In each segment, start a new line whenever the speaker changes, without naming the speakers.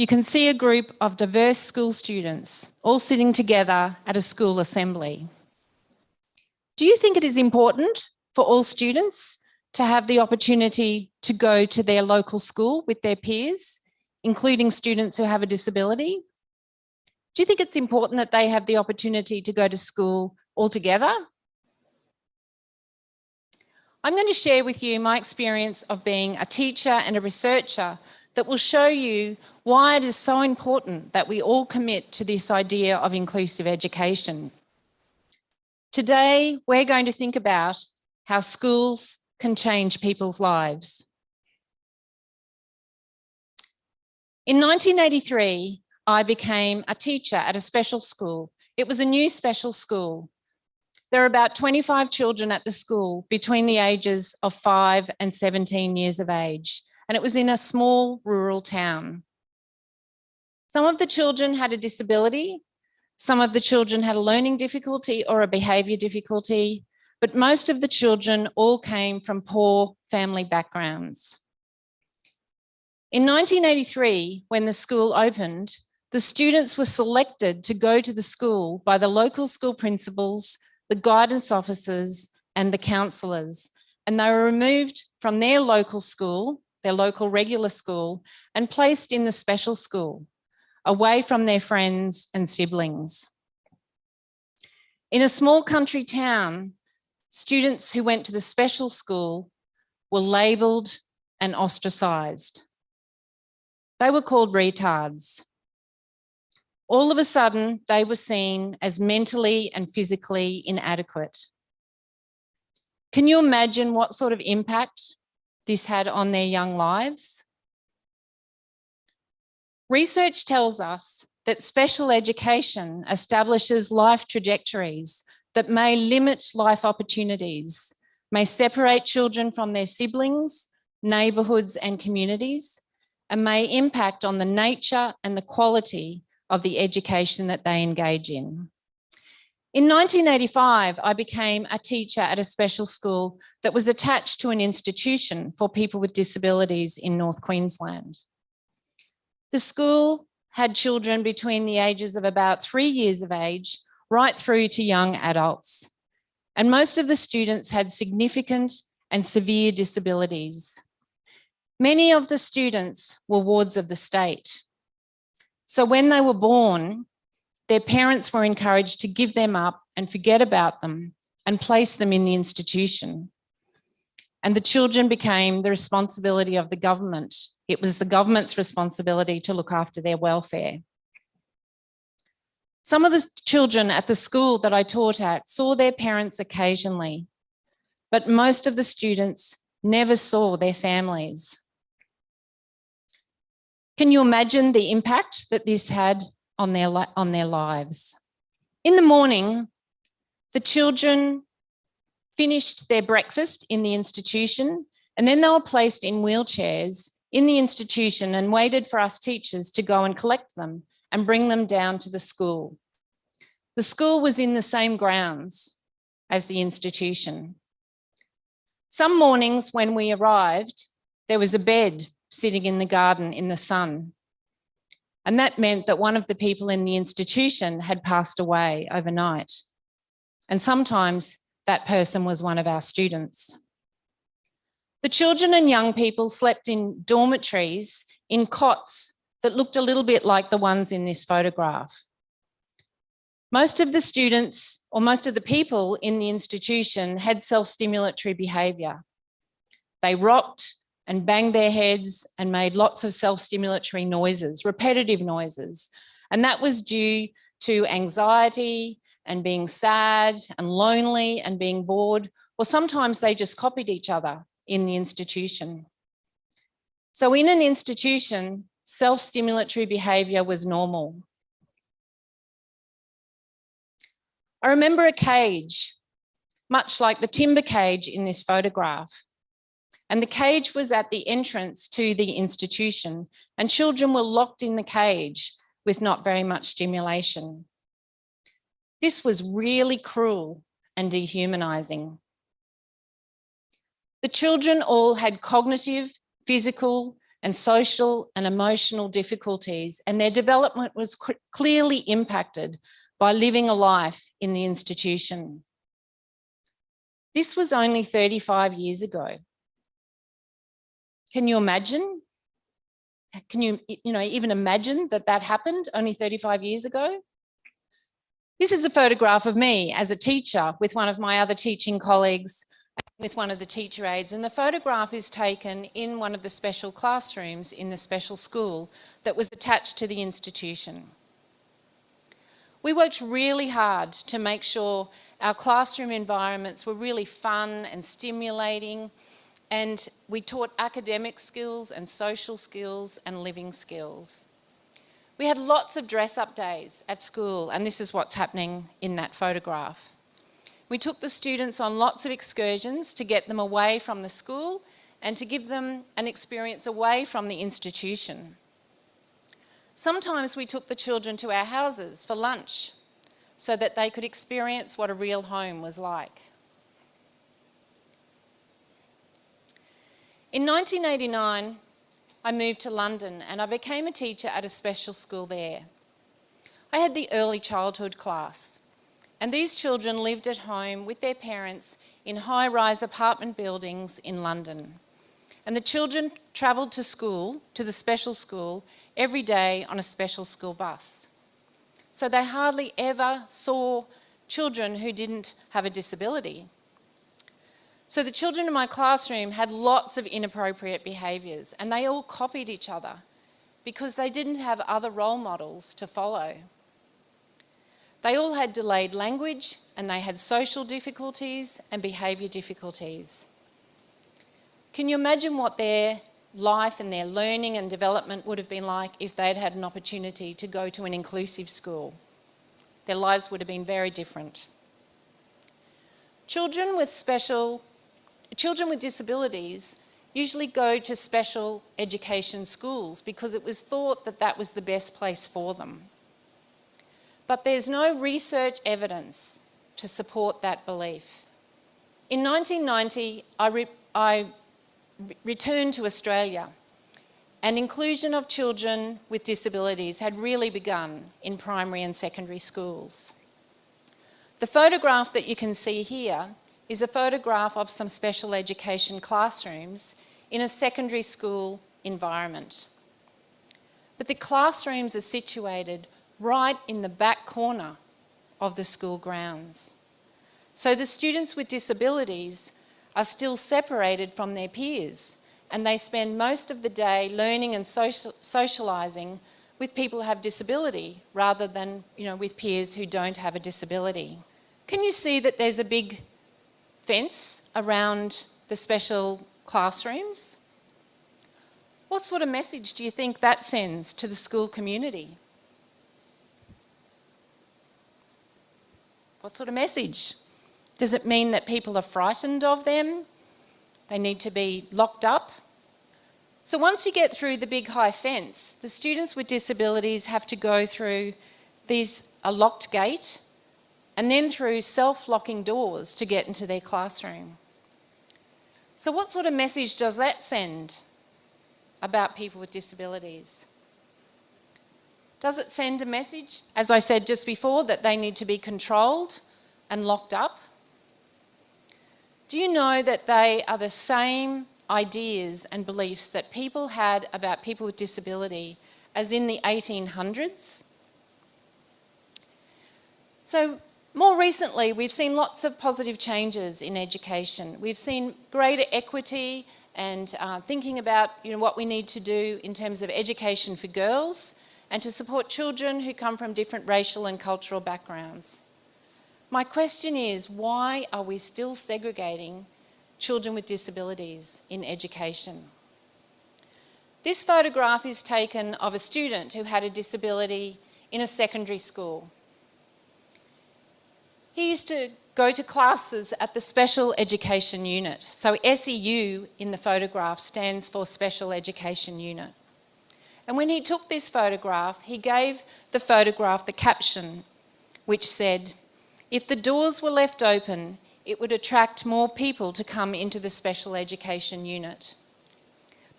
you can see a group of diverse school students all sitting together at a school assembly. Do you think it is important for all students to have the opportunity to go to their local school with their peers, including students who have a disability? Do you think it's important that they have the opportunity to go to school all together? I'm going to share with you my experience of being a teacher and a researcher that will show you why it is so important that we all commit to this idea of inclusive education. Today, we're going to think about how schools can change people's lives. In 1983, I became a teacher at a special school. It was a new special school. There are about 25 children at the school between the ages of 5 and 17 years of age, and it was in a small rural town. Some of the children had a disability, some of the children had a learning difficulty or a behaviour difficulty, but most of the children all came from poor family backgrounds. In 1983, when the school opened, the students were selected to go to the school by the local school principals, the guidance officers and the counsellors, and they were removed from their local school, their local regular school, and placed in the special school, away from their friends and siblings. In a small country town, students who went to the special school were labelled and ostracised. They were called retards. All of a sudden, they were seen as mentally and physically inadequate. Can you imagine what sort of impact this had on their young lives? Research tells us that special education establishes life trajectories that may limit life opportunities, may separate children from their siblings, neighbourhoods and communities, and may impact on the nature and the quality of the education that they engage in. In 1985, I became a teacher at a special school that was attached to an institution for people with disabilities in North Queensland. The school had children between the ages of about 3 years of age right through to young adults. And most of the students had significant and severe disabilities. Many of the students were wards of the state. So when they were born, their parents were encouraged to give them up and forget about them and place them in the institution. And the children became the responsibility of the government. It was the government's responsibility to look after their welfare. Some of the children at the school that I taught at saw their parents occasionally, but most of the students never saw their families. Can you imagine the impact that this had on their lives? In the morning, the children finished their breakfast in the institution, and then they were placed in wheelchairs in the institution and waited for us teachers to go and collect them and bring them down to the school. The school was in the same grounds as the institution. Some mornings when we arrived, there was a bed sitting in the garden in the sun. And that meant that one of the people in the institution had passed away overnight. And sometimes that person was one of our students. The children and young people slept in dormitories in cots that looked a little bit like the ones in this photograph. Most of the students, or most of the people in the institution, had self-stimulatory behaviour. They rocked and banged their heads and made lots of self-stimulatory noises, repetitive noises. And that was due to anxiety and being sad and lonely and being bored, or sometimes they just copied each other in the institution. So in an institution, self-stimulatory behaviour was normal. I remember a cage, much like the timber cage in this photograph. And the cage was at the entrance to the institution, and children were locked in the cage with not very much stimulation. This was really cruel and dehumanising. The children all had cognitive, physical, and social and emotional difficulties, and their development was clearly impacted by living a life in the institution. This was only 35 years ago. Can you imagine? Can you even imagine that that happened only 35 years ago? This is a photograph of me as a teacher with one of my other teaching colleagues, with one of the teacher aides, and the photograph is taken in one of the special classrooms in the special school that was attached to the institution. We worked really hard to make sure our classroom environments were really fun and stimulating, and we taught academic skills and social skills and living skills. We had lots of dress-up days at school, and this is what's happening in that photograph. We took the students on lots of excursions to get them away from the school and to give them an experience away from the institution. Sometimes we took the children to our houses for lunch so that they could experience what a real home was like. In 1989, I moved to London and I became a teacher at a special school there. I had the early childhood class, and these children lived at home with their parents in high-rise apartment buildings in London. And the children travelled to school, to the special school, every day on a special school bus. So they hardly ever saw children who didn't have a disability. So the children in my classroom had lots of inappropriate behaviours, and they all copied each other because they didn't have other role models to follow. They all had delayed language, and they had social difficulties and behaviour difficulties. Can you imagine what their life and their learning and development would have been like if they'd had an opportunity to go to an inclusive school? Their lives would have been very different. Children with disabilities usually go to special education schools because it was thought that that was the best place for them. But there's no research evidence to support that belief. In 1990, I returned to Australia, and inclusion of children with disabilities had really begun in primary and secondary schools. The photograph that you can see here is a photograph of some special education classrooms in a secondary school environment. But the classrooms are situated right in the back corner of the school grounds. So the students with disabilities are still separated from their peers, and they spend most of the day learning and socialising with people who have disability rather than, with peers who don't have a disability. Can you see that there's a big fence around the special classrooms? What sort of message do you think that sends to the school community? What sort of message? Does it mean that people are frightened of them? They need to be locked up? So once you get through the big high fence, the students with disabilities have to go through a locked gate and then through self-locking doors to get into their classroom. So what sort of message does that send about people with disabilities? Does it send a message, as I said just before, that they need to be controlled and locked up? Do you know that they are the same ideas and beliefs that people had about people with disability as in the 1800s? So more recently, we've seen lots of positive changes in education. We've seen greater equity and thinking about what we need to do in terms of education for girls and to support children who come from different racial and cultural backgrounds. My question is, why are we still segregating children with disabilities in education? This photograph is taken of a student who had a disability in a secondary school. He used to go to classes at the Special Education Unit. So SEU in the photograph stands for Special Education Unit. And when he took this photograph, he gave the photograph the caption, which said, "If the doors were left open, it would attract more people to come into the Special Education Unit.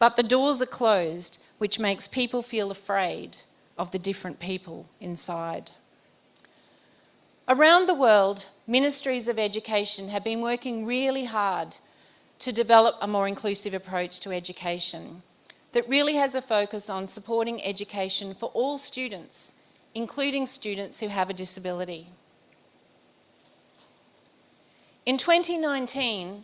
but the doors are closed, which makes people feel afraid of the different people inside. Around the world, ministries of education have been working really hard to develop a more inclusive approach to education that really has a focus on supporting education for all students, including students who have a disability. In 2019,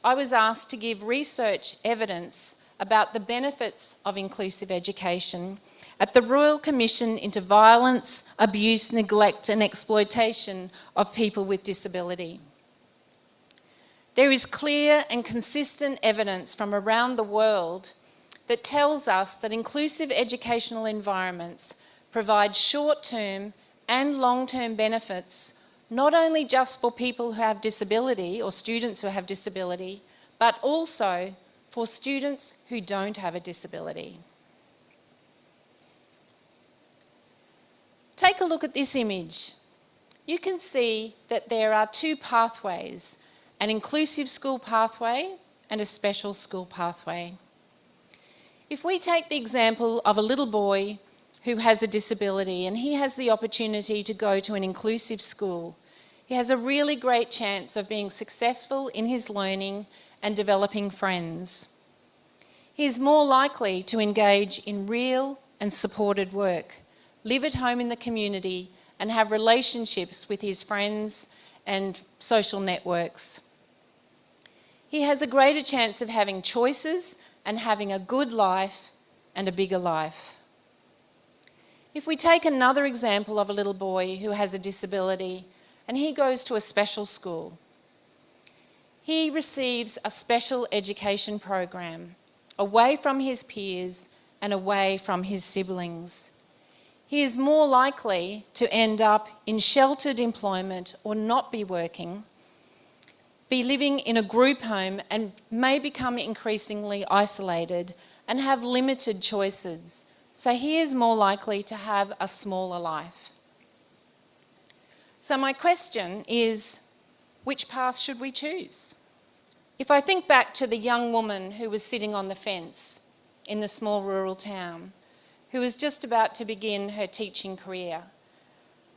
I was asked to give research evidence about the benefits of inclusive education at the Royal Commission into Violence, Abuse, Neglect and Exploitation of People with Disability. There is clear and consistent evidence from around the world that tells us that inclusive educational environments provide short-term and long-term benefits, not only just for people who have disability or students who have disability, but also for students who don't have a disability. Take a look at this image. You can see that there are two pathways, an inclusive school pathway and a special school pathway. If we take the example of a little boy who has a disability and he has the opportunity to go to an inclusive school, he has a really great chance of being successful in his learning and developing friends. He is more likely to engage in real and supported work, live at home in the community and have relationships with his friends and social networks. He has a greater chance of having choices and having a good life and a bigger life. If we take another example of a little boy who has a disability and he goes to a special school, he receives a special education program away from his peers and away from his siblings. He is more likely to end up in sheltered employment or not be working, be living in a group home and may become increasingly isolated and have limited choices. So he is more likely to have a smaller life. So my question is, which path should we choose? If I think back to the young woman who was sitting on the fence in the small rural town, who was just about to begin her teaching career,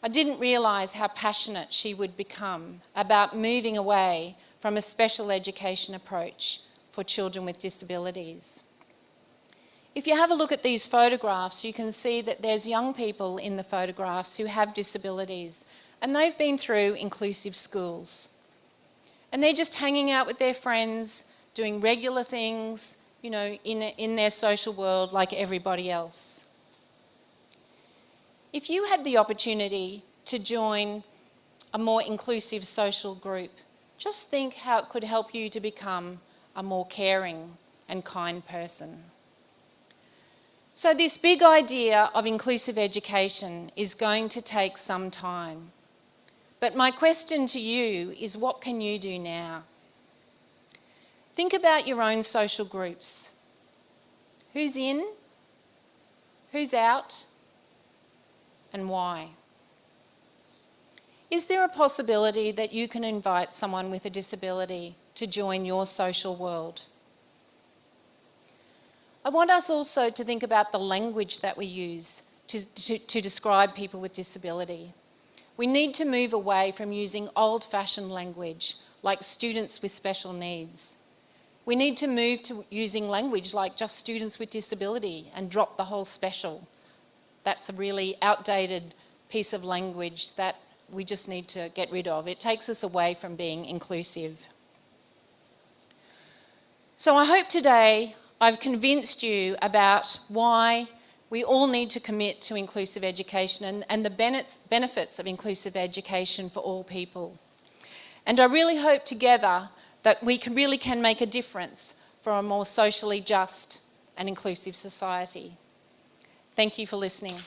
I didn't realise how passionate she would become about moving away from a special education approach for children with disabilities. If you have a look at these photographs, you can see that there's young people in the photographs who have disabilities, and they've been through inclusive schools. And they're just hanging out with their friends, doing regular things, you know, in their social world like everybody else. If you had the opportunity to join a more inclusive social group, just think how it could help you to become a more caring and kind person. So this big idea of inclusive education is going to take some time. But my question to you is, what can you do now? Think about your own social groups. Who's in? Who's out? And why? Is there a possibility that you can invite someone with a disability to join your social world? I want us also to think about the language that we use to describe people with disability. We need to move away from using old-fashioned language like students with special needs. We need to move to using language like just students with disability and drop the whole special. That's a really outdated piece of language that we just need to get rid of. It takes us away from being inclusive. So I hope today I've convinced you about why we all need to commit to inclusive education and the benefits of inclusive education for all people. And I really hope together that we really can make a difference for a more socially just and inclusive society. Thank you for listening.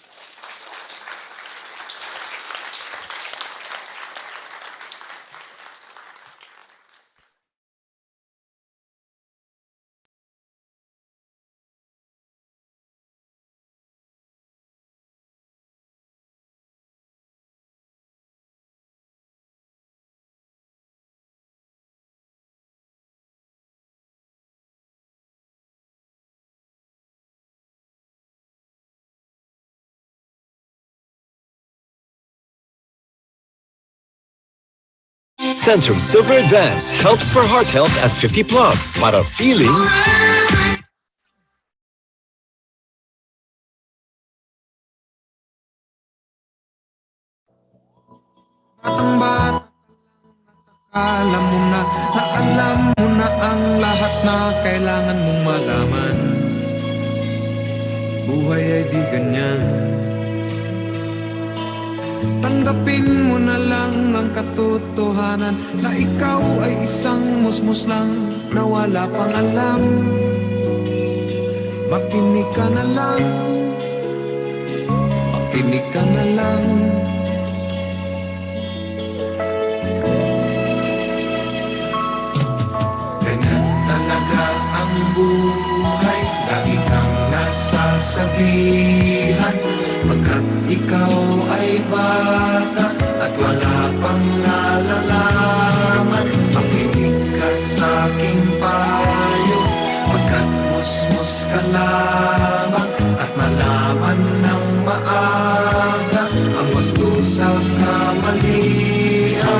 Centrum Silver Advance helps for heart health at 50 plus. Para feeling
Batang-bata, alam mo na alam mo na ang lahat na kailangan mong malaman. Buhay ay di ganyan. Tanggapin mo na lang ang katotohanan na ikaw ay isang musmus lang na wala pang alam. Makinig ka na lang, makinig ka na lang. Ganyan talaga ang buhay, lagi kang nasasabihan. Pagkat ikaw ay bata at wala pang nalalaman, makinig ka sa aking payo. Pagkat musmus ka lamang at malaman ng maaga ang gusto sa kamalian.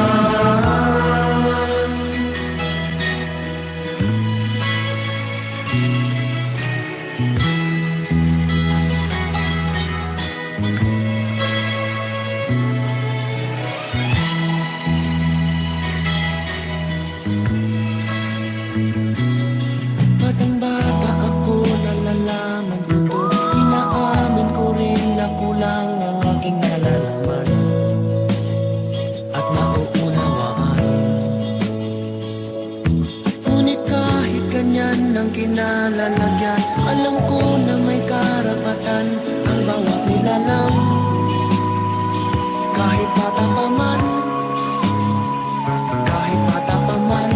Batang-bata ako, nalalaman ko to. Inaamin ko rin na kulang ang aking nalalaman at nauunawaan. Ngunit kahit ganyan ang kinalalagyan, alam ko na may karapatan ang bawat nilalang. Kahit bata pa man, kahit bata pa man,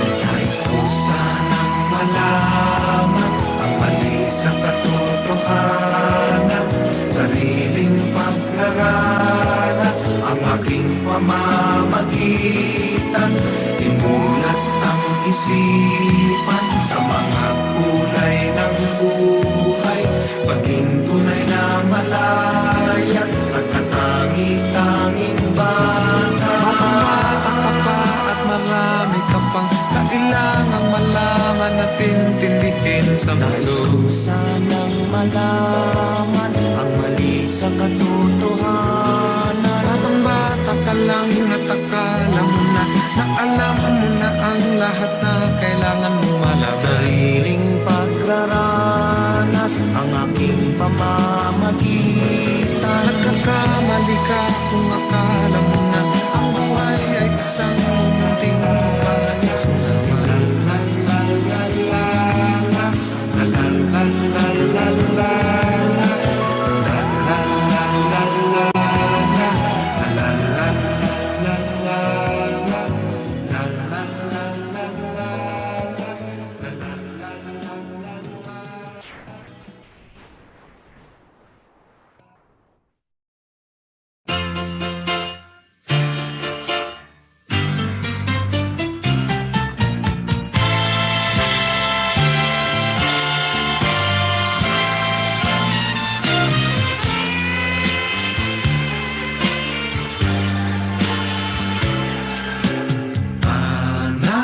nais ko sanang malaman ang mali sa katotohanan. Sariling paglaranas ang aking pamamagitan. Imulat ang isipan sa mga kulay ng buhay, maging tunay na malaya sa katangi-tanging bata. Bata ka pa at marami ka pang kailangang malaman at intindihin sa mundo.
nais ko sanang malaman ang mali sa katotohanan.
Batang-bata ka lang at akala mo na alam mo na ang lahat na kailangan mong malaman.
Sariling pagraranas ang aking pamamagitan.
Nagkakamali ka kung akala mo na ang buhay ay isang munting paraiso naman. La la la la la la la la la la la la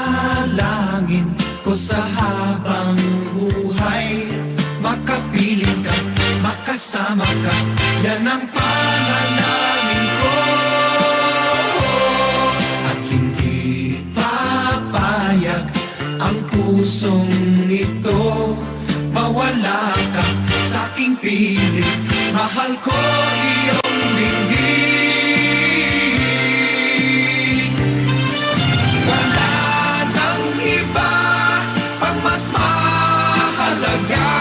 Panalangin ko sa habang buhay, makapiling ka, makasama ka, yan ang panalangin ko. At hindi papayag ang pusong ito, mawala ka sa aking piling. Mahal ko iyong dinggin. Wala nang iba pang mas mahalaga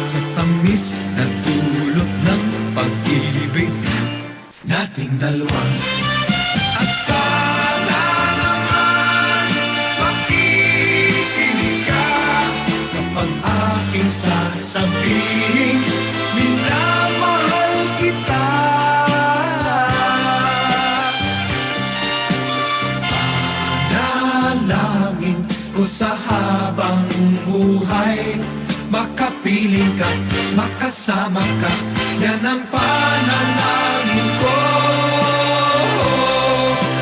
sa tamis na dulot ng pag-ibig nating dalawa. At sana naman makikinig ka kapag aking sasabihin, minamahal kita. Panalangin ko sa habang buhay, makapiling Makapiling ka, makasama ka, yan ang panalangin ko.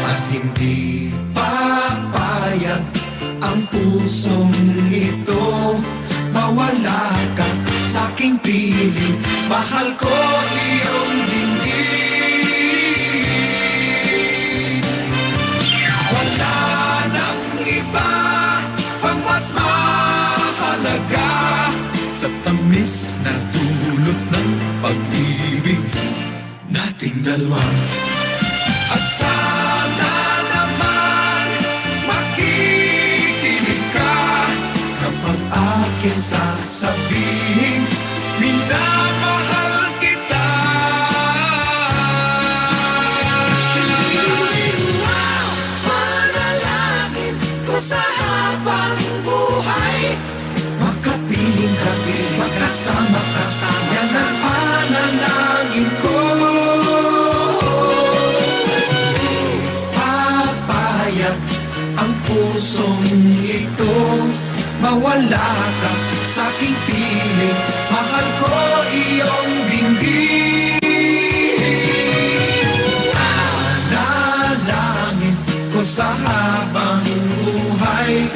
At hindi papayag ang pusong ito, mawala ka sa aking piling. Mahal ko iyong dinggin. Wala nang iba pang mas mahalaga sa tamis na dulot ng pag-ibig nating dalawa. At sana naman makikinig ka kapag akin sasabihin, minamahal kita. Manalangin ko sa habang buhay, makapiling ka, makasama ka, yan ang panalangin ko. Papayag ang pusong ito, mawala ka sa aking piling. Mahal ko iyong dinggin. Panalangin ko sa habang buhay,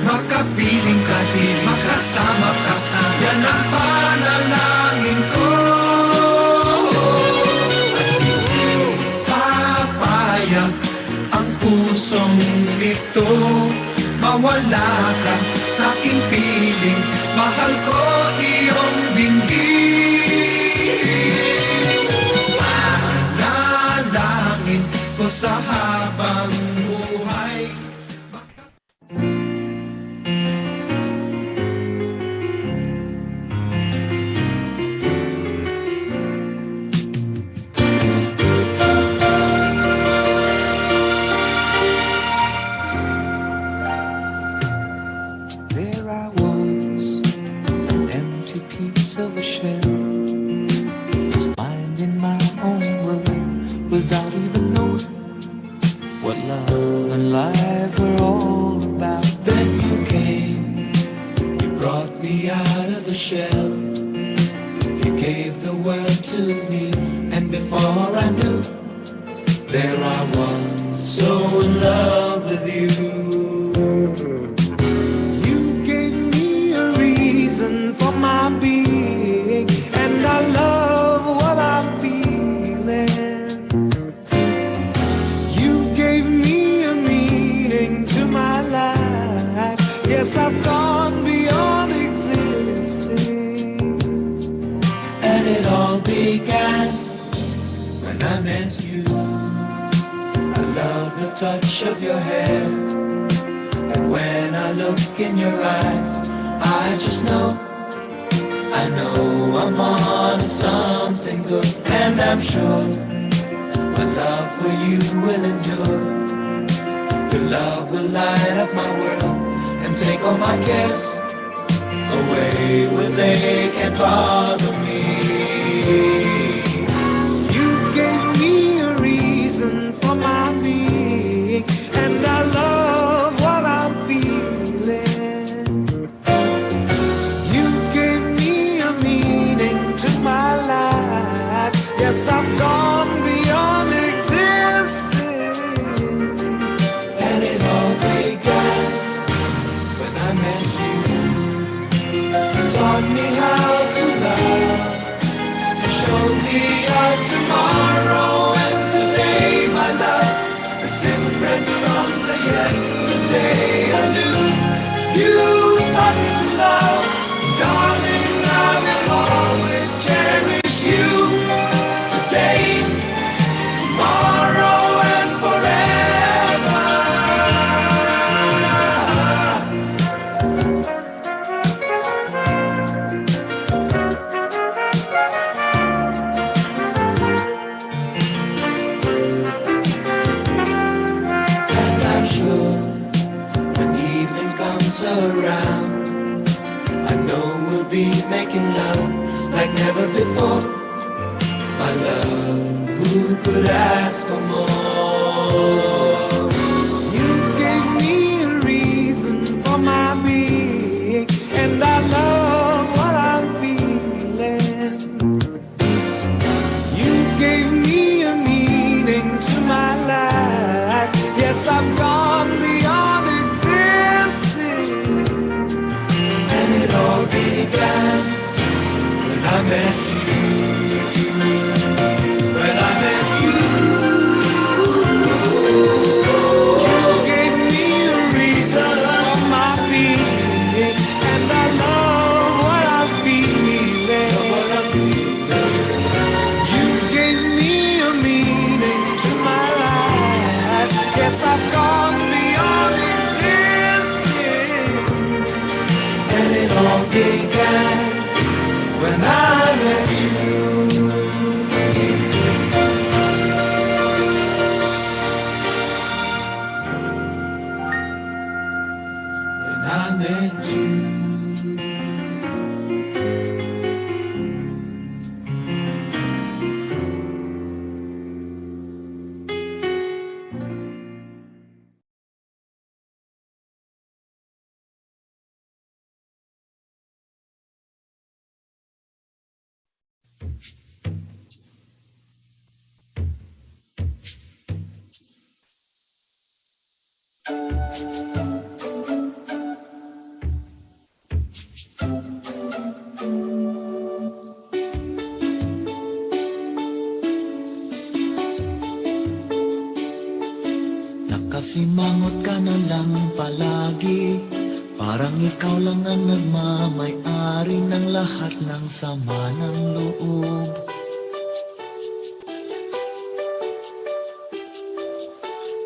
makapiling ka din, makasama ka, yan ang panalangin ko. At hindi papayag ang pusong ito, mawala ka sa aking piling. Mahal ko iyong dinggin. Panalangin ko sa habang buhay.
Of a shell, just minding my own world without even knowing what love and life were all about. Then you came, you brought me out of the shell, you gave the world to me, and before I knew, there I was, so in love with you. You gave me a reason for my being, and I love what I'm feeling. You gave me a meaning to my life. Yes, I've gone beyond existing. And it all began when I met you. I love the touch of your hair, and when I look in your eyes, I just know, I know I'm on to something good, and I'm sure my love for you will endure. Your love will light up my world and take all my cares away where they can't bother me. You gave me a reason for my being, and I love what I'm feeling. My life, yes, I've gone beyond existing. And it all began when I met you. You taught me how to love, you showed me a tomorrow, and today my love is different from the yesterday I knew. You taught me to love, darling, I will always cherish you, today, tomorrow, and forever. And I'm sure when evening comes around, I know we'll be making love like never before. My love, who could ask for more? You gave me a reason for my being, and I love what I'm feeling. met you, when I met you, you gave me a reason for my being, and I love what I'm feeling. You gave me a meaning to my life. Yes, I've gone beyond existing, and it all began when I met you. When I met you. Nakasimangot ka na lang palagi, parang ikaw lang ang nagmamay-ari ng lahat ng sama ng loob.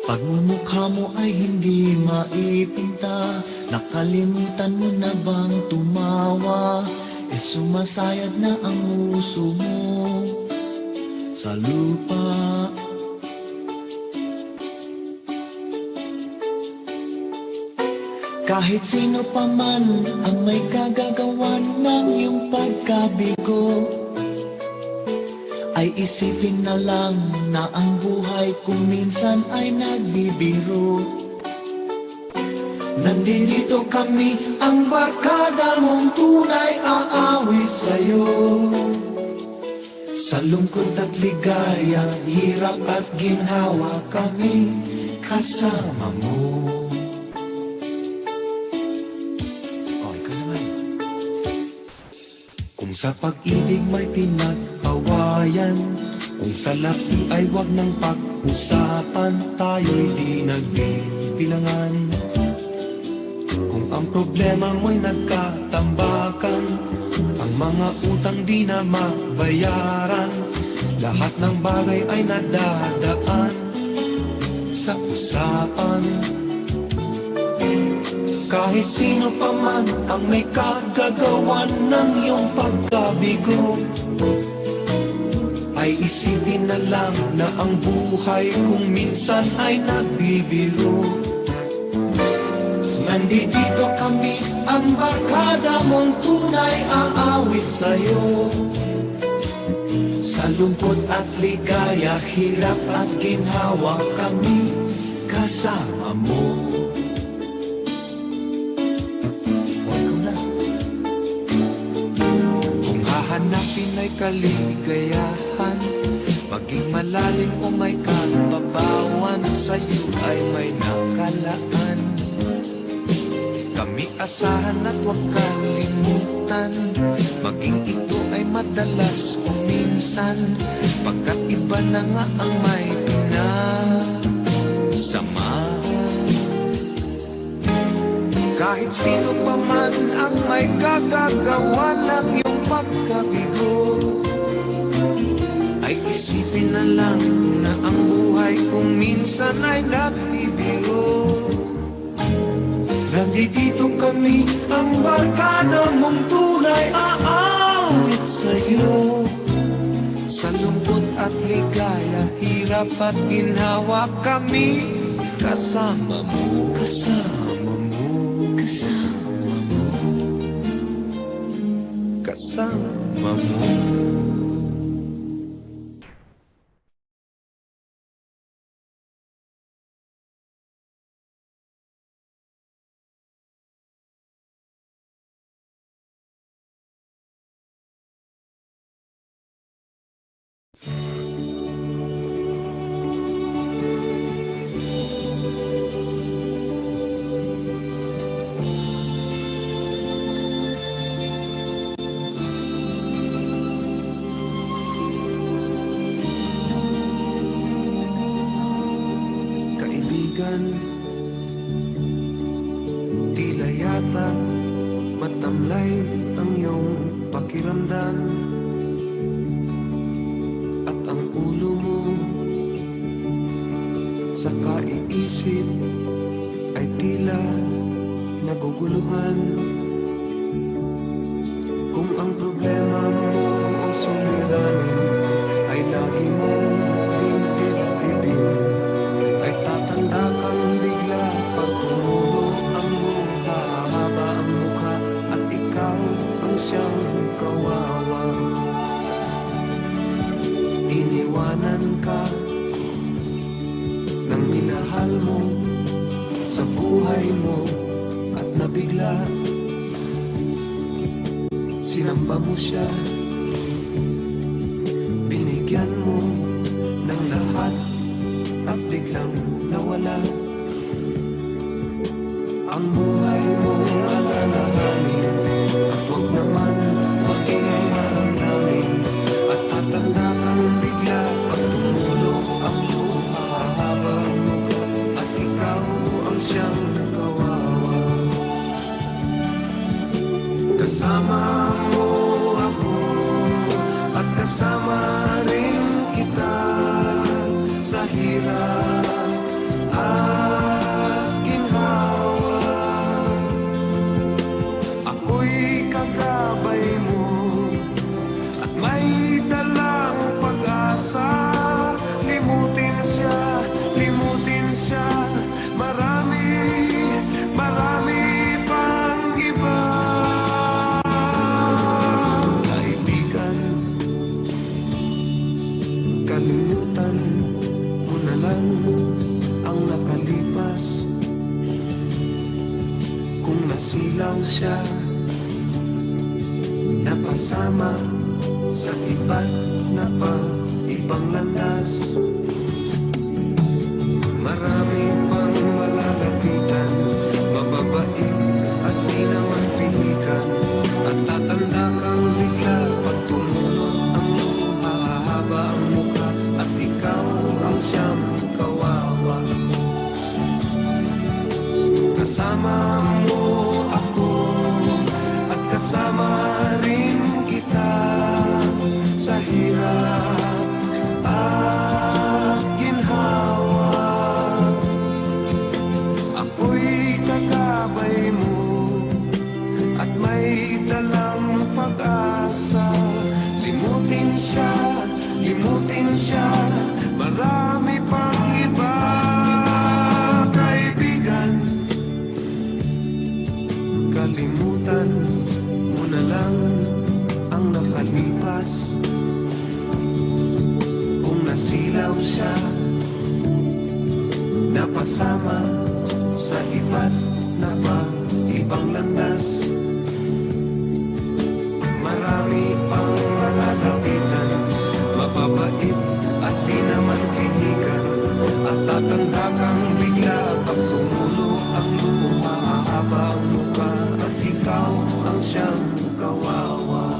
Pagmumukha mo ay hindi maipinta, nakalimutan mo na bang tumawa? Sumasayad na ang puso mo sa lupa. Kahit sino pa man ang may kagagawan ng iyong pagkabigo, ay isipin na lang na ang buhay kung minsan ay nagbibiro. Nandito kami, ang barkada mong tunay aawit sa'yo. Sa lungkot at ligaya, hirap at ginhawa, kami kasama mo. Kung sa pag-ibig may pinag-awayan, kung sa lapi ay wag ng pag-usapan, tayo'y di nagbibilangan. Kung ang problema mo'y nagkatambakan, ang mga utang di na mabayaran, lahat ng bagay ay nadadaan sa usapan. Kahit sino pa man ang may kagagawan ng iyong pagkabigo, ay isipin na lang na ang buhay kung minsan ay nagbibiro. Nandito kami, ang barkada mong tunay aawit sa'yo. Sa lungkot at ligaya, hirap at ginhawa, kami kasama mo. Hanapin ay kaligayahan, maging malalim o may kababawan, sa'yo ay may nakalaan. Kami asahan at huwag kalimutan, maging ito ay madalas o minsan, pagkat iba na nga ang may pinasama. Kahit sino pa man ang may kagagawa ng iyong pagkabigo, ay isipin na lang na ang buhay kung minsan ay nagbibiro. Nandito kami, ang barkada mong tunay aawit sa'yo. Sa lungkot at ligaya, hirap at ginhawa, kami kasama mo. Kasama mo. Kasama mo. Kasama mo.
kaibigan, tila yata matamlay ang iyong pakiramdam, at ang ulo mo sa kaiisip ay tila naguguluhan. Kung ang problema mo o suliranin ay lagi mong didibdibin, ay tatanda kang bigla pag tumulo ang lupa, haba ang mukha at ikaw ang siyang kawawa. Iniwanan ka ng minahal mo sa buhay mo at nabigla sinamba mo siya, binigyan mo ng lahat at biglang nawala. Ang buhay mong alalahanin at huwag naman maging maramdamin, at tatanda kang bigla pag tumulo ang lupa, haba ang mukha at ikaw ang siyang kawawa. Kasama mo ako at kasama rin kita sa hirap at ginhawa. Ako'y kagabay mo at may dalang pag-asa. Limutin siya, marami pang iba. Kaibigan, kalimutan mo na lang ang nakalipas. Kung nasilaw siya, napasama sa iba't na pa ibang landas. Marami pang malalapitan, mababait at di naman pihikan, at tatanda kang bigla pag tumulo ang luha, haba ang mukha at ikaw ang siyang kawawa. Kasama mo ako at kasama rin kita sa hirap at ginhawa. Ako'y kakabay mo at may dalang pag-asa. Limutin siya, marami pang iba. Kaibigan, kalimutan mo na lang ang nakalipas. Kung nasilaw siya, napasama sa iba't na pa ibang landas. Marami pang malalapitan, mababait at di naman pihikan, at tatanda kang bigla pag tumulo ang luha, haba ang mukha at ikaw ang siyang kawawa.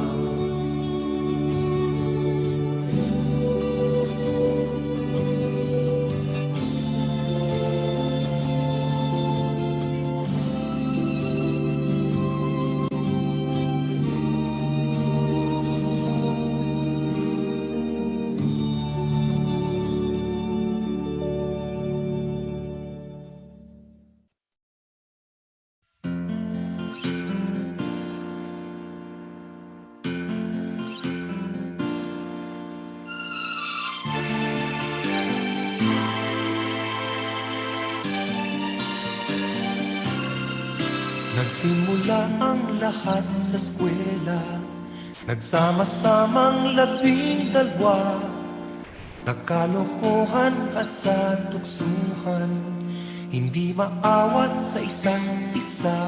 Nagsimula ang lahat sa eskwela, nagsama-samang 12, nagkalokohan at sa tuksuhan, hindi maawat sa isa't isa.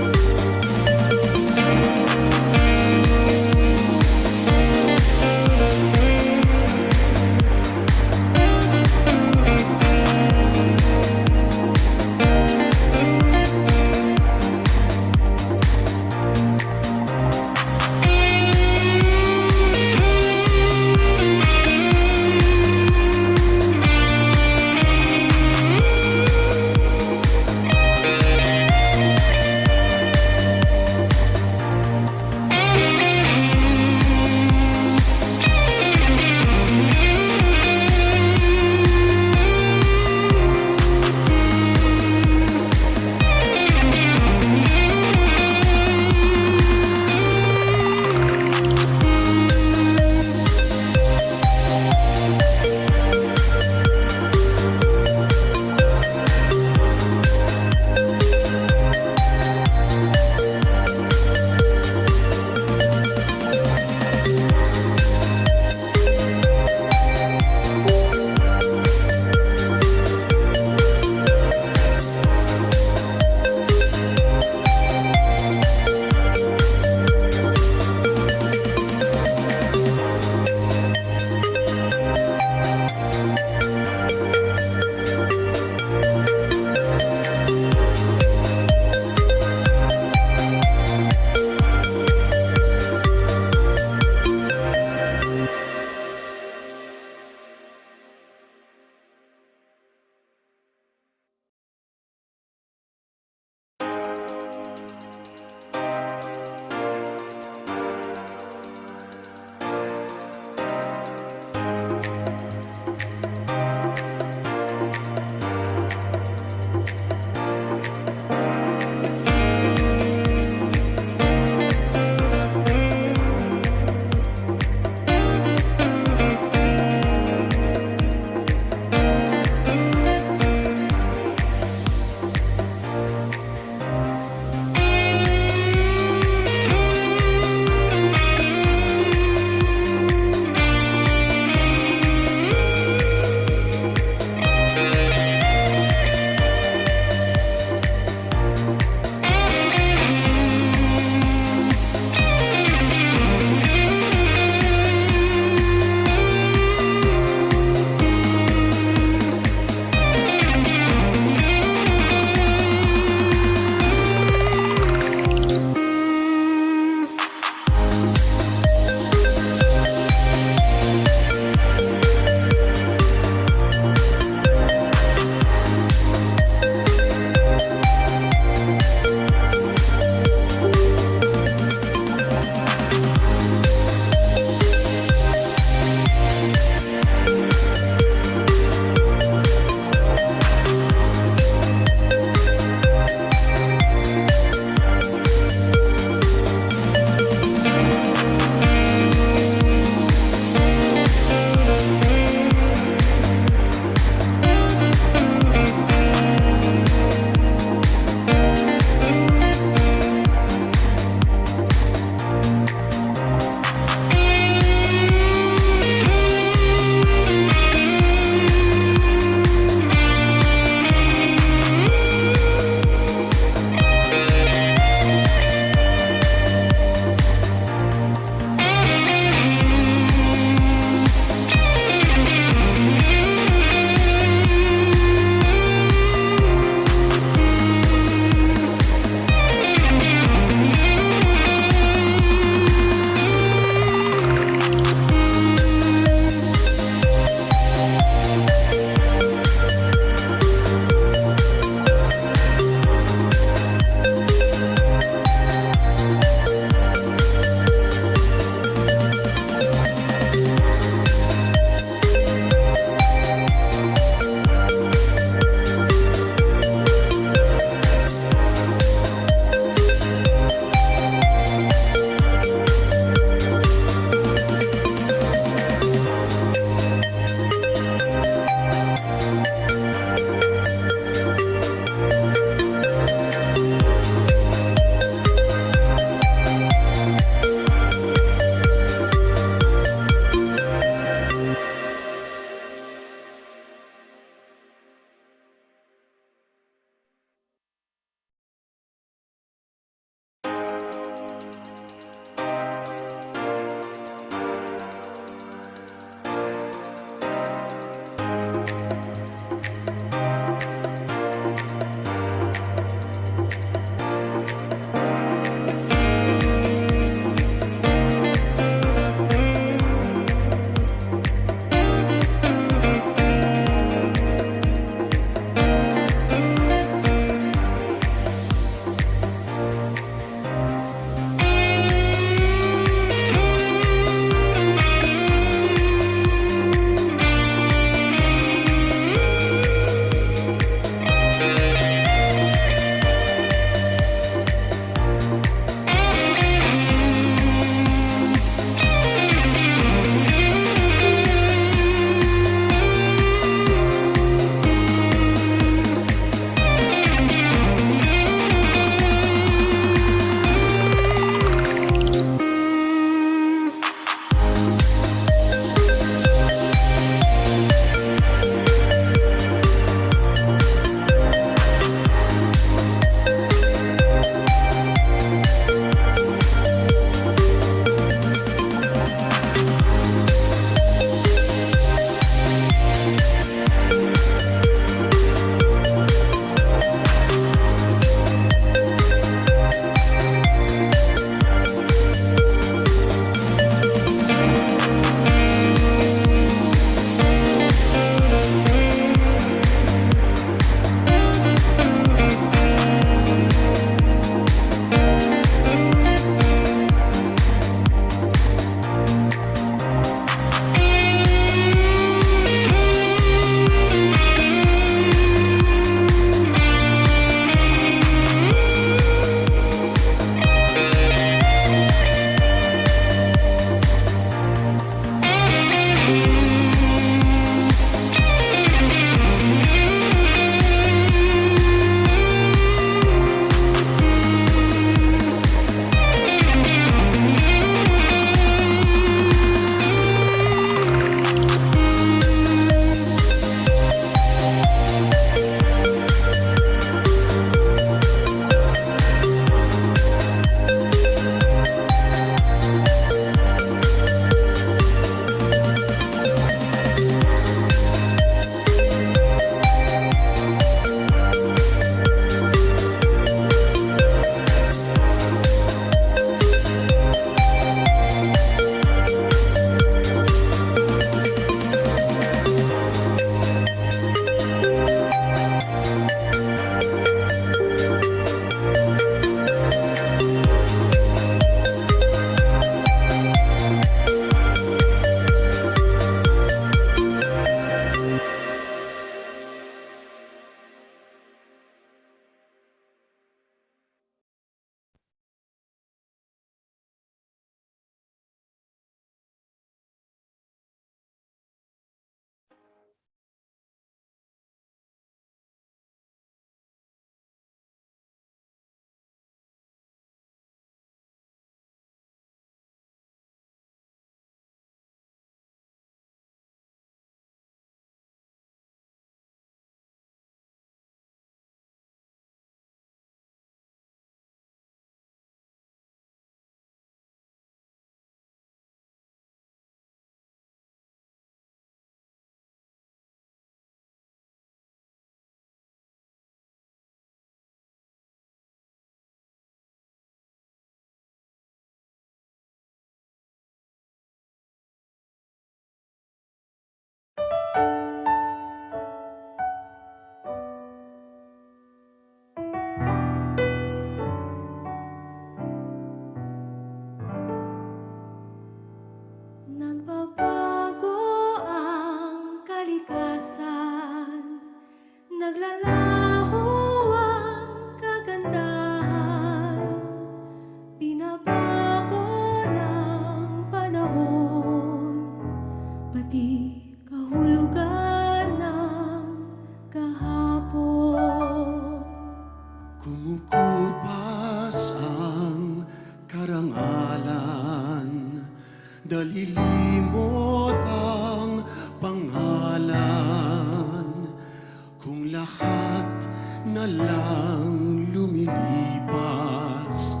lumilipas,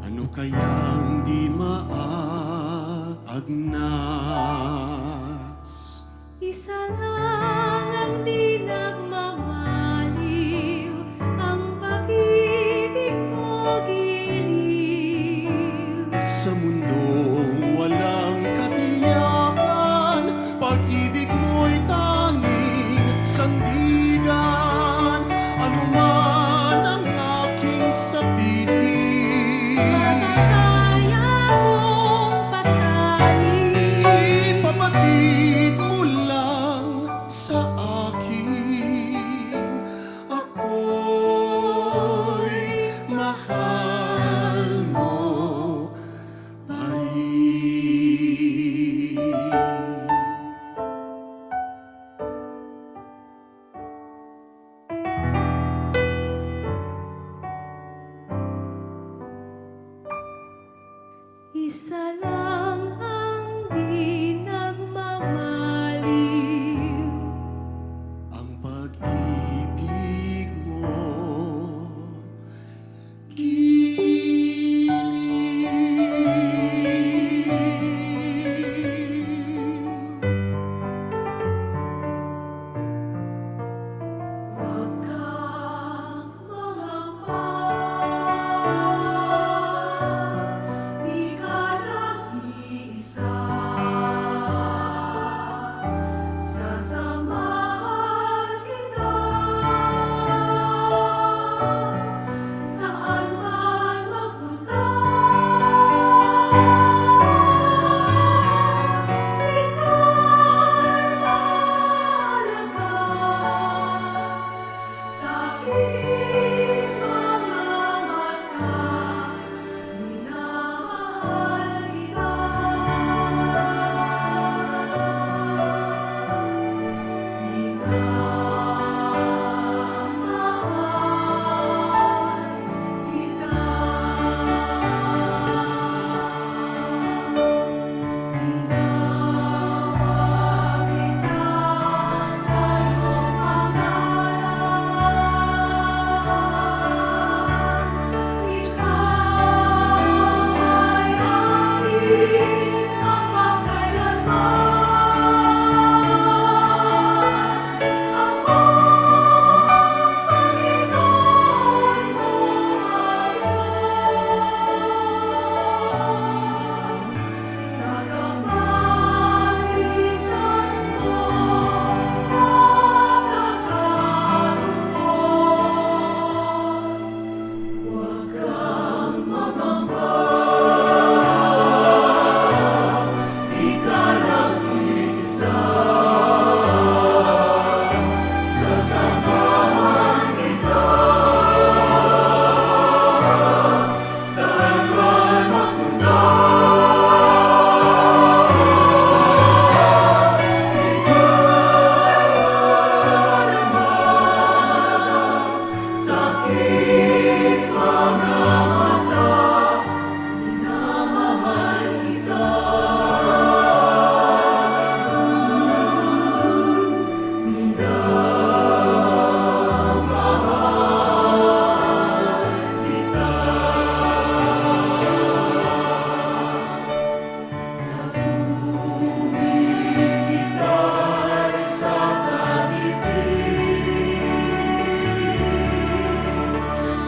ano kayang di maagnas?
Isa lang ang di nagmamaliw, ang pag-ibig mo giliw.
Sa mundong walang katiyakan, pag-ibig mo'y tanging sandigan. Ano man ang aking sabitin,
Makakaya kong pasalin.
ipapatid mo lang sa akin. Ako'y mahal mo pa rin.
Isa lang ang di nagmamaliw,
Ang pag-ibig mo giliw.
huwag kang mangamba. Di ka nag-iisa, sasamahan kita saan man magpunta. Ika'y mahalaga sa aking mga mata, minamahal kita. Minamahal kita. Tinawag kita sa iyong pangalan. Ikaw ay aking magpapakailanman. Ako, Panginoon mo, Diyos, tagapagligtas mo, tagapagligtas. Huwag kang magamba, di ka nag-iisa, sasamahan kita saan man magpunta. Sakit mga mata, minamahal kita. Minamahal kita. Sa tubig kita'y sasagipin,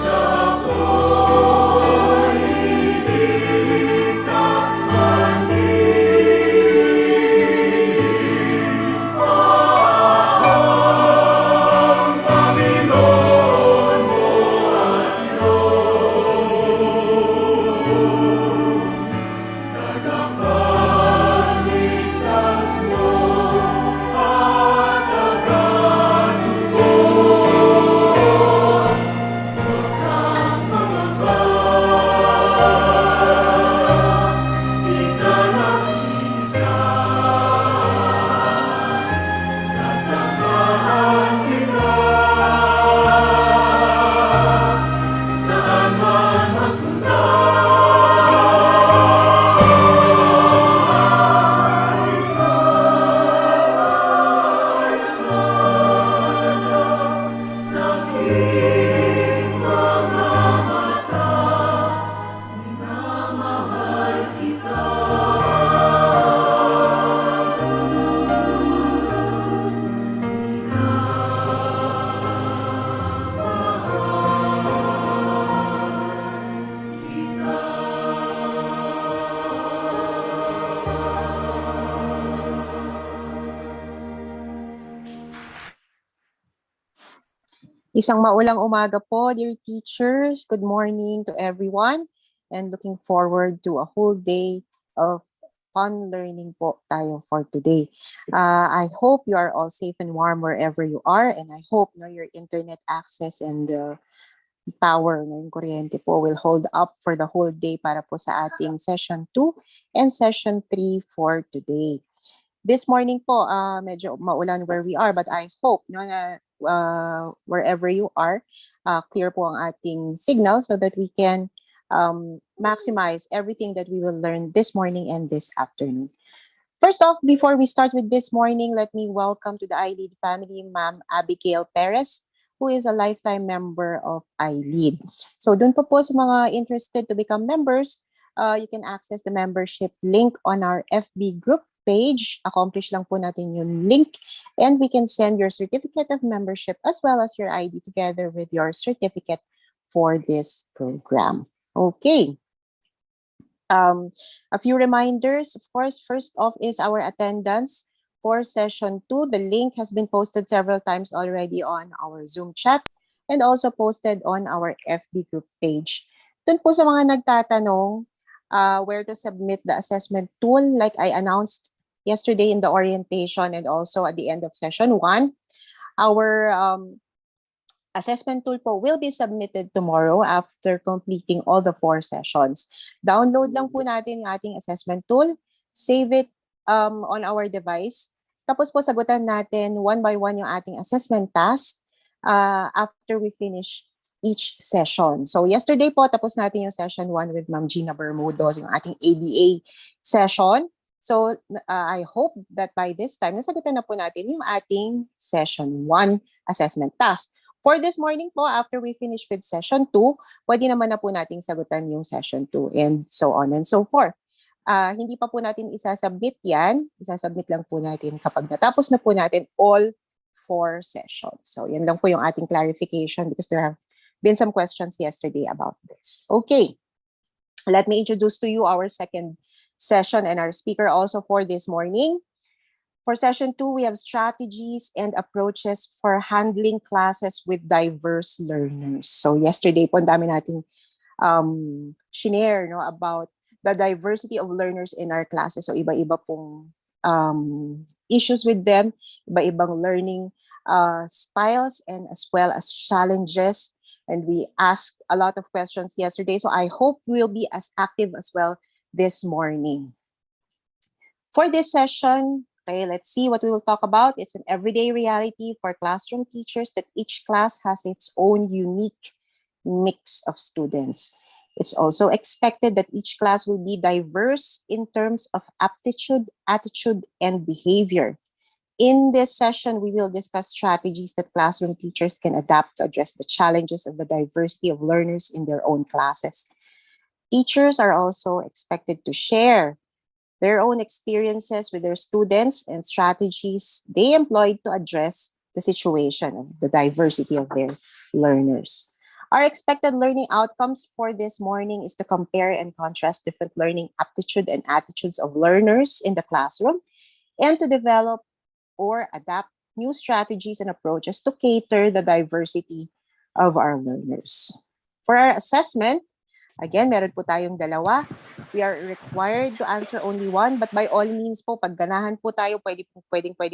sa
Isang maulang umaga po, dear teachers. Good morning to everyone and looking forward to a whole day of fun learning po tayo for today. I hope you are all safe and warm wherever you are, and I hope your internet access and power, yung kuryente po will hold up for the whole day para po sa ating session 2 and session 3 for today. This morning po, medyo maulan where we are, but I hope na wherever you are, clear po ang ating signal so that we can maximize everything that we will learn this morning and this afternoon. First off, before we start with this morning, let me welcome to the iLead family, Ma'am Abigail Perez, who is a lifetime member of iLead. So dun po sa mga interested to become members, you can access the membership link on our FB group page. Accomplish lang po natin yung link and we can send your certificate of membership as well as your ID together with your certificate for this program. Okay. A few reminders, of course. First off is our attendance for session 2. The link has been posted several times already on our Zoom chat and also posted on our FB group page. Dun po sa mga nagtatanong where to submit the assessment tool, like I announced yesterday in the orientation and also at the end of session 1, our assessment tool po will be submitted tomorrow after completing all the 4 sessions. Download lang po natin yung ating assessment tool, save it on our device, tapos po sagutan natin one by one yung ating assessment task after we finish each session. So yesterday po, tapos natin yung session 1 with Ma'am Gina Bermudo, yung ating ABA session. So I hope that by this time, nasagutan na po natin yung ating session 1 assessment task. For this morning po, after we finish with session 2, pwede naman na po nating sagutan yung session 2 and so on and so forth. Hindi pa po natin isasubmit yan. Isasubmit lang po natin kapag natapos na po natin all 4 sessions. So yan lang po yung ating clarification because there have been some questions yesterday about this. Okay, let me introduce to you our second session and our speaker also for this morning. For session 2, we have strategies and approaches for handling classes with diverse learners. So yesterday po, ang dami nating shinare about the diversity of learners in our classes. So iba-iba pong issues with them, iba-ibang learning styles and as well as challenges. And we asked a lot of questions yesterday. So I hope we'll be as active as well this morning. For this session, okay, let's see what we will talk about. It's an everyday reality for classroom teachers that each class has its own unique mix of students. It's also expected that each class will be diverse in terms of aptitude, attitude, and behavior. In this session, we will discuss strategies that classroom teachers can adapt to address the challenges of the diversity of learners in their own classes. Teachers are also expected to share their own experiences with their students and strategies they employed to address the situation of the diversity of their learners. Our expected learning outcomes for this morning is to compare and contrast different learning aptitude and attitudes of learners in the classroom and to develop or adapt new strategies and approaches to cater the diversity of our learners. For our assessment, again, meron po tayong dalawa. We are required to answer only one, but by all means po, pag ganahan po tayo, pwede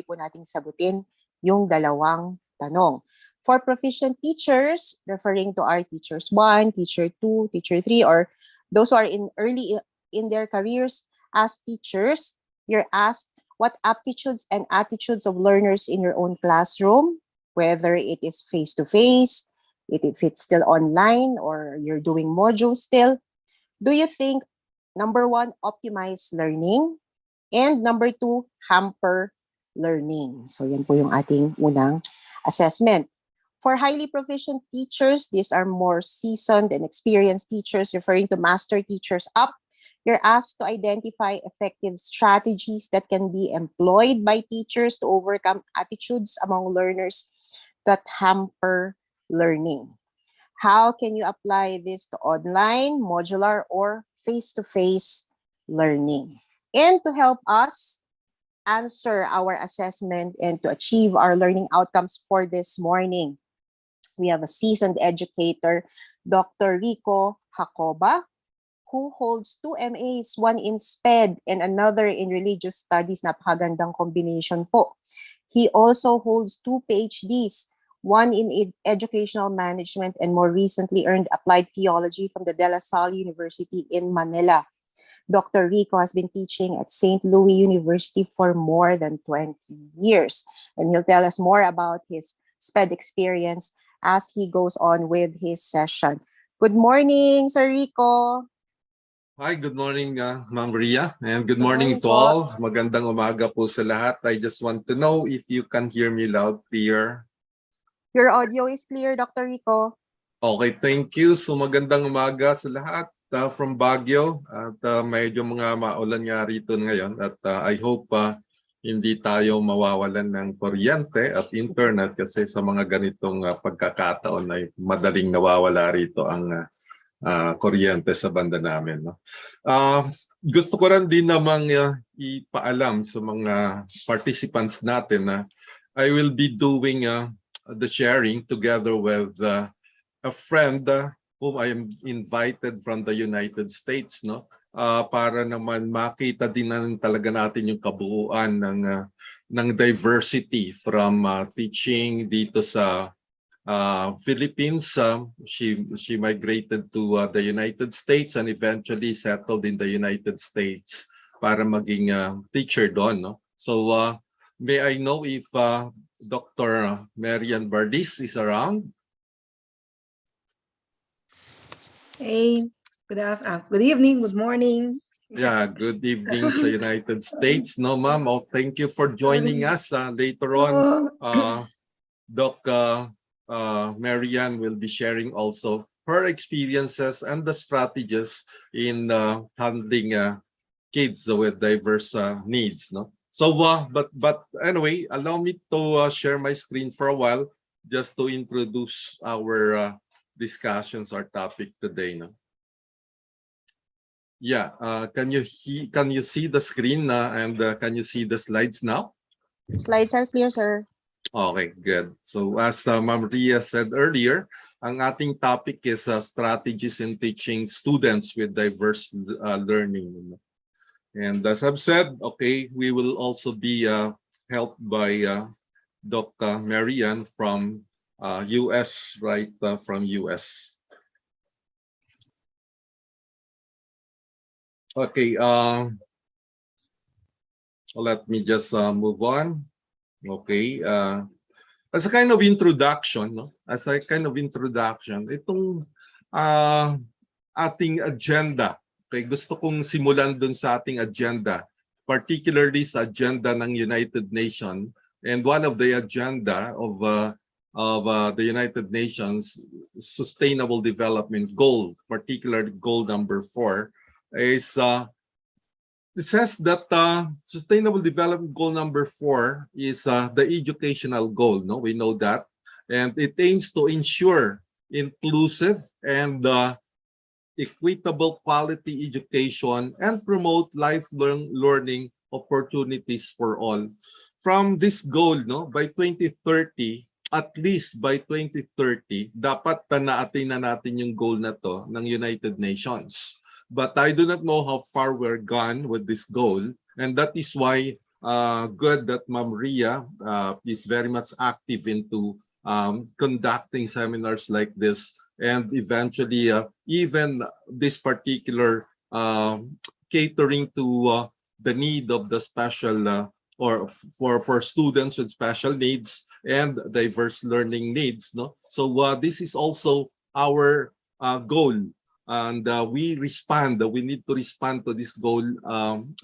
po nating sagutin yung dalawang tanong. For proficient teachers, referring to our teachers 1, teacher 2, teacher 3, or those who are early in their careers as teachers, you're asked what aptitudes and attitudes of learners in your own classroom, whether it is face-to-face, if it's still online or you're doing modules still, do you think, number 1, optimize learning, and number 2, hamper learning? So yan po yung ating unang assessment. For highly proficient teachers, these are more seasoned and experienced teachers, referring to master teachers up. You're asked to identify effective strategies that can be employed by teachers to overcome attitudes among learners that hamper learning. How can you apply this to online, modular, or face-to-face learning? And to help us answer our assessment and to achieve our learning outcomes for this morning, We have a seasoned educator, Dr. Rico Jacoba, who holds 2 MAs, one in SPED and another in Religious Studies. Napakagandang combination po. He also holds 2 PhDs, one in Educational Management and more recently earned Applied Theology from the De La Salle University in Manila. Dr. Rico has been teaching at St. Louis University for more than 20 years. And he'll tell us more about his SPED experience as he goes on with his session. Good morning, Sir Rico.
Hi, good morning, Ma'am Maria, and good
Good
morning
morning
to
po.
all. Magandang umaga po sa lahat. I just want to know if you can hear me loud, clear.
Your audio is clear, Dr. Rico.
Okay, thank you. So magandang umaga sa lahat from Baguio. At medyo mga maulan nga rito ngayon. At I hope hindi tayo mawawalan ng kuryente at internet kasi sa mga ganitong pagkakataon ay madaling nawawala rito ang kuryente sa banda namin. No? Gusto ko rin din namang ipaalam sa mga participants natin na I will be doing the sharing together with a friend whom I am invited from the United States, no? Para naman makita din talaga natin yung kabuuan ng diversity from teaching dito sa Philippines. She migrated to the United States and eventually settled in the United States para maging teacher doon. No? So may I know if Dr. Marian Bardis is around?
Hey, good evening, good morning.
Yeah, good evening sa United States. No, ma'am. Oh, thank you for joining us. Later on, Doc Marian will be sharing also her experiences and the strategies in handling kids with diverse needs. No, so but anyway, allow me to share my screen for a while just to introduce our discussions, our topic today. No. Yeah, can you see the screen and can you see the slides now?
Slides are clear, sir.
Okay, good. So as Ma'am Ria said earlier, ang ating topic is strategies in teaching students with diverse learning. And as I've said, okay, we will also be helped by Dr. Marian from US, right, from US. Okay, let me just move on. Okay, as a kind of introduction, no? As a kind of introduction, itong ating agenda. Okay, gusto kong simulan dun sa ating agenda, particularly sa agenda ng United Nations. And one of the agenda of the United Nations Sustainable Development Goal, particularly goal number 4, is it says that Sustainable Development Goal number 4 is the educational goal. No, we know that, and it aims to ensure inclusive and equitable quality education and promote lifelong learning opportunities for all. From this goal, no, by 2030, at least by 2030, dapat na-attain na natin yung goal na to ng United Nations. But I do not know how far we're gone with this goal. And that is why good that Ma'am Ria is very much active into conducting seminars like this. And eventually, even this particular catering to the need of the special or for students with special needs and diverse learning needs. No? So this is also our goal. And we need to respond to this goal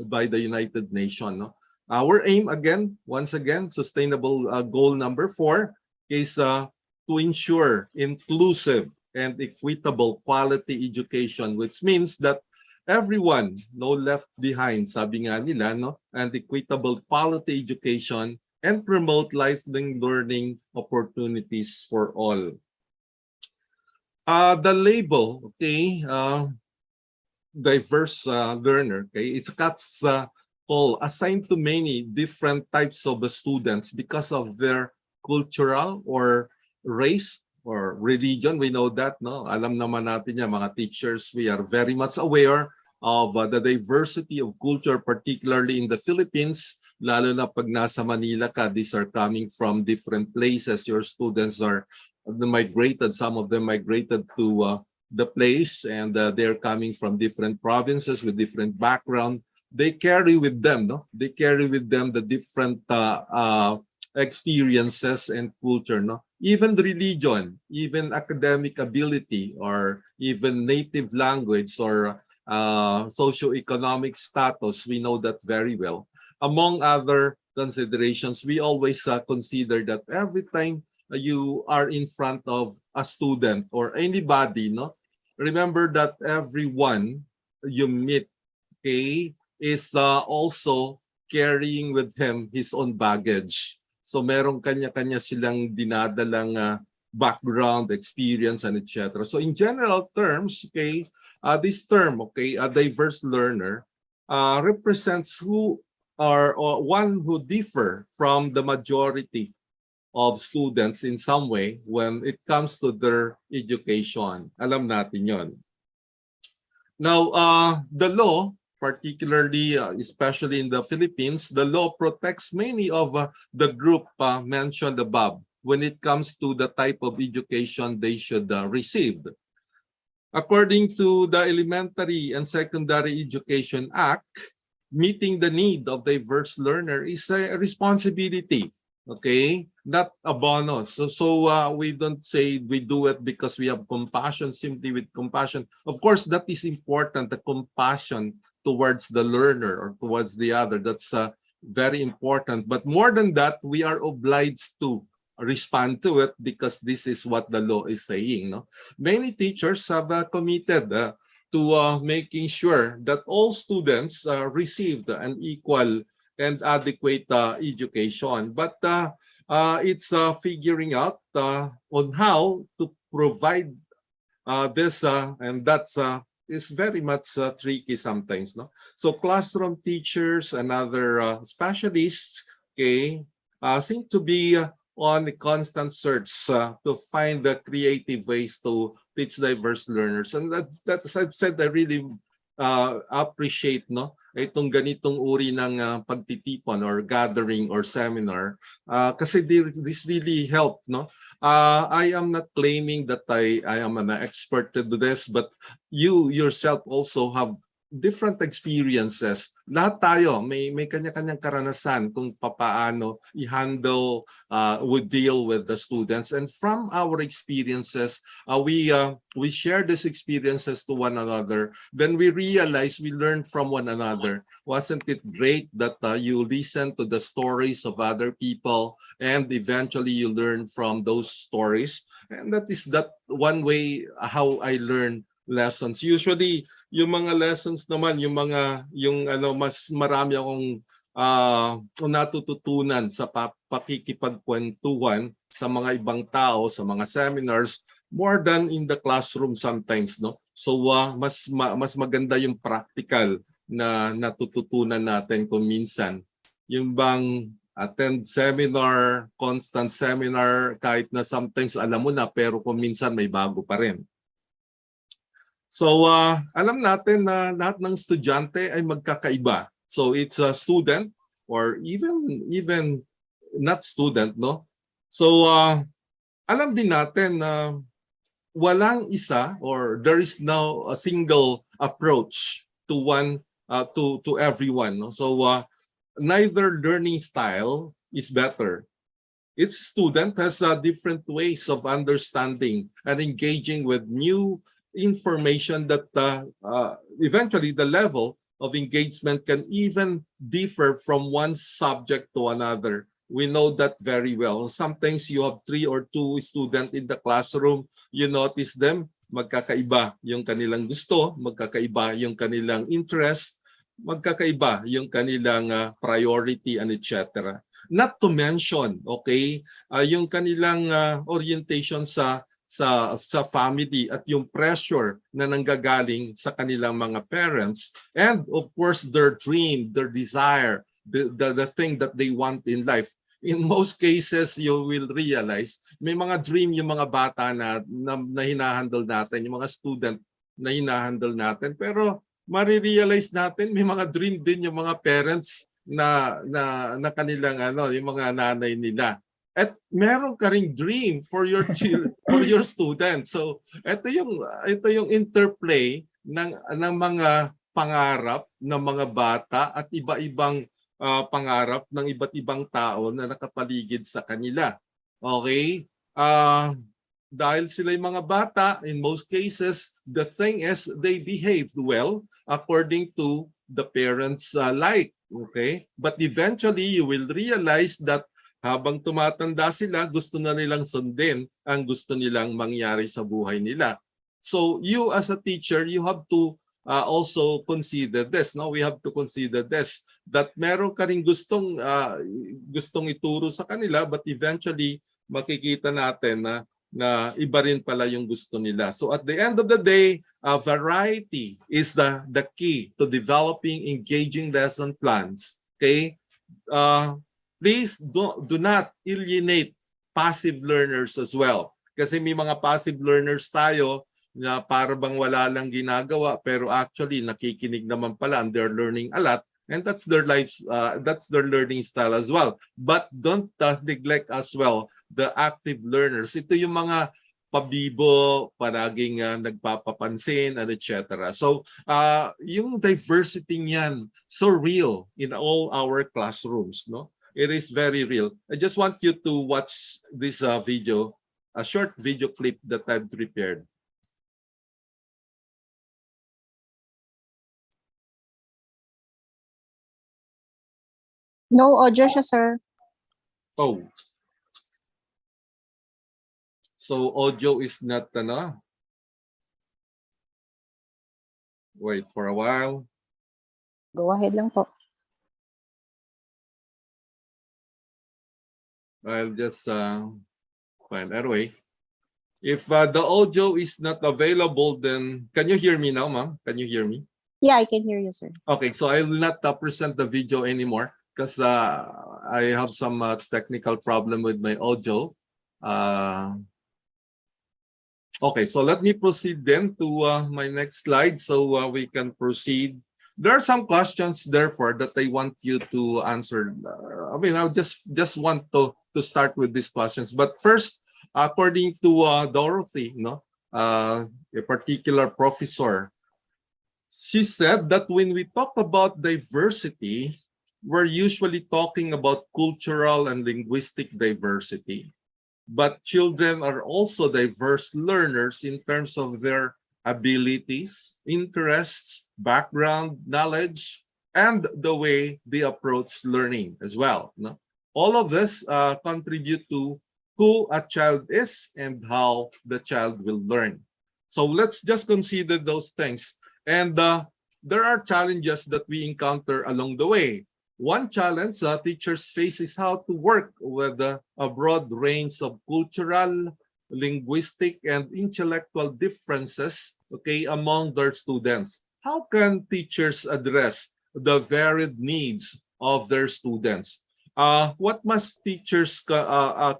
by the United Nations. No? Our aim, again, once again, sustainable goal number 4 is to ensure inclusive and equitable quality education, which means that everyone, no left behind, sabi nga nila, no? And equitable quality education and promote lifelong learning opportunities for all. The label, okay, diverse learner, okay, it's all assigned to many different types of students because of their cultural or race or religion. We know that, no? Alam naman natin yan, mga teachers, we are very much aware of the diversity of culture, particularly in the Philippines, lalo na pag nasa Manila ka, these are coming from different places. Your students are migrated, some of them migrated to the place, and they're coming from different provinces with different background. They carry with them, no? They carry with them the different experiences and culture, no? Even religion, even academic ability, or even native language, or socioeconomic status, we know that very well. Among other considerations, we always consider that every time you are in front of a student or anybody, no, remember that everyone you meet, okay, is also carrying with him his own baggage. So merong kanya-kanya silang dinadalang background, experience, and etc. So in general terms, okay, this term, okay, a diverse learner, represents who are one who differ from the majority of students in some way when it comes to their education. Alam natin yon. Now, the law, particularly, especially in the Philippines, the law protects many of the group mentioned above when it comes to the type of education they should receive. According to the Elementary and Secondary Education Act, meeting the need of diverse learner is a responsibility, okay, not a bonus. So we don't say we do it because we have compassion, simply with compassion. Of course, that is important, the compassion towards the learner or towards the other. That's very important. But more than that, we are obliged to respond to it because this is what the law is saying. No? Many teachers have committed to making sure that all students received an equal and adequate education. But it's figuring out on how to provide this, and that's is very much tricky sometimes. No? So classroom teachers and other specialists, okay, seem to be on a constant search to find the creative ways to teach diverse learners. And that as I've said, I really appreciate, no, itong ganitong uri ng pagtitipon or gathering or seminar, kasi this really helped, no. I am not claiming that I am an expert to do this, but you yourself also have different experiences. Lahat tayo may kanya-kanyang karanasan kung paano i-handle, we deal with the students, and from our experiences, we share these experiences to one another. Then we realize we learn from one another. Wasn't it great that you listen to the stories of other people and eventually you learn from those stories? And that is that one way how I learn lessons. Usually, yung mga lessons naman, yung mas marami akong natututunan sa pakikipagkwentuhan sa mga ibang tao, sa mga seminars, more than in the classroom sometimes, no? So mas maganda yung practical na natututunan natin kung minsan. Yung bang attend seminar, constant seminar, kahit na sometimes alam mo na, pero kung minsan may bago pa rin. So alam natin na lahat ng estudyante ay magkakaiba. So it's a student or even not student, no? So alam din natin na walang isa or there is no a single approach to to everyone, no? So neither learning style is better. Each student has different ways of understanding and engaging with new information that eventually the level of engagement can even differ from one subject to another. We know that very well. Sometimes you have 3 or 2 students in the classroom, you notice them, magkakaiba yung kanilang gusto, magkakaiba yung kanilang interest, magkakaiba yung kanilang priority and etc. Not to mention, okay, yung kanilang orientation sa family at yung pressure na nanggagaling sa kanilang mga parents, and of course their dream, their desire, the thing that they want in life. in most cases, you will realize may mga dream yung mga bata na hinahandle natin, yung mga student na hinahandle natin. Pero marirealize natin may mga dream din yung mga parents na kanilang yung mga nanay nila. At meron ka ring dream for your for your students. So ito yung interplay ng mga pangarap ng mga bata at iba-ibang pangarap ng iba't ibang tao na nakapaligid sa kanila. Okay? Dahil sila yung mga bata, in most cases, the thing is they behaved well according to the parents' like. Okay? But eventually, you will realize that habang tumatanda sila, gusto na nilang sundin ang gusto nilang mangyari sa buhay nila. So you as a teacher, you have to also consider this. No, we have to consider this, that meron ka ring gustong ituro sa kanila, but eventually makikita natin na iba rin pala yung gusto nila. So at the end of the day, variety is the key to developing engaging lesson plans. Okay? Please do not alienate passive learners as well. Kasi may mga passive learners tayo na para bang wala lang ginagawa pero actually nakikinig naman pala and they're learning a lot, and that's their that's their learning style as well. But don't neglect as well the active learners. Ito yung mga pabibo, paraging nagpapapansin, and etc. So yung diversity niyan so real in all our classrooms, no? It is very real. I just want you to watch this video, a short video clip that I've prepared.
No audio siya, sir.
Oh. So audio is not Wait for a while.
Go ahead lang po.
I'll just find anyway. If the audio is not available, then can you hear me now, ma'am? Can you hear me?
Yeah, I can hear you, sir.
Okay, so I will not present the video anymore because I have some technical problem with my audio. Okay, so let me proceed then to my next slide so we can proceed. There are some questions, therefore, that I want you to answer. I mean, I just want to start with these questions. But first, according to Dorothy, a particular professor, she said that when we talk about diversity, we're usually talking about cultural and linguistic diversity. But children are also diverse learners in terms of their abilities, interests, background, knowledge, and the way they approach learning as well. No? All of this contribute to who a child is and how the child will learn. So let's just consider those things. And there are challenges that we encounter along the way. One challenge teachers face is how to work with a broad range of cultural, linguistic, and intellectual differences, okay, among their students. How can teachers address the varied needs of their students? What must teachers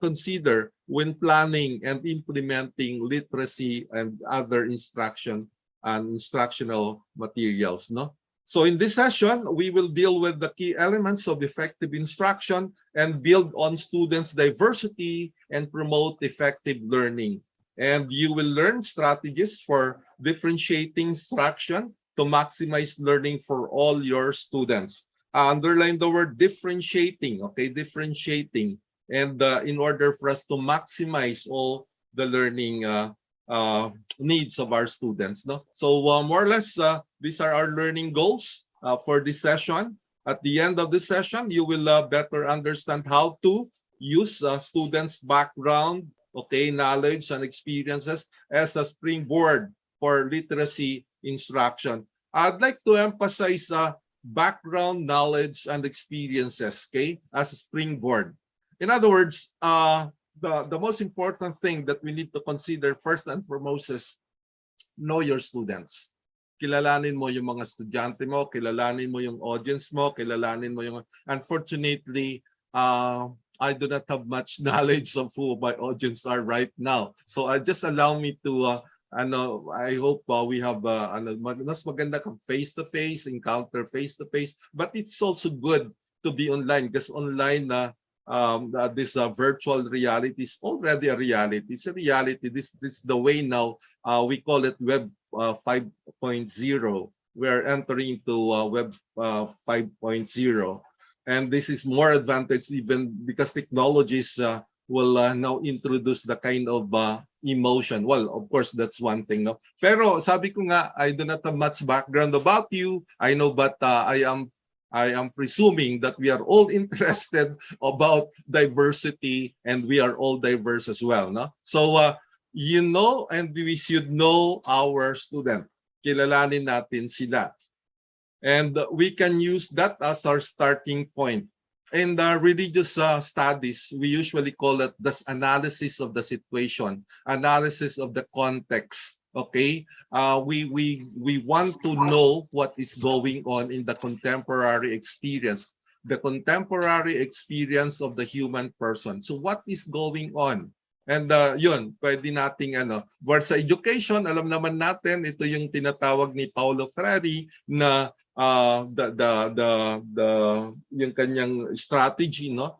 consider when planning and implementing literacy and other instruction and instructional materials, no? So in this session, we will deal with the key elements of effective instruction and build on students' diversity and promote effective learning. And you will learn strategies for differentiating instruction to maximize learning for all your students. Underline the word differentiating, okay? Differentiating. And in order for us to maximize all the learning needs of our students, no? So more or less, these are our learning goals for this session. At the end of this session, you will better understand how to use students' background, okay, knowledge and experiences as a springboard for literacy instruction. I'd like to emphasize background, knowledge, and experiences, okay, as a springboard. In other words, the most important thing that we need to consider first and foremost is know your students. Kilalanin mo yung mga estudyante mo, kilalanin mo yung audience mo, kilalanin mo yung... Unfortunately, I do not have much knowledge of who my audience are right now. So just allow me to I hope we have mas maganda kang face-to-face, encounter face-to-face, but it's also good to be online because online this virtual reality is already a reality. It's a reality. This is the way now. We call it Web 5.0. We're entering into Web 5.0. And this is more advantage even because technologies will now introduce the kind of emotion. Well, of course, that's one thing. No? Pero sabi ko nga, I do not have much background about you. I know, but I am presuming that we are all interested about diversity and we are all diverse as well. No? So, and we should know our student. Kilalanin natin sila. And we can use that as our starting point. In the religious studies, we usually call it the analysis of the situation, analysis of the context. Okay, we want to know what is going on in the contemporary experience of the human person. So what is going on? And yun, pwede nating where sa education, alam naman natin, ito yung tinatawag ni Paulo Freire na yung kanyang strategy, no?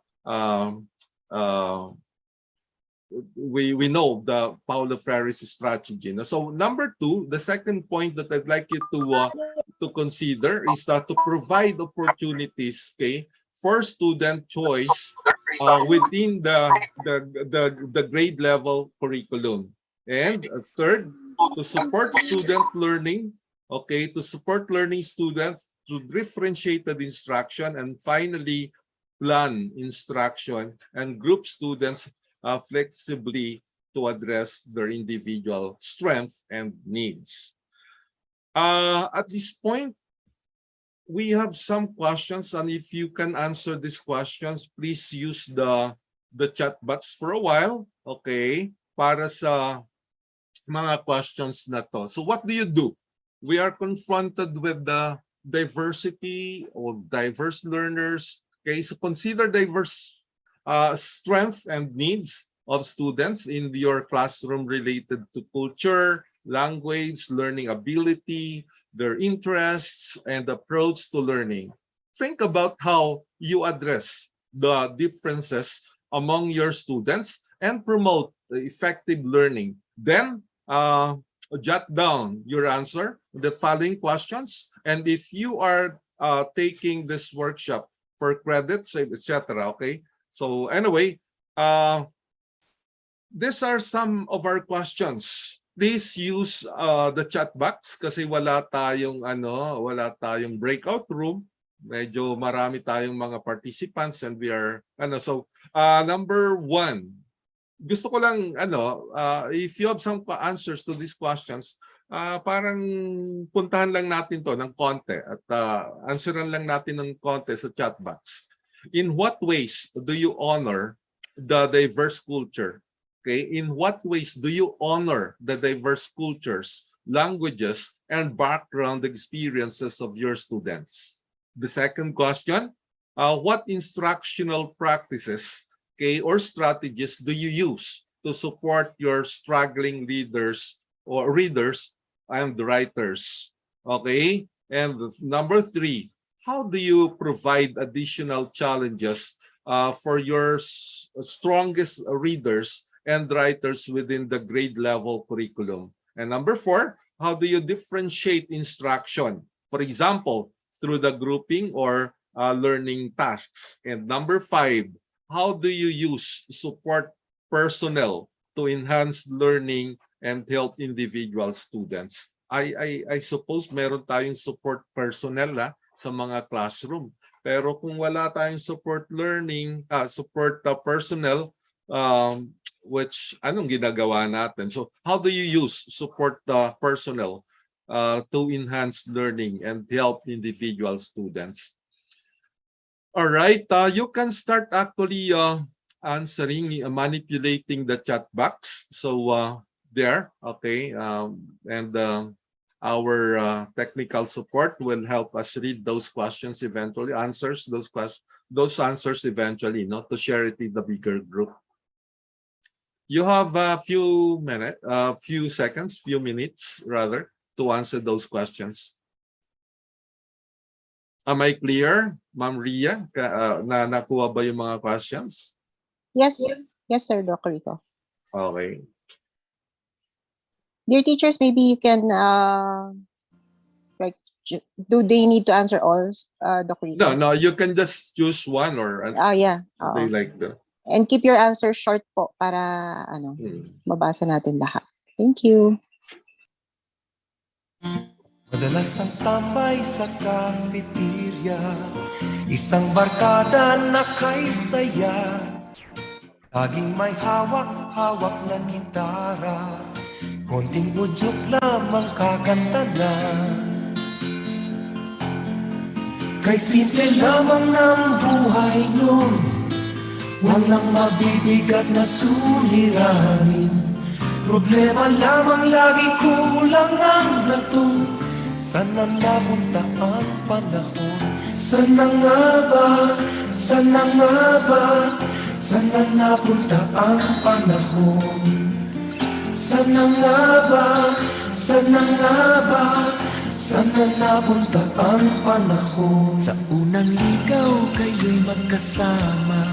We know the Paulo Freire's strategy. No? So number 2, the second point that I'd like you to consider is to provide opportunities, okay, for student choice within the grade level curriculum. And third, to support student learning, okay, to support learning students through differentiated instruction, and finally, plan instruction and group students flexibly to address their individual strengths and needs. At this point, we have some questions, and if you can answer these questions, please use the chat box for a while, okay, para sa mga questions na to. So what do you do? We are confronted with the diversity or diverse learners. Okay, so consider diverse strengths and needs of students in your classroom related to culture, language, learning ability, their interests, and approach to learning. Think about how you address the differences among your students and promote effective learning. Then, jot down your answer, the following questions, and if you are taking this workshop for credits, etc. Okay, so anyway, these are some of our questions. Please use the chat box kasi wala tayong breakout room. Medyo marami tayong mga participants and we are number 1. Gusto ko lang if you have some answers to these questions, parang puntahan lang natin to ng konti at answeran lang natin ng konti sa chat box. In what ways do you honor the diverse culture? Okay, in what ways do you honor the diverse cultures, languages, and background experiences of your students? The second question, what instructional practices, okay, or strategies do you use to support your struggling leaders or readers and writers? Okay, and number 3, how do you provide additional challenges for your strongest readers and writers within the grade level curriculum? And number 4, how do you differentiate instruction? For example, through the grouping or learning tasks. And number 5, how do you use support personnel to enhance learning and help individual students? I suppose meron tayong support personnel sa mga classroom. Pero kung wala tayong support personnel, which anong ginagawa natin? So how do you use support personnel to enhance learning and help individual students? All right, you can start actually answering, manipulating the chat box. So there, okay, and our technical support will help us read those questions eventually, those answers eventually, not to share it in the bigger group. You have a few minutes rather, to answer those questions. Am I clear, Ma'am Ria? Na nakuha ba yung mga questions?
Yes. Yes, sir, Dr. Rico.
Okay.
Dear teachers, maybe you can like, do they need to answer all, Dr. Rico?
No, you can just choose one or
yeah.
they like the.
And keep your answer short po para mabasa natin lahat. Thank you.
Madalas ang standby sa cafeteria, isang barkada na kay saya. Laging may hawak-hawak na gitara, konting budyok lamang kakanta na. Kay simple lamang ng buhay nun, walang mabibigat na suliranin. Problema lamang lagi, kulang ang latong. Sana napunta ang panahon? Sana nga ba? Sana nga ba? Sana napunta ang panahon? Sana nga ba? Sana nga ba? Sana napunta ang panahon? Sa unang ligaw kayo'y magkasama,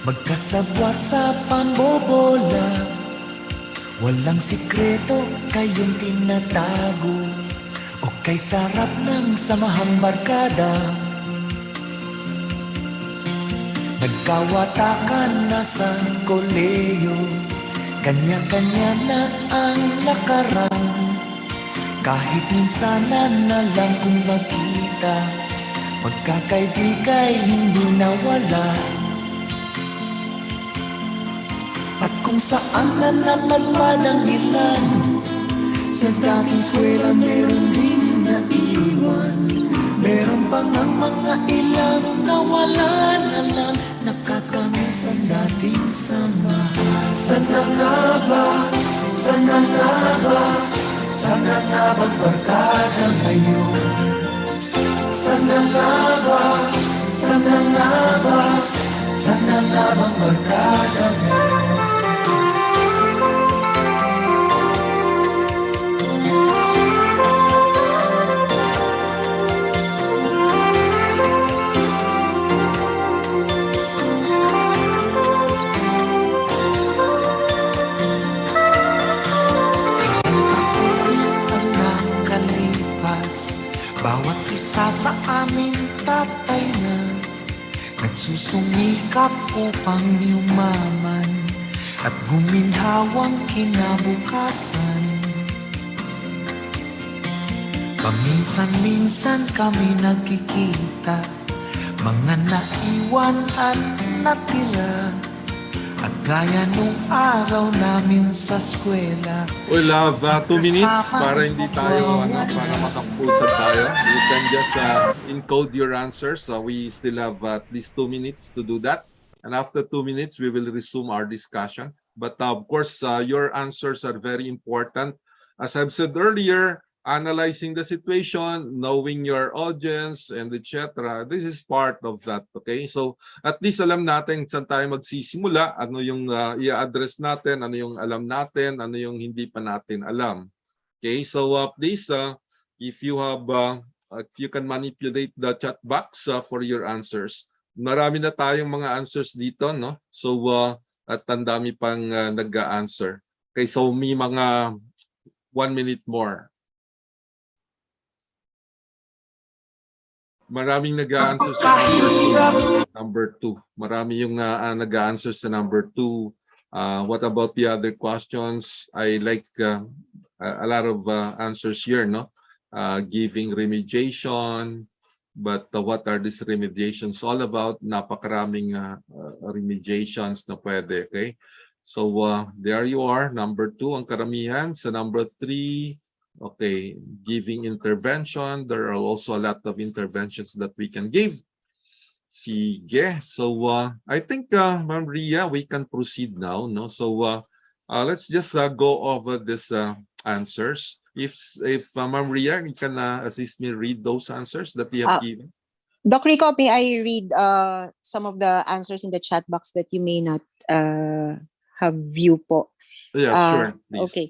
magkasabwat sa pambobola. Walang sikreto kayong tinatago, o kay sarap ng samahang barkada. Nagkawatakan na sa koleyo, kanya-kanya na ang nakarang. Kahit minsanan na lang kung magkita, magkakaibigay hindi nawala. At kung saan na napadpad ang ilan, sa dating eskwela meron din naiwan. Meron pang ang mga ilang nawalan na lang, nakakamiss ang dating samahan. Sana nga ba? Sana nga ba? Sana nga bang barkada ngayon? Sana nga ba? Sana nga ba? Sana nga bang barkada ngayon? Bawat isa sa amin tatay na nagsusumikap upang yumaman at guminhawang kinabukasan. Paminsan-minsan kami nagkikita, mga naiwan at natira, at gaya nung araw namin sa eskwela.
We'll have 2 minutes para hindi tayo, para makapusad tayo. You can just encode your answers. We still have at least 2 minutes to do that. And after 2 minutes, we will resume our discussion. But of course, your answers are very important. As I've said earlier, analyzing the situation, knowing your audience, and etc. This is part of that, okay? So at least alam natin saan tayo magsisimula, ano yung i-address natin, ano yung alam natin, ano yung hindi pa natin alam. Okay, so please, if you can manipulate the chat box for your answers. Marami na tayong mga answers dito, no? So at ang dami pang nag-a-answer. Okay, so may mga 1 minute more. Maraming nag-a-answer sa number 2. Marami yung nag-a-answer sa number 2. What about the other questions? I like a lot of answers here, no? Giving remediation, but what are these remediations all about? Napakaraming remediations na pwede, okay? So there you are, number 2 ang karamihan. Sa number 3, okay, giving intervention. There are also a lot of interventions that we can give. Sige. So I think, Ma'am Ria, we can proceed now. No? So let's just go over these answers. If Ma'am Ria, you can assist me read those answers that you have given.
Doc Rico, may I read some of the answers in the chat box that you may not have view po?
Yeah, sure, please.
Okay.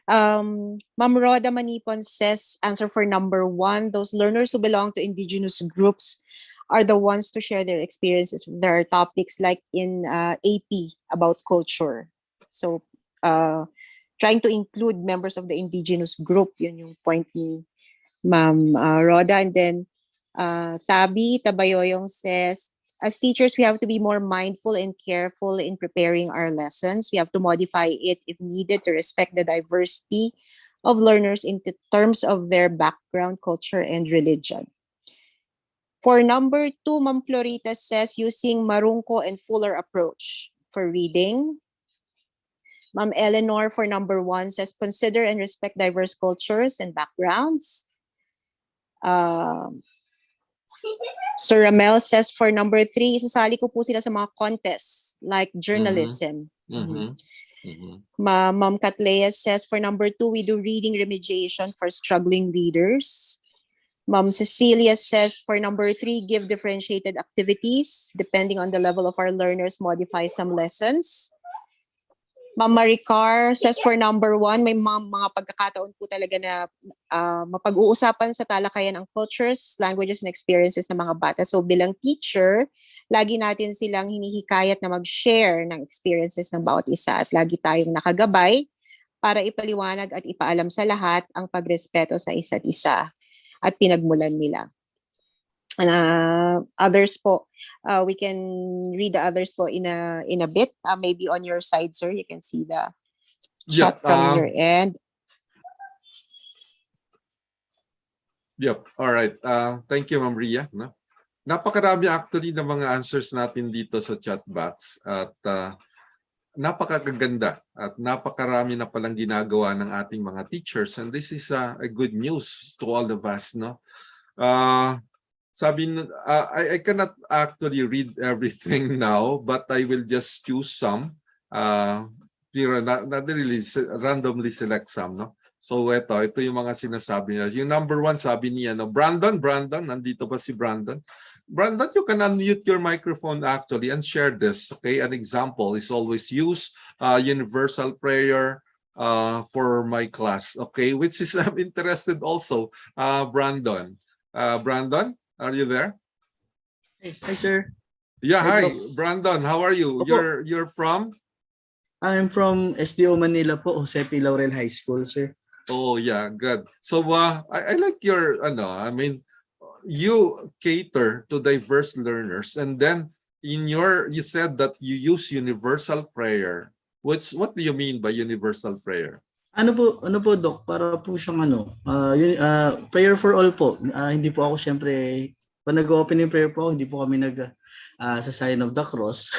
Ma'am Roda Manipon says, answer for number 1, those learners who belong to indigenous groups are the ones to share their experiences. There are topics like in AP about culture. So, trying to include members of the indigenous group, yun yung point ni Ma'am Roda. And then, Tabi Tabayoyong says, as teachers, we have to be more mindful and careful in preparing our lessons. We have to modify it if needed to respect the diversity of learners in terms of their background, culture, and religion. For number 2, Ma'am Florita says, using marungko and fuller approach for reading. Ma'am Eleanor for number 1 says, consider and respect diverse cultures and backgrounds. Sir Ramel says for number 3, isasali ko po sila sa mga contests like journalism. Ma'am Catlea says for number 2, we do reading remediation for struggling readers. Ma'am Cecilia says for number 3, give differentiated activities. Depending on the level of our learners, modify some lessons. Ma'am Maricar says for number 1, may mga pagkakataon po talaga na mapag-uusapan sa talakayan ang cultures, languages, and experiences ng mga bata. So bilang teacher, lagi natin silang hinihikayat na mag-share ng experiences ng bawat isa at lagi tayong nakagabay para ipaliwanag at ipaalam sa lahat ang pagrespeto sa isa't isa at pinagmulan nila. Others po, we can read the others po in a bit. Maybe on your side, sir, you can see the chat from your end.
Yep. All right. Thank you, Ma'am Ria. No? Napakarami actually ng mga answers natin dito sa chat box at napakaganda at napakarami na palang ginagawa ng ating mga teachers, and this is a good news to all of us, no? I cannot actually read everything now, but I will just choose some. Not really randomly select some, no? So ito yung mga sinasabi niya. Yung number 1 sabi niya, no, Brandon, nandito pa si Brandon. Brandon, you can unmute your microphone actually and share this. Okay, an example is always use universal prayer for my class. Okay, which is I'm interested also. Brandon, are you there?
Hey, hi sir.
Yeah, hi, Brandon. How are you?
Opo.
You're from?
I'm from SDO Manila po, Jose P. Laurel High School, sir.
Oh yeah, good. So I like your I mean, you cater to diverse learners, and then you said that you use universal prayer. What do you mean by universal prayer?
Ano po Doc, para po siyang prayer for all po. Hindi po ako syempre pag nag-open yung prayer po ako, hindi po kami sa sign of the cross.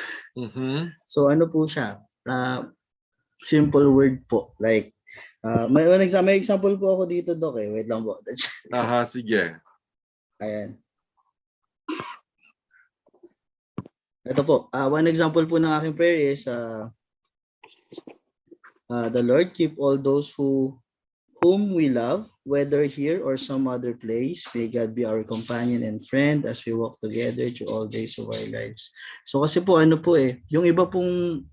So ano po siya? Simple word po, like may example po ako dito, Doc, wait lang po.
Sige.
Ayan. Ito po, one example po ng aking prayer is the Lord keep all those whom we love, whether here or some other place. May God be our companion and friend as we walk together through all days of our lives. So kasi po yung iba pong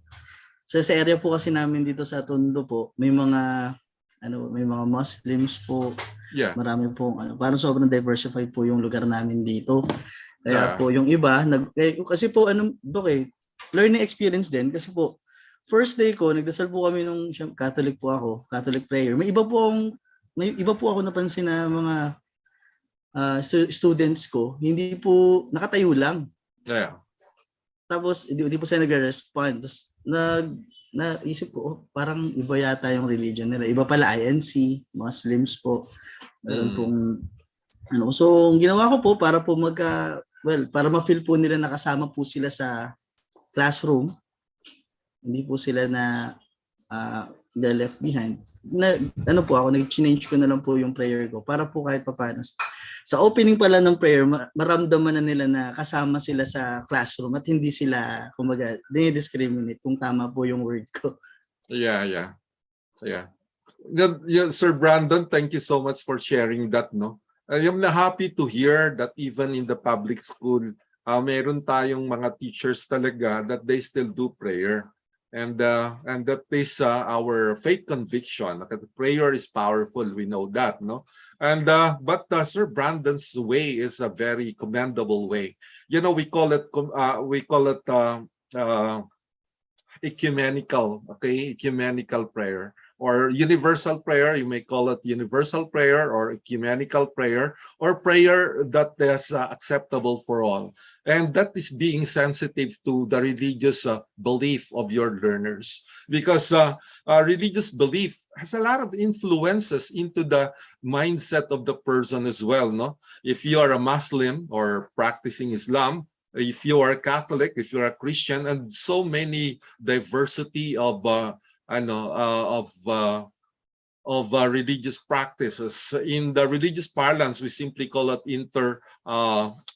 sa area po kasi namin dito sa Tondo po, may mga Muslims po.
Yeah.
Marami pong parang sobrang diversified po yung lugar namin dito. Kaya po yung iba kasi po Dok, learning experience din kasi po first day ko nagdasal po kami nung Catholic po ako, Catholic prayer. May iba po ako napansin na mga students ko, hindi po nakatayo lang.
Yeah.
Tapos hindi po sila nagre-respond. Tapos naisip ko, parang iba yata yung religion nila. Iba pala INC, Muslims po. So ginawa ko po para po para ma-feel po nila nakasama po sila sa classroom. Hindi po sila na left behind. Nag-change ko na lang po yung prayer ko para po kahit papaano. Sa opening pala ng prayer, maramdaman na nila na kasama sila sa classroom at hindi sila, discriminate kung tama po yung word ko.
Yeah. Yeah, Sir Brandon, thank you so much for sharing that. No, I am na happy to hear that even in the public school, meron tayong mga teachers talaga that they still do prayer, and that is our faith conviction. Okay, prayer is powerful. We know that, no. And but Sir Brandon's way is a very commendable way. You know, we call it ecumenical, okay, ecumenical prayer or universal prayer. You may call it universal prayer or ecumenical prayer or prayer that is acceptable for all. And that is being sensitive to the religious belief of your learners, because religious belief has a lot of influences into the mindset of the person as well. No, if you are a Muslim or practicing Islam, if you are Catholic, if you're a Christian, and so many diversity of religious practices. In the religious parlance, we simply call it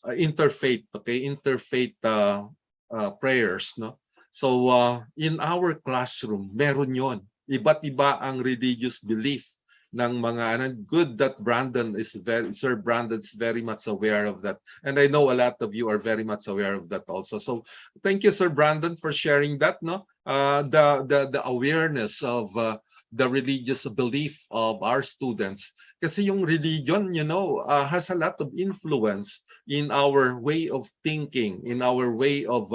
interfaith. Okay, interfaith prayers. No, so in our classroom, meron yon. Iba't iba ang religious belief ng mga, and good that Sir Brandon's very much aware of that. And I know a lot of you are very much aware of that also. So thank you, Sir Brandon, for sharing that. No, the awareness of the religious belief of our students. Kasi yung religion, you know, has a lot of influence in our way of thinking, in our way of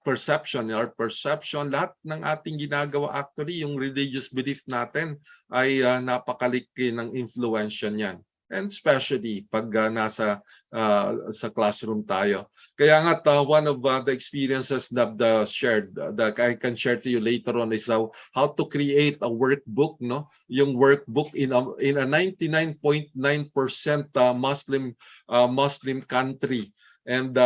perception, lahat ng ating ginagawa. Actually, yung religious belief natin ay napakaliki ng influensya niyan. And especially pag nasa sa classroom tayo. Kaya nga one of the experiences that I can share to you later on is how to create a workbook, no? Yung workbook in a 99.9% Muslim country. And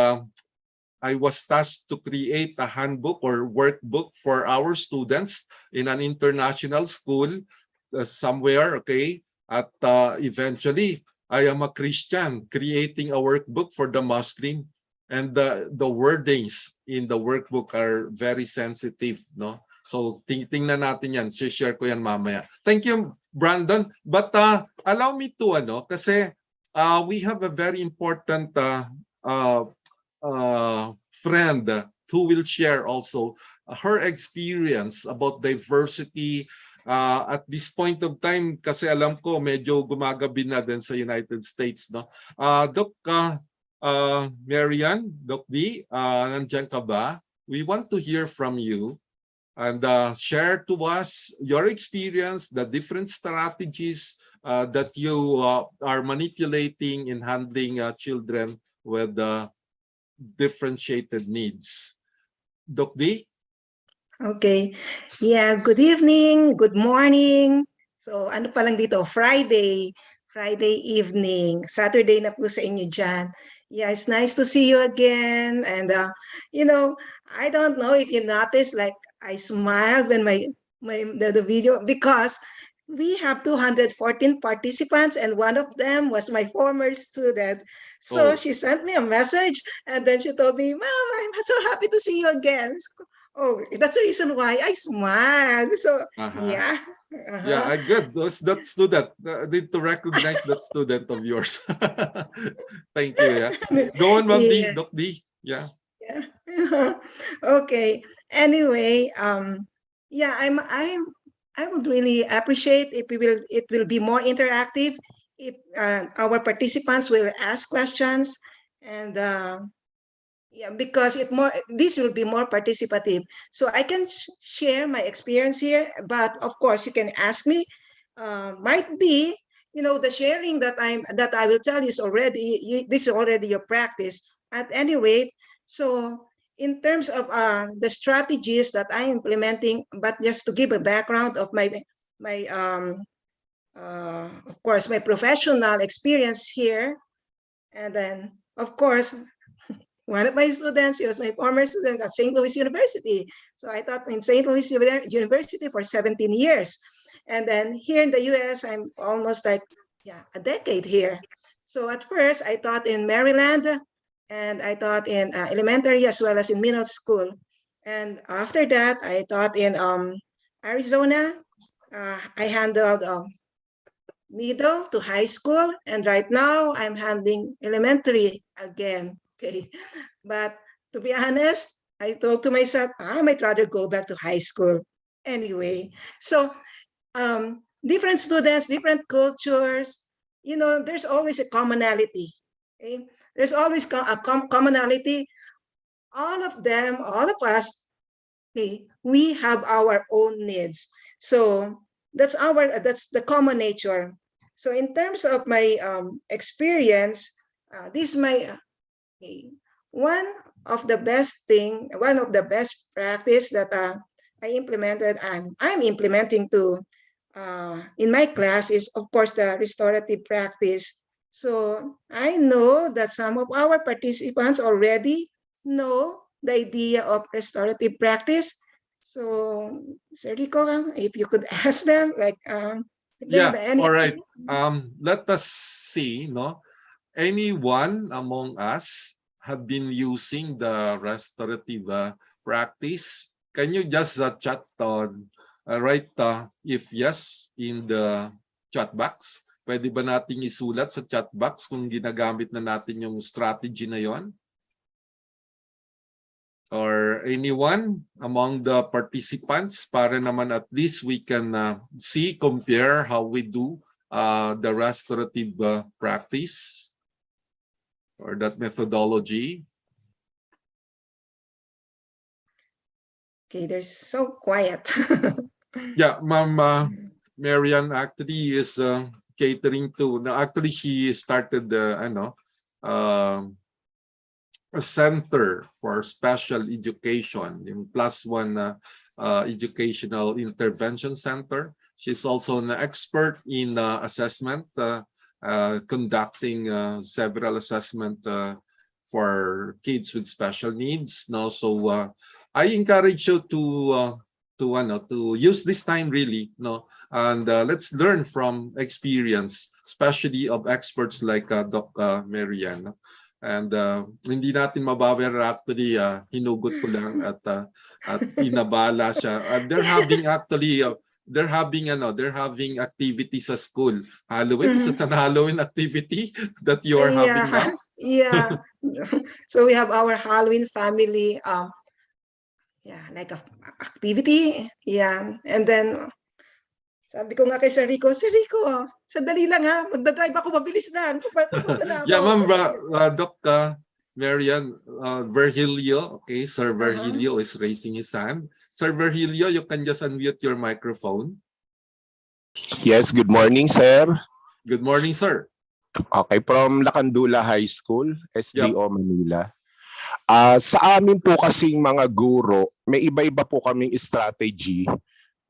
I was tasked to create a handbook or workbook for our students in an international school somewhere, okay? At eventually, I am a Christian creating a workbook for the Muslim, and the wordings in the workbook are very sensitive, no? So tingnan natin yan. Share ko yan mamaya. Thank you, Brandon. But allow me to kasi we have a very important friend who will share also her experience about diversity at this point of time, kasi alam ko medyo gumagabi na din sa United States, no? Doc Marian, Doc D, nandiyan ka ba? We want to hear from you and share to us your experience, the different strategies that you are manipulating in handling children with differentiated needs. Doc D?
Okay. Yeah, good evening, good morning. So ano pa lang dito, Friday evening, Saturday na po sa inyo dyan. Yeah, it's nice to see you again. And you know, I don't know if you noticed, like I smiled when the video, because we have 214 participants and one of them was my former student. So she sent me a message and then she told me, Mom, I'm so happy to see you again. Oh, that's the reason why I smiled. So yeah.
Yeah, good. That student, need to recognize that student of yours. Thank you. Yeah. Go on, Ma'am D, Doc D. Yeah.
Okay. Anyway, yeah, I would really appreciate if it will be more interactive, if our participants will ask questions, and yeah, because this will be more participative. So I can share my experience here, but of course you can ask me. Might be, you know, the sharing that I will tell you is already this is already your practice. At any rate, so in terms of the strategies that I'm implementing, but just to give a background of my of course, my professional experience here. And then, of course, one of my students, she was my former student at St. Louis University. So I taught in St. Louis University for 17 years. And then here in the US, I'm almost like, a decade here. So at first, I taught in Maryland, and I taught in elementary as well as in middle school. And after that, I taught in Arizona, I handled middle to high school, and right now I'm handling elementary again. Okay, but to be honest, I told to myself I might rather go back to high school anyway. So different students, different cultures. You know, there's always a commonality. Okay? There's always a commonality. All of them, all of us, okay, we have our own needs. So that's the common nature. So in terms of my experience, this is my okay, one of the best practice that I implemented and I'm implementing to in my class is of course the restorative practice. So I know that some of our participants already know the idea of restorative practice. So Sir Rico, if you could ask them like if they have
Yeah,
any
all right. Let us see, no? Anyone among us have been using the restorative practice? Can you just chat write if yes in the chat box? Pwede ba nating isulat sa chat box kung ginagamit na natin yung strategy na yon? Or anyone among the participants para naman at least we can compare how we do the restorative practice or that methodology.
Okay, they're so quiet.
Yeah, Ma'am Marian actually is catering to. Actually, she started a center for special education, yung +1 educational intervention center. She's also an expert in assessment, conducting several assessment for kids with special needs. No, so I encourage you to use this time really, no, and let's learn from experience, especially of experts like Doc Marian. And hindi natin mabawer actually, hinugot ko lang at pinabala siya. They're having actually they're having activities sa school. Halloween, is it an Halloween activity that you are having now?
Yeah. So we have our Halloween family like a activity. Yeah. And then sabi ko nga kay Sir Rico, sandali lang ha, magdadrive ako, mabilis lang. Papunta na ako.
Yeah, Ma'am Doc Marian Virgilio, okay, Sir Virgilio is raising his hand. Sir Virgilio, you can just unmute your microphone.
Yes, good morning, sir.
Good morning, sir.
Okay, from Lacandula High School, SDO Manila. Sa amin po kasing mga guro, may iba-iba po kaming strategy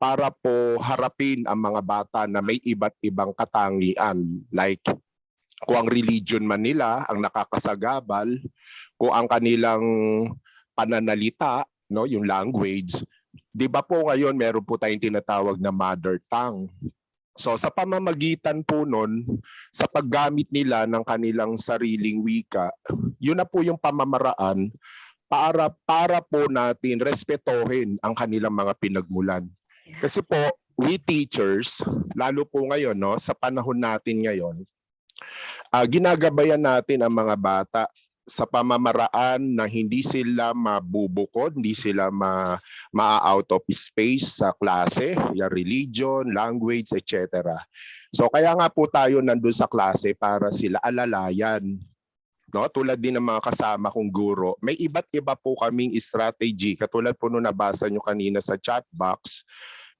para po harapin ang mga bata na may iba't ibang katangian. Like, kung ang religion man nila ang nakakasagabal, kung ang kanilang pananalita, no, yung language, di ba po ngayon meron po tayong tinatawag na mother tongue. So sa pamamagitan po nun, sa paggamit nila ng kanilang sariling wika, yun na po yung pamamaraan para po natin respetohin ang kanilang mga pinagmulan. Kasi po, we teachers, lalo po ngayon, no, sa panahon natin ngayon, ginagabayan natin ang mga bata sa pamamaraan na hindi sila mabubukod, hindi sila ma-out of space sa klase, yung religion, language, etc. So kaya nga po tayo nandun sa klase para sila alalayan. No, tulad din ng mga kasama kong guro, may iba't iba po kaming strategy. Katulad po nung nabasa nyo kanina sa chat box,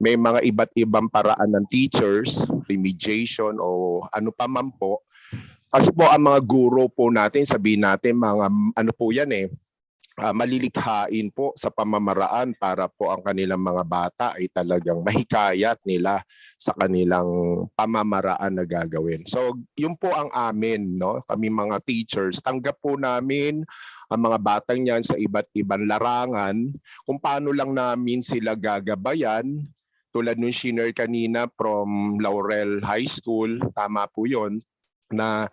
may mga iba't ibang paraan ng teachers, remediation o ano pa man po. Kasi po ang mga guro po natin, sabihin natin mga ano po yan malilikhain po sa pamamaraan para po ang kanilang mga bata ay talagang mahikayat nila sa kanilang pamamaraan na gagawin. So yun po ang amin, no? Kami mga teachers, tanggap po namin ang mga batang yan sa iba't ibang larangan, kung paano lang namin sila gagabayan. Tulad nung senior kanina from Laurel High School, tama po yun. na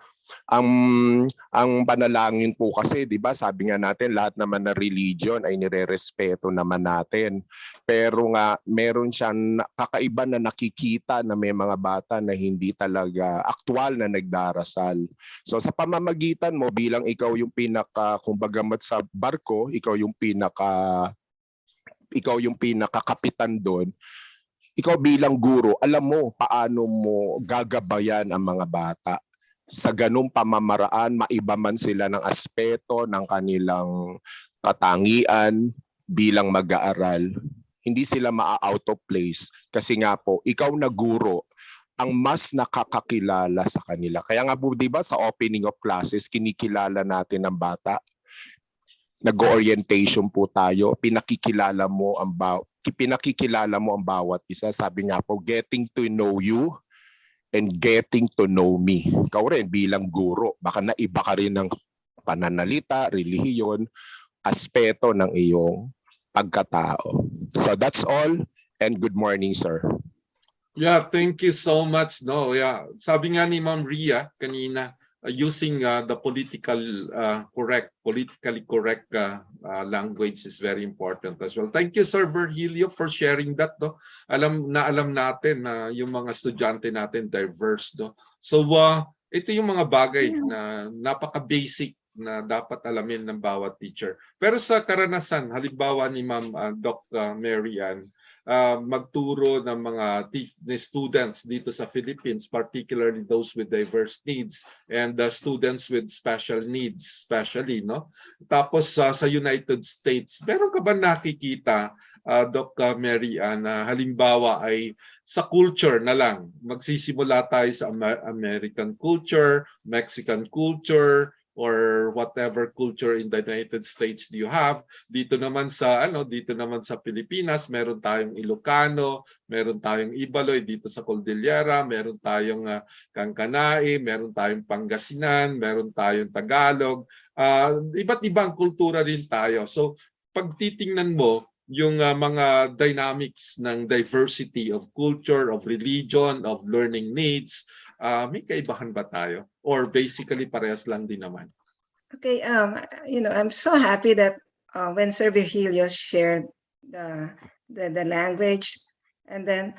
ang panalangin po kasi, 'di ba, sabi nga natin lahat naman na religion ay nirerespeto naman natin. Pero nga meron siyang kakaiba na nakikita na may mga bata na hindi talaga aktwal na nagdarasal. So sa pamamagitan mo bilang ikaw yung kumbaga sa barko, ikaw yung pinakakapitan doon. Ikaw bilang guro, alam mo paano mo gagabayan ang mga bata. Sa ganung pamamaraan, maiba man sila ng aspeto ng kanilang katangian bilang mag-aaral, hindi sila maa-out of place kasi nga po, ikaw na guro ang mas nakakakilala sa kanila. Kaya nga po, di ba, sa opening of classes, kinikilala natin ang bata. Nag-orientation po tayo, pinakikilala mo ang bawat isa. Sabi nga po, getting to know you and getting to know me. Ikaw rin bilang guro, baka naiba ka rin ng pananalita, relihiyon, aspeto ng iyong pagkatao. So that's all, and good morning, sir.
Yeah, thank you so much. No, yeah. Sabi nga ni Ma'am Ria kanina, using the politically correct language is very important as well. Thank you, Sir Virgilio, for sharing that. No? Alam natin na yung mga estudyante natin diverse. No? So ito yung mga bagay na napaka-basic na dapat alamin ng bawat teacher. Pero sa karanasan, halimbawa ni Ma'am Doc Mary Ann, magturo ng mga students dito sa Philippines, particularly those with diverse needs and the students with special needs, especially, no? Tapos sa United States, meron ka ba nakikita, Doc Mary Ann, na halimbawa ay sa culture na lang, magsisimula tayo sa American culture, Mexican culture, or whatever culture in the United States do you have. Dito naman sa Pilipinas, meron tayong Ilocano, meron tayong Ibaloy dito sa Cordillera, meron tayong Kangkanai, meron tayong Pangasinan, meron tayong Tagalog. Iba't ibang kultura rin tayo. So pag titingnan mo yung mga dynamics ng diversity of culture, of religion, of learning needs, may kaibahan ba tayo? Or basically parehas lang din naman?
Okay, I'm so happy that when Sir Virgilio shared the language, and then,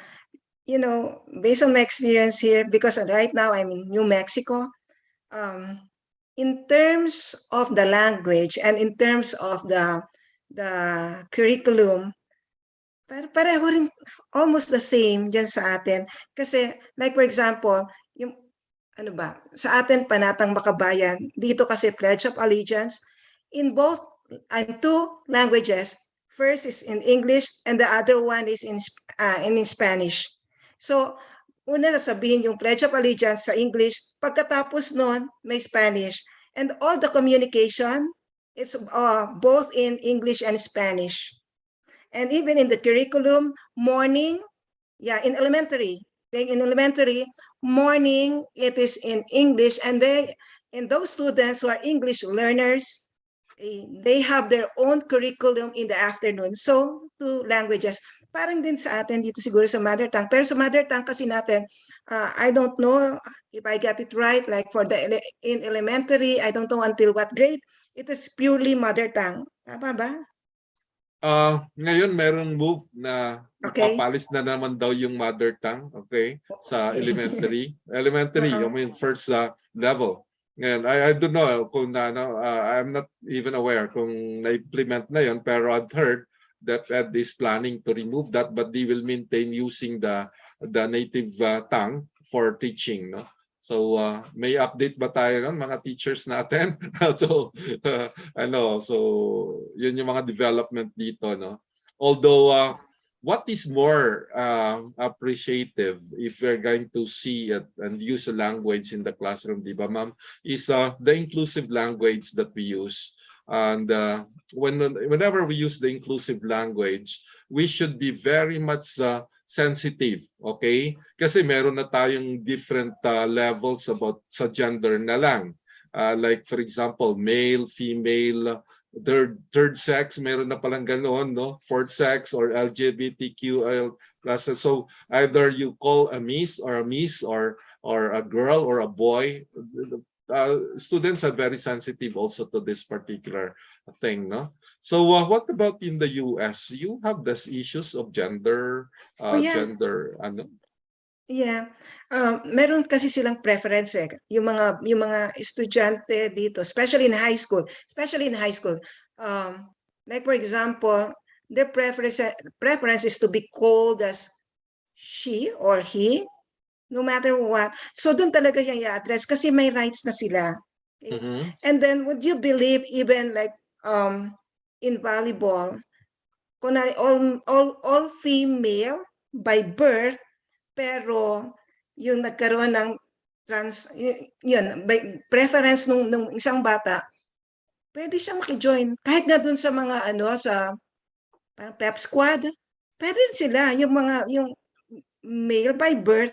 based on my experience here, because right now I'm in New Mexico, in terms of the language and in terms of the curriculum, pareho rin, almost the same dyan sa atin. Kasi, like for example, yung sa atin Panatang Makabayan, dito kasi Pledge of Allegiance in both and two languages. First is in English and the other one is in Spanish. So una sasabihin yung Pledge of Allegiance sa English, pagkatapos noon may Spanish, and all the communication it's both in English and Spanish. And even in the curriculum, morning, in elementary, morning it is in English, and those students who are English learners, they have their own curriculum in the afternoon. So two languages, parang din sa atin dito siguro sa mother tongue. Pero sa mother tongue kasi natin, I don't know if I got it right, like for in elementary, I don't know until what grade, it is purely mother tongue. Tama ba?
Ngayon merong move na papalis na naman daw yung mother tongue, okay, sa elementary. I mean first level. And I don't know kung I'm not even aware kung na-implement na yun, pero I've heard that Ed is planning to remove that, but they will maintain using the native tongue for teaching, no? So may update ba tayo ng mga teachers natin? So so yun yung mga development dito, no? Although what is more appreciative if we're going to see it and use a language in the classroom, di ba, ma'am, is the inclusive language that we use. And whenever we use the inclusive language, we should be very much sensitive, okay? Kasi meron na tayong different levels about sa gender na lang. Like for example, male, female, third sex, meron na palang ganoon, no? Fourth sex or LGBTQI+. So either you call a miss or or a girl or a boy. Students are very sensitive also to this particular thing, no? So what about in the US? You have these issues of gender,
Oh yeah.
gender, ano?
Yeah. Meron kasi silang preference eh. Yung mga estudyante dito, especially in high school, like for example, their preference is to be called as she or he, no matter what. So doon talaga yung i-address kasi may rights na sila. Okay? And then would you believe even like in volleyball, kunwari all female by birth, pero yung nagkaroon ng yun, by preference nung isang bata, pwede siyang maki-join. Kahit na dun sa mga sa pep squad, pwede rin sila, yung male by birth,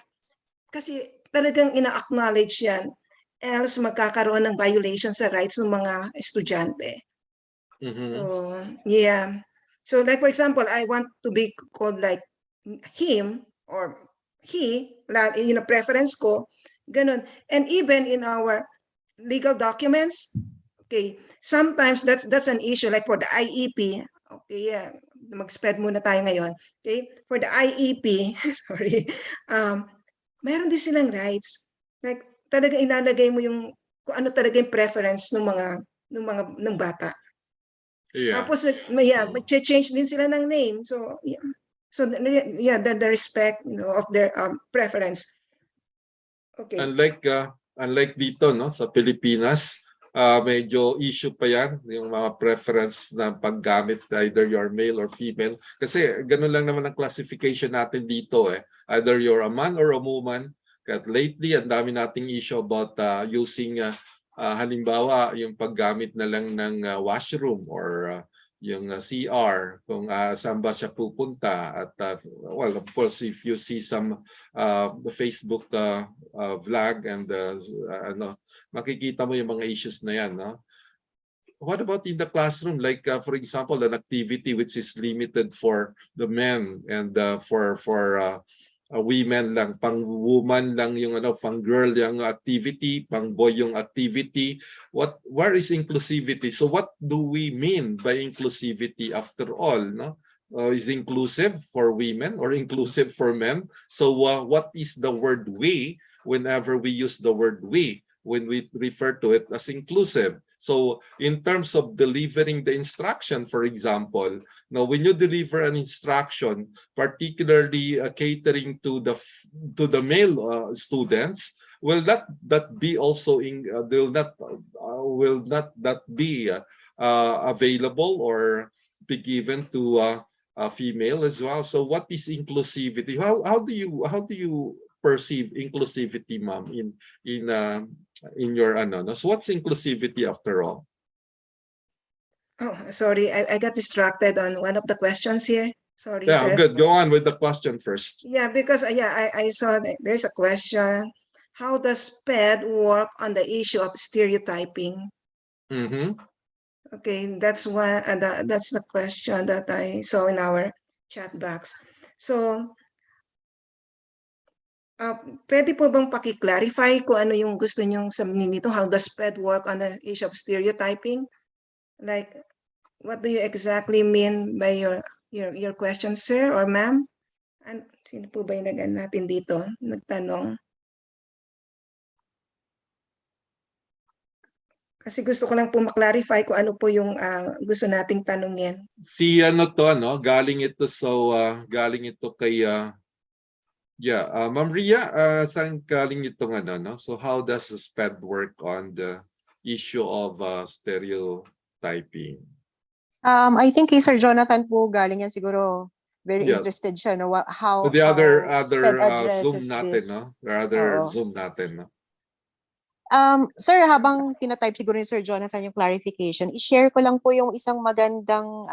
kasi talagang ina-acknowledge yan. Else magkakaroon ng violation sa rights ng mga estudyante. So, yeah. So like for example, I want to be called like him or he, yun ang preference ko, ganun. And even in our legal documents, okay, sometimes that's an issue, like for the IEP, okay, yeah, mag-SPED muna tayo ngayon, okay, for the IEP, sorry, meron din silang rights, like talaga ilalagay mo yung kung ano talaga yung preference ng bata.
Yeah.
Tapos mag-change din sila ng name, so yeah. So yeah, the respect, of their preference. Okay.
Unlike dito, no, sa Pilipinas, medyo issue pa yan, yung mga preference na paggamit, either you're male or female. Kasi ganun lang naman ang classification natin dito eh. Either you're a man or a woman. At lately, ang dami nating issue about using, halimbawa, yung paggamit na lang ng washroom or yung CR, kung saan ba siya pupunta. At well, of course, if you see some Facebook vlog and makikita mo yung mga issues na yan, no? What about in the classroom? Like, for example, an activity which is limited for the men and for women lang, pang woman lang yung pang girl yung activity, pang boy yung activity. Where is inclusivity? So what do we mean by inclusivity after all, no? Is inclusive for women or inclusive for men? So what is the word we whenever we use the word we, when we refer to it as inclusive? So in terms of delivering the instruction, for example, now when you deliver an instruction, particularly catering to the male students, will that be also will not that be available or be given to a female as well? So what is inclusivity? How do you perceive inclusivity, ma'am, in your no? So what's inclusivity after all?
Oh, sorry, I got distracted on one of the questions here. Sorry,
yeah,
sir.
Good. Go on with the question first.
Yeah, because I saw that there's a question. How does SPED work on the issue of stereotyping? Okay, that's that's the question that I saw in our chat box. So, pwede po bang paki-clarify kung ano yung gusto nyong sabihin nito? How does SPED work on the issue of stereotyping? Like, what do you exactly mean by your question, sir or ma'am? And sino po ba yung natin dito? Nagtanong. Kasi gusto ko lang po ma-clarify kung ano po yung gusto nating tanungin.
Si galing ito kay Ma'am Ria, saan galing itong no? So how does the SPED work on the issue of stereotyping?
I think kay Sir Jonathan po galing yan, siguro very interested siya, no? How
the other
SPED addresses
Zoom natin,
this.
no? The other Zoom natin, no?
Sir, habang tinatype siguro ni Sir Jonathan yung clarification, i-share ko lang po yung isang magandang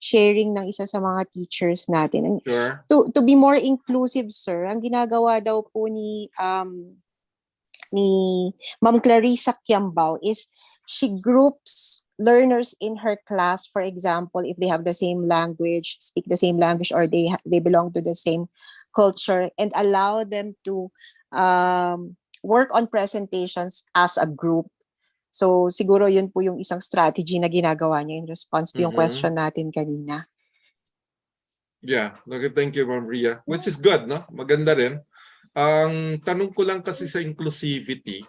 sharing ng isa sa mga teachers natin.
Sure.
To be more inclusive, sir, ang ginagawa daw po ni Ma'am Clarissa Kiambao is she groups learners in her class, for example, if they have the same language, speak the same language, or they belong to the same culture, and allow them to work on presentations as a group. So siguro yun po yung isang strategy na ginagawa niya in response to yung question natin kanina.
Yeah, okay, thank you, Ma'am Ria. Which is good, no? Maganda rin. Ang tanong ko lang kasi sa inclusivity,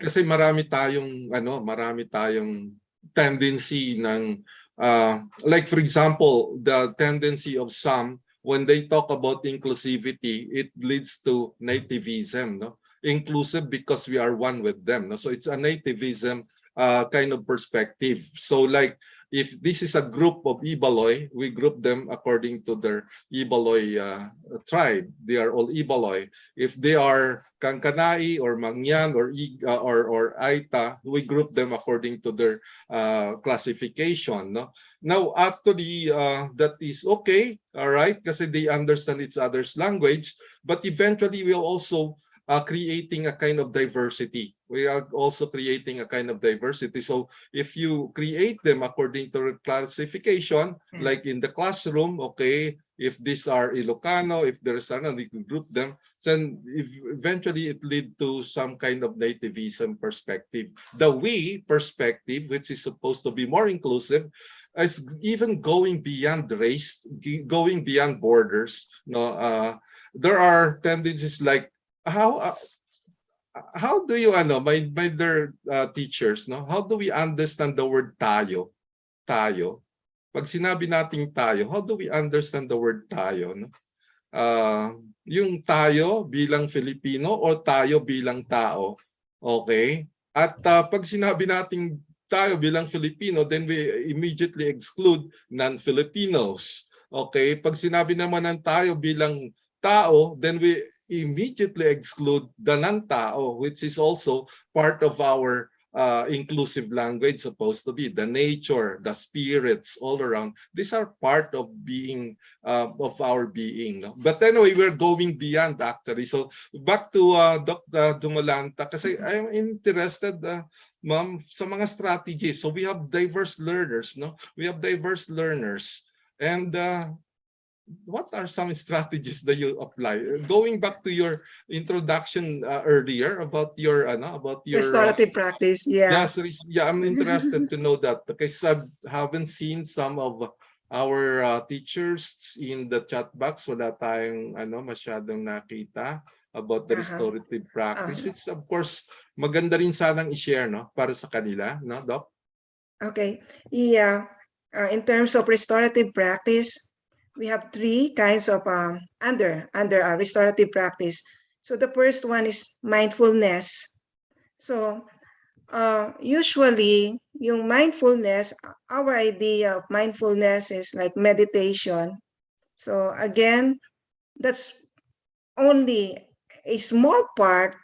kasi marami tayong tendency ng like for example, the tendency of some when they talk about inclusivity, it leads to nativism, no? Inclusive because we are one with them, no? So it's a nativism kind of perspective. So like if this is a group of Ibaloy, we group them according to their Ibaloy tribe. They are all Ibaloy. If they are Kankanai or Mangyan or Aita, we group them according to their classification. No? Now, actually, that is okay, all right, because they understand each other's language, but eventually we'll also creating a kind of diversity. We are also creating a kind of diversity. So if you create them according to classification, like in the classroom, okay, if these are Ilocano, if there's another, you can group them, then eventually it lead to some kind of nativism perspective. The we perspective, which is supposed to be more inclusive, is even going beyond race, going beyond borders. No, there are tendencies like how do you by their teachers, no? How do we understand the word tayo? Tayo. Pag sinabi nating tayo, how do we understand the word tayo, no? Yung tayo bilang Filipino o tayo bilang tao. Okay? At pag sinabi nating tayo bilang Filipino, then we immediately exclude non-Filipinos. Okay? Pag sinabi naman ng tayo bilang tao, then we immediately exclude the non-tao, which is also part of our inclusive language, supposed to be the nature, the spirits all around. These are part of being of our being. No? But anyway, we're going beyond actually. So back to Dr. Dumalanta, kasi I'm interested, ma'am, sa mga strategies. So we have diverse learners, no? We have diverse learners, and what are some strategies that you apply? Going back to your introduction earlier about your
restorative practice, yeah.
Yes, yeah, I'm interested to know that because I haven't seen some of our teachers in the chat box. Wala tayong masyadong nakita about the restorative practice, which of course maganda rin sanang i-share, no, para sa kanila, no, Doc?
Okay, yeah. In terms of restorative practice, we have three kinds of under restorative practice. So the first one is mindfulness. So usually yung mindfulness, our idea of mindfulness is like meditation. So again, that's only a small part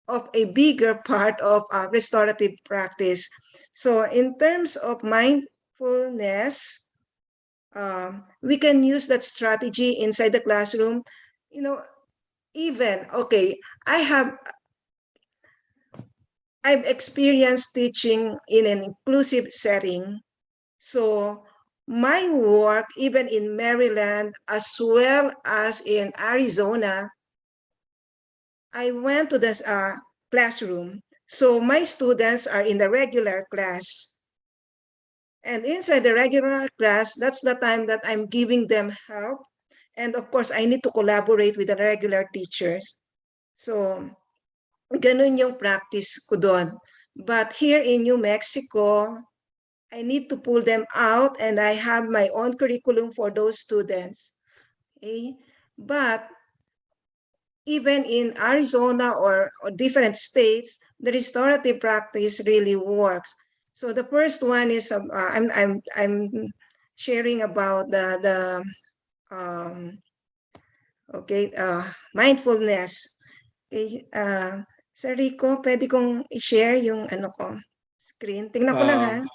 of a bigger part of restorative practice. So in terms of mindfulness, we can use that strategy inside the classroom. I've experienced teaching in an inclusive setting. So my work, even in Maryland, as well as in Arizona, I went to this classroom. So my students are in the regular class. And inside the regular class, that's the time that I'm giving them help. And of course, I need to collaborate with the regular teachers. So, ganun yung practice ko doon. But here in New Mexico, I need to pull them out and I have my own curriculum for those students. Okay? But even in Arizona or different states, the restorative practice really works. So the first one is I'm sharing about the mindfulness. Okay, Sir Rico, pwede kong i-share yung screen. Tingnan ko lang ha.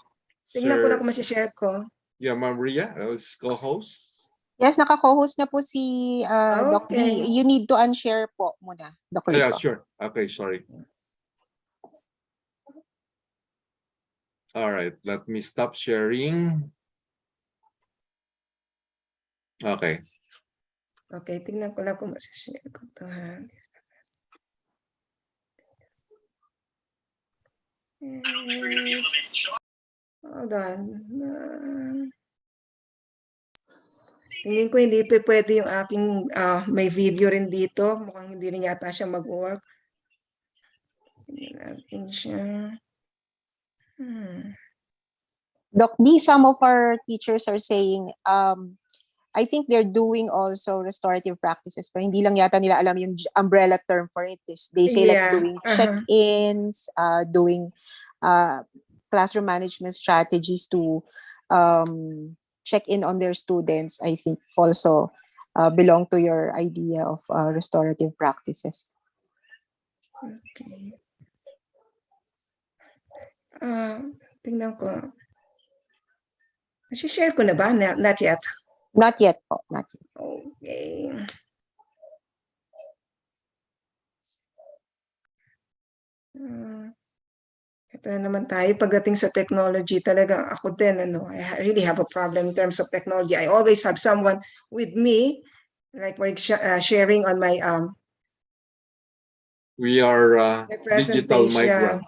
Tingnan ko lang kung ma-share ko.
Yeah, Ma'am Ria, as co-host.
Yes, naka-co-host na po si Doc D. You need to unshare po muna, Doc Rico.
Yeah, sure. Okay, sorry. All right, let me stop sharing. Okay.
Okay, tingnan ko lang kung masashare ko ito ha. Yes. Hold on. Tingin ko hindi pwede yung aking may video rin dito. Mukhang hindi rin yata siya mag-work. Tingnan natin siya.
Doc D, some of our teachers are saying, I think they're doing also restorative practices, pero hindi lang yata nila alam yung umbrella term for it. They say like doing check-ins, doing classroom management strategies to check in on their students, I think also belong to your idea of restorative practices.
Okay. Tingnan ko. Share ko na ba? Not yet.
Not yet po. Not yet.
Okay. Ito na naman tayo. Pagdating sa technology, talaga ako din, I really have a problem in terms of technology. I always have someone with me, like we're sharing on my
we are digital
presentation.
migrant.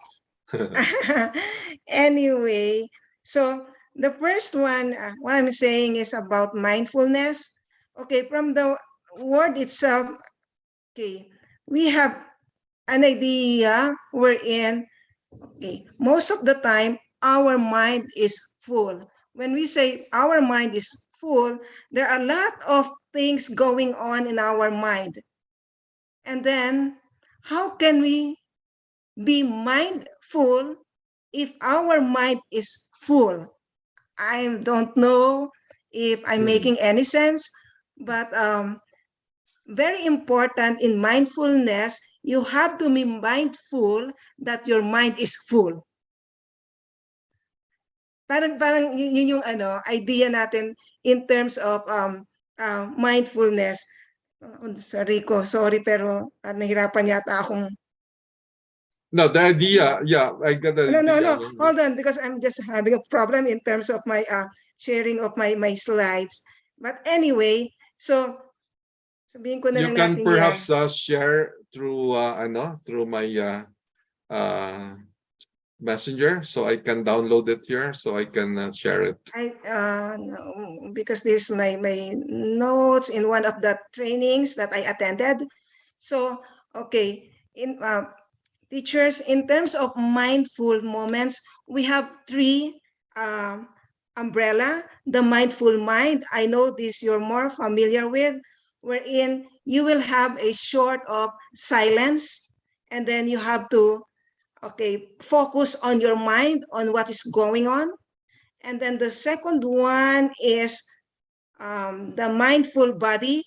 Anyway, so the first one, what I'm saying is about mindfulness. Okay, from the word itself, okay, we have an idea wherein, okay, most of the time, our mind is full. When we say our mind is full, there are a lot of things going on in our mind. And then, how can we be mindful if our mind is full? I don't know if I'm making any sense, but very important in mindfulness, you have to be mindful that your mind is full. Parang yun yung idea natin in terms of mindfulness. Sorry pero nahirapan yata akong.
No, the idea, yeah, I got the idea.
No, hold on, because I'm just having a problem in terms of my sharing of my slides. But anyway, so sabihin ko na
you
lang
can
natin
perhaps share through through my messenger, so I can download it here, so I can share it.
No, because this is my notes in one of the trainings that I attended. So okay, in teachers, in terms of mindful moments, we have three umbrella. The mindful mind, I know this you're more familiar with, wherein you will have a short of silence, and then you have to focus on your mind on what is going on. And then the second one is the mindful body.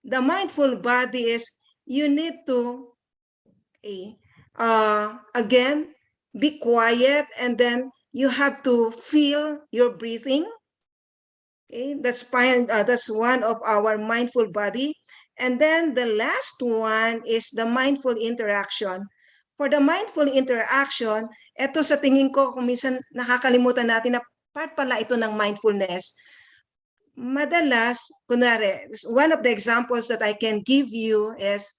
The mindful body is you need to again be quiet, and then you have to feel your breathing. Okay, that's fine. That's one of our mindful body. And then the last one is the mindful interaction. For the mindful interaction, ito sa tingin ko kung minsan nakakalimutan natin na part pala ito ng mindfulness. Madalas, kunwari, one of the examples that I can give you is,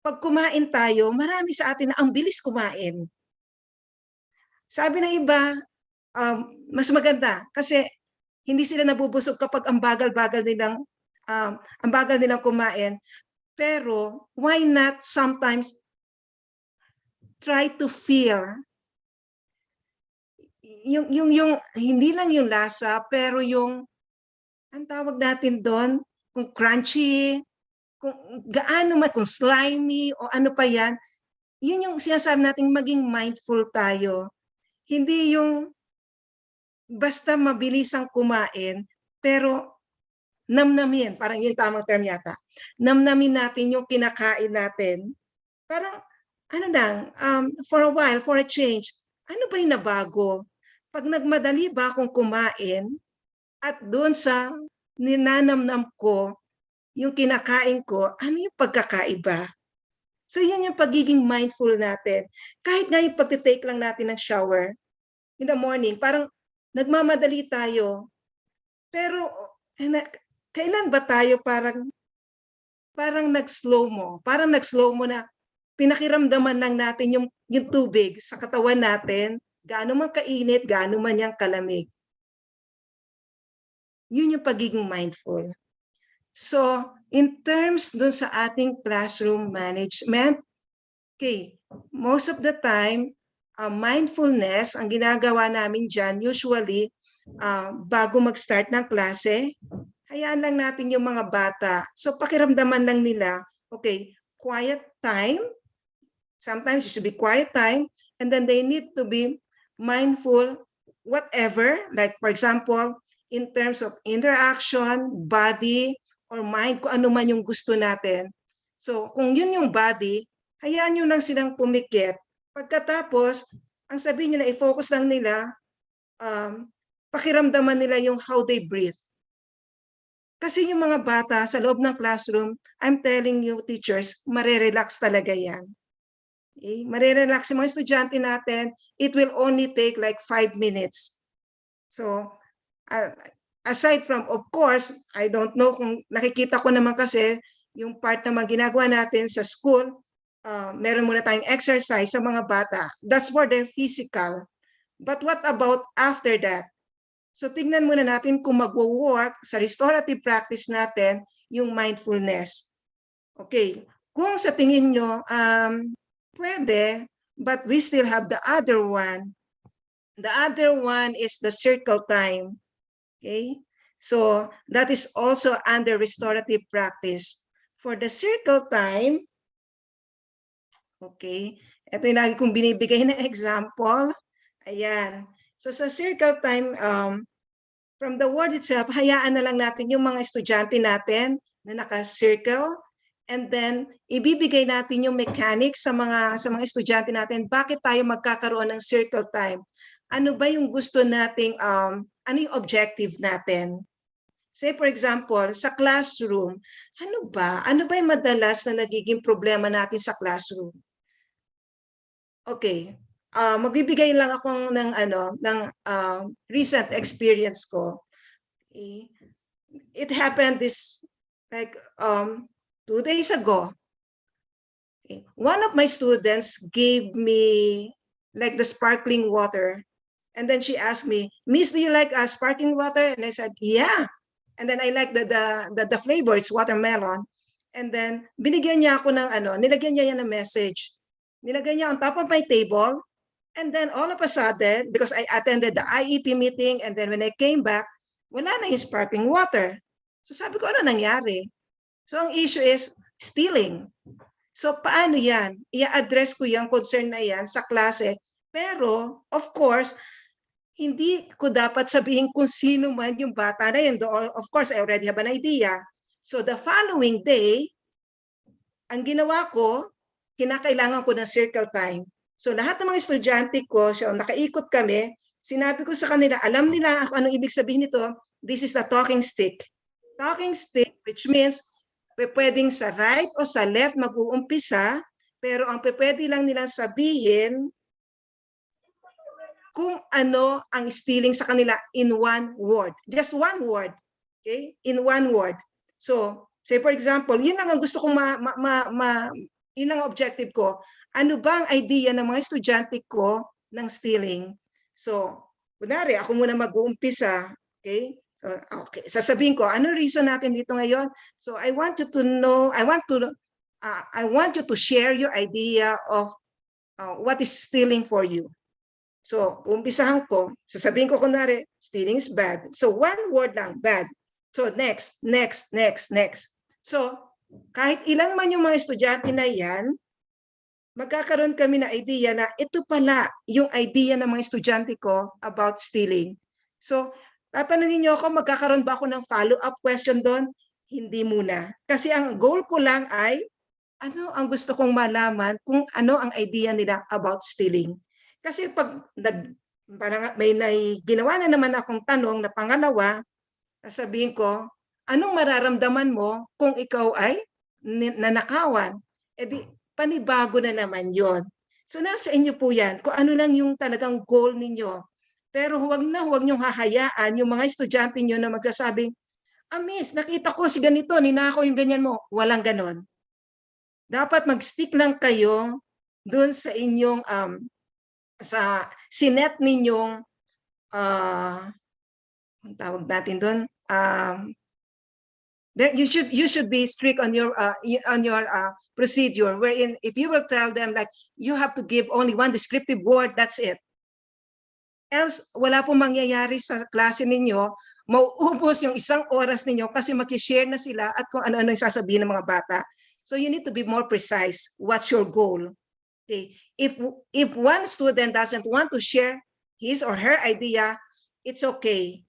pag kumain tayo, marami sa atin na ang bilis kumain. Sabi ng iba, mas maganda kasi hindi sila nabubusog kapag ang bagal-bagal nilang kumain. Pero why not sometimes try to feel yung hindi lang yung lasa, pero yung ang tawag natin doon, kung crunchy, kung gaano kung slimy o ano pa yan, yun yung sinasabi natin maging mindful tayo. Hindi yung basta mabilisang kumain, pero namnamin, parang yung tamang term yata, namnamin natin yung kinakain natin. Parang, for a while, for a change, ano ba yung nabago? Pag nagmadali ba akong kumain, at doon sa ninanamnam ko, yung kinakain ko, ano yung pagkakaiba? So yun yung pagiging mindful natin. Kahit nga yung pag-take lang natin ng shower in the morning, parang nagmamadali tayo. Pero kailan ba tayo parang nag-slow mo? Parang nag-slow mo na pinakiramdaman lang natin yung tubig sa katawan natin, gaano man kainit, gaano man yang kalamig. Yun yung pagiging mindful. So, in terms dun sa ating classroom management, okay, most of the time, mindfulness, ang ginagawa namin dyan, usually, bago mag-start ng klase, hayaan lang natin yung mga bata. So, pakiramdaman lang nila, okay, quiet time, sometimes it should be quiet time, and then they need to be mindful, whatever, like for example, in terms of interaction, body, or mind, kung ano man yung gusto natin. So, kung yun yung body, hayaan nyo lang silang pumikit. Pagkatapos, ang sabihin nyo na i-focus lang nila, pakiramdaman nila yung how they breathe. Kasi yung mga bata sa loob ng classroom, I'm telling you teachers, marerelax talaga yan. Okay? Marerelax yung mga estudyante natin, it will only take like 5 minutes. So, aside from, of course, I don't know kung nakikita ko naman kasi yung part naman ginagawa natin sa school, meron muna tayong exercise sa mga bata. That's for their physical. But what about after that? So tingnan muna natin kung magwo-work sa restorative practice natin yung mindfulness. Okay, kung sa tingin nyo, pwede, but we still have the other one. The other one is the circle time. Okay, so that is also under restorative practice. For the circle time, okay, ito yung lagi kong binibigay na example. Ayan. So sa circle time, from the word itself, hayaan na lang natin yung mga estudyante natin na naka-circle, and then ibibigay natin yung mechanics sa mga estudyante natin. Bakit tayo magkakaroon ng circle time? Ano ba yung gusto nating, ano yung objective natin? Say for example, sa classroom, ano ba yung madalas na nagiging problema natin sa classroom? Okay, magbibigay lang ako ng recent experience ko. Okay. It happened this like 2 days ago. Okay. One of my students gave me like the sparkling water. And then she asked me, "Miss, do you like sparkling water?" And I said, "Yeah." And then I like the flavor, it's watermelon. And then binigyan niya ako ng nilagyan niya yan ng message. Nilagyan niya on top of my table. And then all of a sudden, because I attended the IEP meeting, and then when I came back, wala na yung sparkling water. So sabi ko, ano nangyari? So ang issue is stealing. So paano yan? I-address ko yung concern na yan sa klase. Pero, of course, hindi ko dapat sabihin kung sino man yung bata na yun. Of course, I already have an idea. So the following day, ang ginawa ko, kinakailangan ko ng circle time. So lahat ng mga estudyante ko, so nakaikot kami, sinabi ko sa kanila, alam nila ako anong ibig sabihin nito, this is the talking stick. Talking stick, which means pwedeng sa right o sa left mag-uumpisa, pero ang pwede lang nilang sabihin kung ano ang stealing sa kanila in one word. Just one word. Okay? In one word. So, say for example, yun lang ang gusto kong yun lang ang objective ko. Ano ba ang idea ng mga estudyante ko ng stealing? So, kunwari, ako muna mag-uumpisa. Okay? Okay. Sasabihin ko, ano reason natin dito ngayon? So, I want you to know, I want you to share your idea of what is stealing for you. So, umpisahan ko, sasabihin ko kunwari, stealing is bad. So, one word lang, bad. So, next. So, kahit ilan man yung mga estudyante na yan, magkakaroon kami na idea na ito pala yung idea ng mga estudyante ko about stealing. So, tatanungin niyo ako, magkakaroon ba ako ng follow-up question doon? Hindi muna. Kasi ang goal ko lang ay, ano ang gusto kong malaman kung ano ang idea nila about stealing. Kasi pag may ginawa na naman akong tanong na pangalawa, sabihin ko, anong mararamdaman mo kung ikaw ay nanakawan? E di, panibago na naman yon. So nasa inyo po yan, kung ano lang yung talagang goal ninyo. Pero huwag niyong hahayaan yung mga estudyante nyo na magsasabing, Miss, nakita ko si ganito, ninakaw yung ganyan mo. Walang ganon. dapat mag-stick lang kayo dun sa inyong sa sinet ninyong ang tawag natin doon, you should be strict on your procedure, wherein if you will tell them like you have to give only one descriptive word, that's it. Else wala pong mangyayari sa klase ninyo, mauubos yung 1 oras ninyo kasi mag-share na sila at kung ano-ano yung sasabihin ng mga bata. So you need to be more precise. What's your goal? Okay. If one student doesn't want to share his or her idea, it's okay.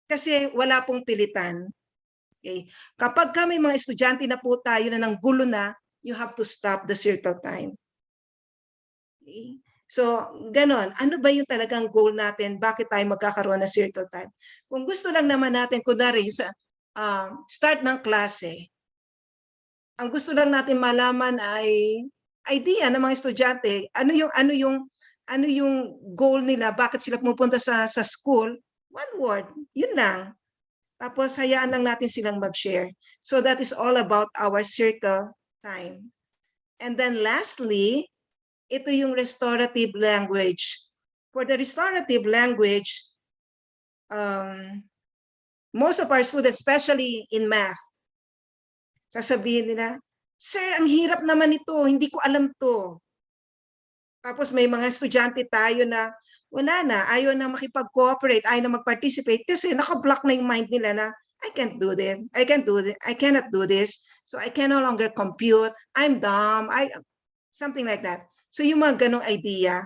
Kasi wala pong pilitan. Okay. Kapag may mga estudyante na po tayo na ng gulo na, you have to stop the circle time. Okay. So, ganon. Ano ba yung talagang goal natin? Bakit tayo magkakaroon ng circle time? Kung gusto lang naman natin, kunwari sa start ng klase, ang gusto lang natin malaman ay idea ng mga estudyante, ano yung goal nila, bakit sila pumupunta sa school, one word, yun lang. Tapos hayaan lang natin silang mag-share. So that is all about our circle time. And then lastly, ito yung restorative language. For the restorative language, most of our students, especially in math, sasabihin nila, "Sir, ang hirap naman ito, hindi ko alam to." Tapos may mga estudyante tayo na wala na, ayaw na makipag-cooperate, ayaw na mag-participate kasi naka-block na yung mind nila na, I can't do this, I cannot do this, so I can no longer compute, I'm dumb, something like that. So yung mga ganong idea.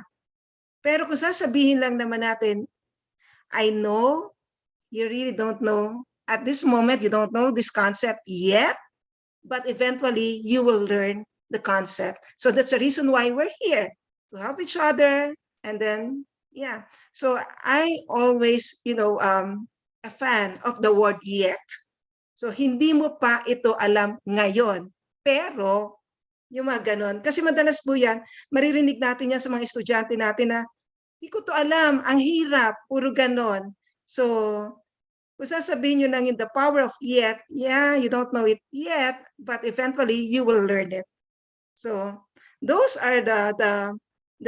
Pero kung sasabihin lang naman natin, I know you really don't know, at this moment you don't know this concept yet, but eventually you will learn the concept. So that's the reason why we're here, to help each other. And then, yeah. So I always, a fan of the word yet. So hindi mo pa ito alam ngayon. Pero, yung mga ganon. Kasi madalas po yan, maririnig natin yan sa mga estudyante natin na, hindi ko to alam, ang hirap, puro ganon. So, kung sasabihin nyo lang yung the power of yet, yeah, you don't know it yet, but eventually you will learn it. So those are the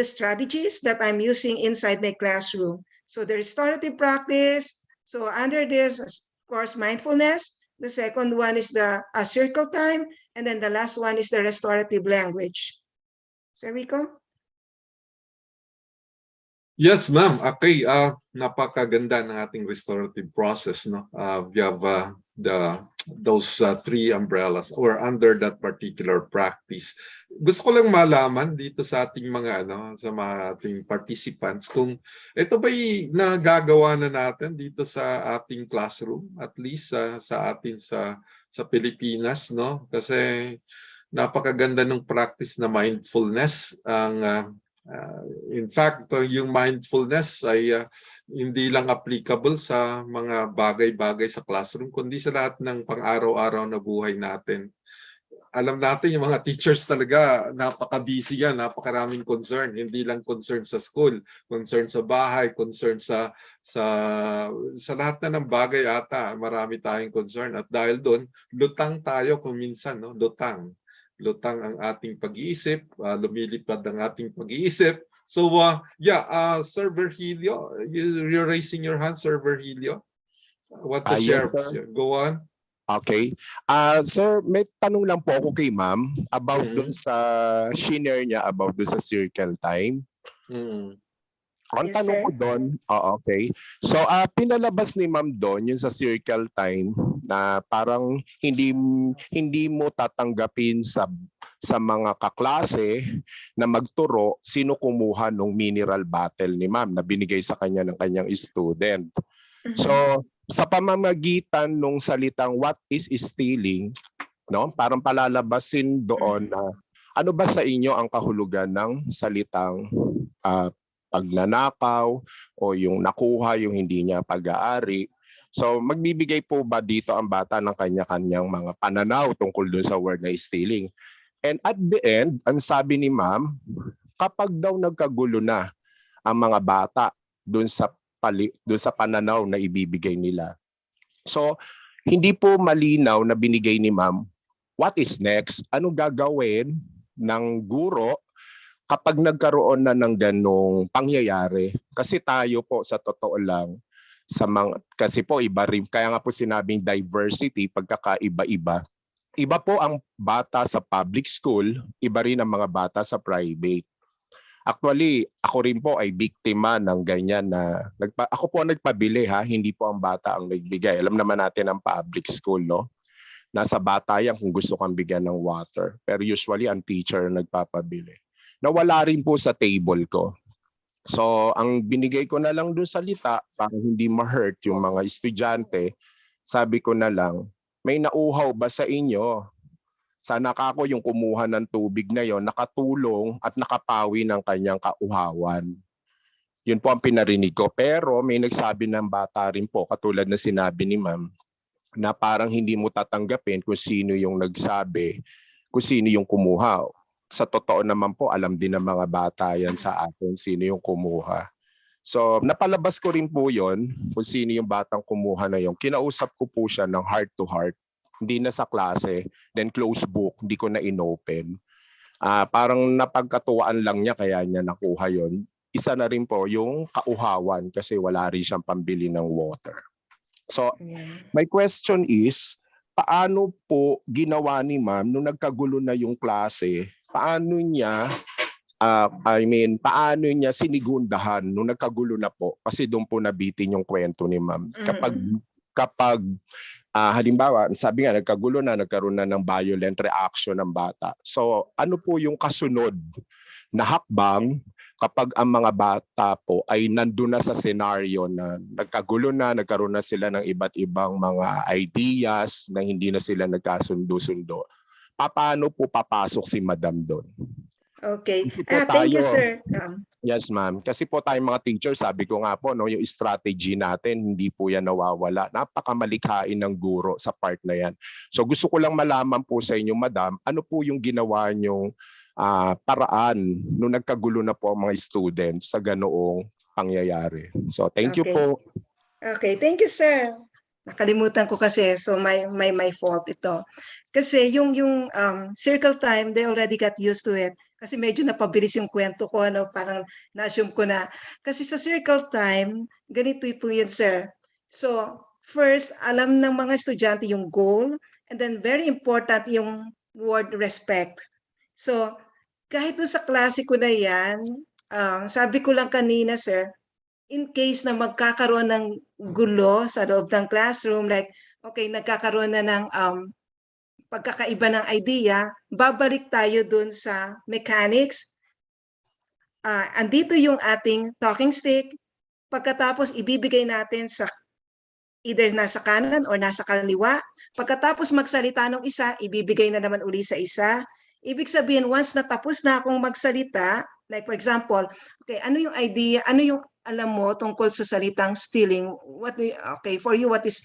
strategies that I'm using inside my classroom. So the restorative practice, so under this, of course, mindfulness. The second one is the circle time, and then the last one is the restorative language. Sir Rico?
Yes, ma'am. Okay, napakaganda ng ating restorative process, no? We have those 3 umbrellas or under that particular practice. Gusto ko lang malaman dito sa ating mga sa mga ating participants kung ito ba'y nagagawa na natin dito sa ating classroom, at least sa atin sa Pilipinas, no? Kasi napakaganda ng practice na mindfulness. In fact, yung mindfulness ay hindi lang applicable sa mga bagay-bagay sa classroom, kundi sa lahat ng pang-araw-araw na buhay natin. Alam natin yung mga teachers talaga, napaka-busy yan, napakaraming concern. Hindi lang concern sa school, concern sa bahay, concern sa lahat na ng bagay ata, marami tayong concern. At dahil doon, lutang tayo kung minsan, no? Lutang ang ating pag-iisip, lumilipad ang ating pag-iisip. So, Sir Virgilio, you're raising your hand, Sir Virgilio. What to share?
Yes, sir.
Go on.
Okay. Sir, may tanong lang po ako kay ma'am about dun sa shinare niya about dun sa circle time. Ang
Yes,
tanong
sir.
ko doon, okay. So, pinalabas ni ma'am doon yung sa circle time na parang hindi mo tatanggapin sa mga kaklase na magturo sino kumuha ng mineral bottle ni ma'am na binigay sa kanya ng kanyang student. So, sa pamamagitan ng salitang what is stealing, no? Parang palalabasin doon na ano ba sa inyo ang kahulugan ng salitang pagnanakaw o yung nakuha, yung hindi niya pag-aari. So magbibigay po ba dito ang bata ng kanya-kanyang mga pananaw tungkol dun sa word na stealing? And at the end, ang sabi ni ma'am, kapag daw nagkagulo na ang mga bata dun sa pananaw na ibibigay nila. So hindi po malinaw na binigay ni ma'am what is next? Anong gagawin ng guro kapag nagkaroon na ng ganong pangyayari? Kasi tayo po sa totoo lang, kasi po iba rin, kaya nga po sinabing diversity, pagkakaiba-iba. Iba po ang bata sa public school, iba rin ang mga bata sa private. Actually, ako rin po ay biktima ng ganyan na ako po ang nagpabili ha, hindi po ang bata ang nagbigay. Alam naman natin ang public school, no? Nasa bata yan kung gusto kang bigyan ng water. Pero usually ang teacher nagpapabili. Nawala rin po sa table ko. So, ang binigay ko na lang dun salita para hindi ma-hurt yung mga estudyante, sabi ko na lang, may nauhaw ba sa inyo? Sana kako yung kumuha ng tubig na yon nakatulong at nakapawi ng kanyang kauhawan. Yun po ang pinarinig ko. Pero may nagsabi ng bata rin po, katulad na sinabi ni ma'am, na parang hindi mo tatanggapin kung sino yung nagsabi, kung sino yung kumuha. Sa totoo naman po, alam din ng mga bata yan sa atin sino yung kumuha. So napalabas ko rin po yon kung sino yung batang kumuha na yon. Kinausap ko po siya ng heart to heart. Hindi na sa klase, then close book, hindi ko na inopen. Parang napagkatuwaan lang niya kaya niya nakuha yon. Isa na rin po yung kauhawan kasi wala rin siyang pambili ng water. So my question is, paano po ginawa ni ma'am nung nagkagulo na yung klase? Paano niya paano niya sinigundahan nung nagkagulo na po? Kasi doon po nabitin yung kwento ni ma'am. Kapag halimbawa, sabi nga, nagkagulo na, nagkaroon na ng violent reaction ng bata. So, ano po yung kasunod na hakbang kapag ang mga bata po ay nandun na sa senaryo na nagkagulo na, nagkaroon na sila ng iba't ibang mga ideas na hindi na sila nagkasundo-sundo? Paano po papasok si madam doon?
Okay. Thank you, sir.
Yes, ma'am. Kasi po tayong mga teachers, sabi ko nga po, no, yung strategy natin, hindi po yan nawawala. Napakamalikhain ng guro sa part na yan. So gusto ko lang malaman po sa inyo, madam, ano po yung ginawa nyong paraan nung nagkagulo na po ang mga students sa ganoong pangyayari. So thank you po.
Okay, thank you, sir. Nakalimutan ko kasi, so my fault ito. Kasi yung circle time, they already got used to it. Kasi medyo napabilis yung kwento ko, ano, parang na-assume ko na. Kasi sa circle time, ganito po yun, sir. So, first, alam ng mga estudyante yung goal, and then very important yung word respect. So, kahit doon sa klase ko na yan, sabi ko lang kanina, sir, in case na magkakaroon ng gulo sa loob ng classroom, like, okay, nagkakaroon na ng pagkakaiba ng idea, babalik tayo dun sa mechanics. Andito yung ating talking stick. Pagkatapos, ibibigay natin sa either nasa kanan or nasa kaliwa. Pagkatapos magsalita ng isa, ibibigay na naman uli sa isa. Ibig sabihin, once natapos na akong magsalita, like for example, okay, ano yung idea, ano yung alam mo tungkol sa salitang stealing? Okay, for you, what is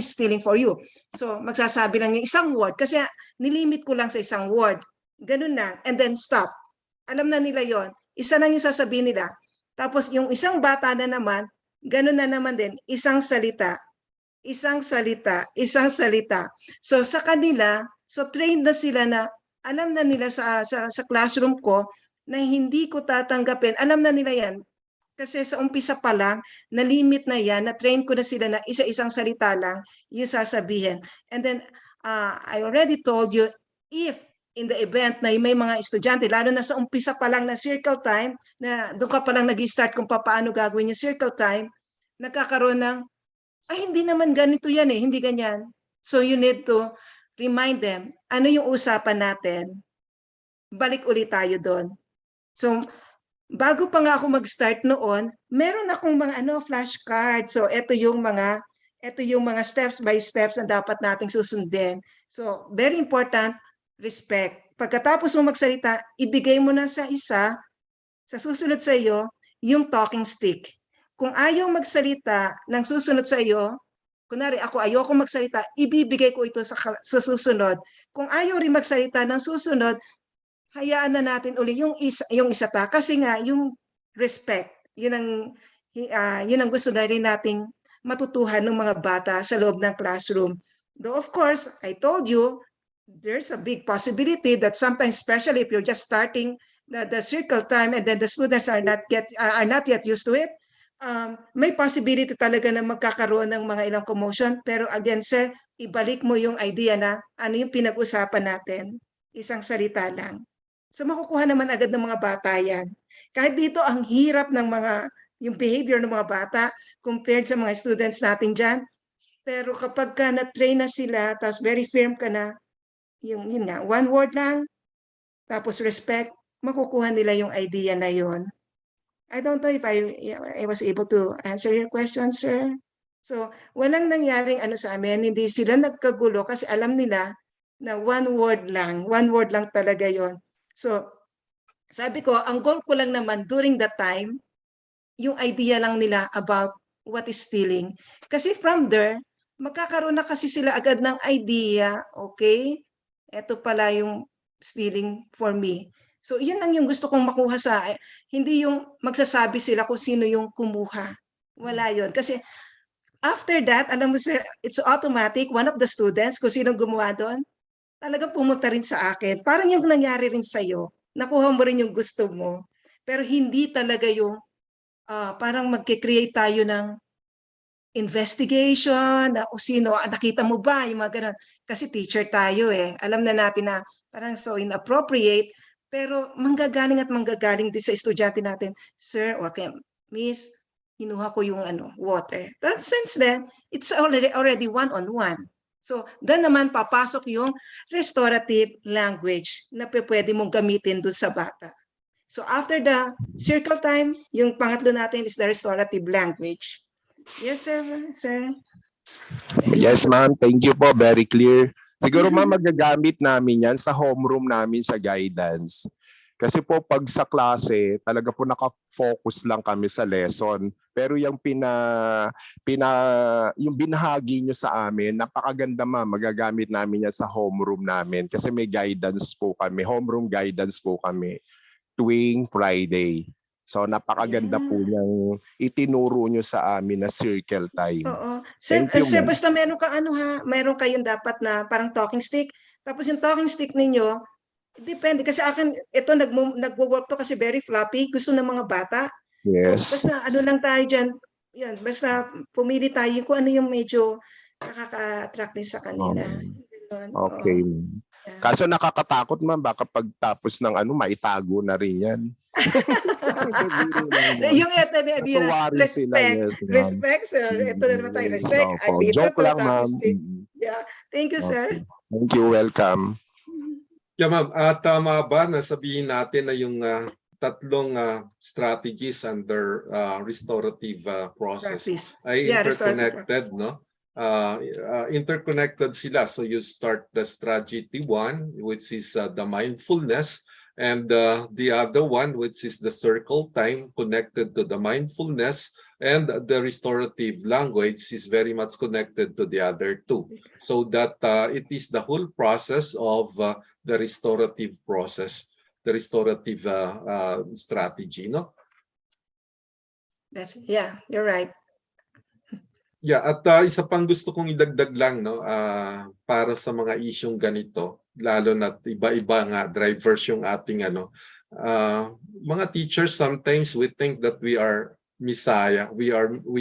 stealing for you? So, magsasabi lang yung isang word kasi nilimit ko lang sa isang word. Ganun na, and then stop. Alam na nila yon. Isa lang yung sasabihin nila. Tapos yung isang bata na naman, ganun na naman din, isang salita, isang salita, isang salita. So sa kanila, so trained na sila na alam na nila sa classroom ko na hindi ko tatanggapin. Alam na nila yan. Kasi sa umpisa pa lang, na-limit na yan, na-train ko na sila na isa-isang salita lang yung sasabihin. And then, I already told you, if in the event na may mga estudyante, lalo na sa umpisa pa lang na circle time, na doon ka pa lang nag-start kung paano gagawin yung circle time, nagkakaroon ng, ay hindi naman ganito yan eh, hindi ganyan. So you need to remind them, ano yung usapan natin? Balik ulit tayo doon. So, bago pa nga ako mag-start noon, meron akong mga flashcard. So ito yung mga steps by steps na dapat nating susundin. So very important, respect. Pagkatapos mo magsalita, ibigay mo na sa isa, sa susunod sa iyo, yung talking stick. Kung ayaw magsalita ng susunod sa iyo, kunwari ako ayoko magsalita, ibibigay ko ito sa susunod. Kung ayaw rin magsalita ng susunod, hayaan na natin uli yung isa pa kasi nga yung respect, yun ang gusto na rin nating matutuhan ng mga bata sa loob ng classroom. Though of course, I told you, there's a big possibility that sometimes, especially if you're just starting the circle time and then the students are not yet used to it, may possibility talaga na magkakaroon ng mga ilang commotion. Pero again, sir, ibalik mo yung idea na ano yung pinag-usapan natin. Isang salita lang. So makukuha naman agad ng mga bata yan. Kahit dito, ang hirap ng yung behavior ng mga bata compared sa mga students natin dyan. Pero kapag ka na-train na sila, tapos very firm ka na, yun nga, one word lang, tapos respect, makukuha nila yung idea na yun. I don't know if I was able to answer your question, sir. So, walang nangyaring ano sa amin, hindi sila nagkagulo kasi alam nila na one word lang talaga yon. So, sabi ko, ang goal ko lang naman during that time, yung idea lang nila about what is stealing. Kasi from there, magkakaroon na kasi sila agad ng idea, okay, eto pala yung stealing for me. So, yun lang yung gusto kong makuha hindi yung magsasabi sila kung sino yung kumuha. Wala yun. Kasi after that, alam mo sir, it's automatic, one of the students, kung sino gumawa doon, talagang pumunta rin sa akin. Parang yung nangyari rin sa'yo. Nakuha mo rin yung gusto mo. Pero hindi talaga yung parang magkikreate tayo ng investigation, na o sino, nakita mo ba, yung mga ganun. Kasi teacher tayo eh. Alam na natin na parang so inappropriate, pero manggagaling din sa estudyante natin, sir, or kay miss, hinuha ko yung water. That since then, it's already one-on-one. So, doon naman papasok yung restorative language na pwede mong gamitin doon sa bata. So, after the circle time, yung pangatlo natin is the restorative language. Yes, sir.
Yes, ma'am. Thank you po. Very clear. Siguro, ma'am, magagamit namin yan sa homeroom namin sa guidance. Kasi po, pag sa klase, talaga po nakafocus lang kami sa lesson. Pero yung yung binahagi nyo sa amin, napakaganda ma'am. Magagamit namin yan sa homeroom namin. Kasi may guidance po kami, homeroom guidance po kami tuwing Friday. So napakaganda po niyang itinuro nyo sa amin na circle time.
Oo. Sir, basta meron kayong dapat na parang talking stick. Tapos yung talking stick ninyo, depende. Kasi akin, ito nagwo-work to kasi very floppy. Gusto ng mga bata.
Yes.
So basta lang tayo dyan. Yan, basta pumili tayo kung ano yung medyo nakaka-attract din sa kanila.
Okay. Kaso nakakatakot ma'am, baka pagtapos ng maitago na rin yan.
Yung ito, respect, sir. Ito na naman tayo, respect.
Joke lang, ma'am.
Yeah. Thank you, sir.
Thank you, welcome.
Yeah, ma'am. Tama ba na sabihin natin na yung tatlong strategies under restorative process ay interconnected, no? Interconnected sila. So you start the strategy 1, which is the mindfulness, and the other one, which is the circle time, connected to the mindfulness, and the restorative language is very much connected to the other two. So that it is the whole process of the restorative process, the restorative strategy, no?
Yeah, you're right.
Yeah, at isa pang gusto kong idagdag lang, no, para sa mga isyong ganito, lalo na iba-iba nga drivers yung ating mga teachers, sometimes we think that we are Messiah. We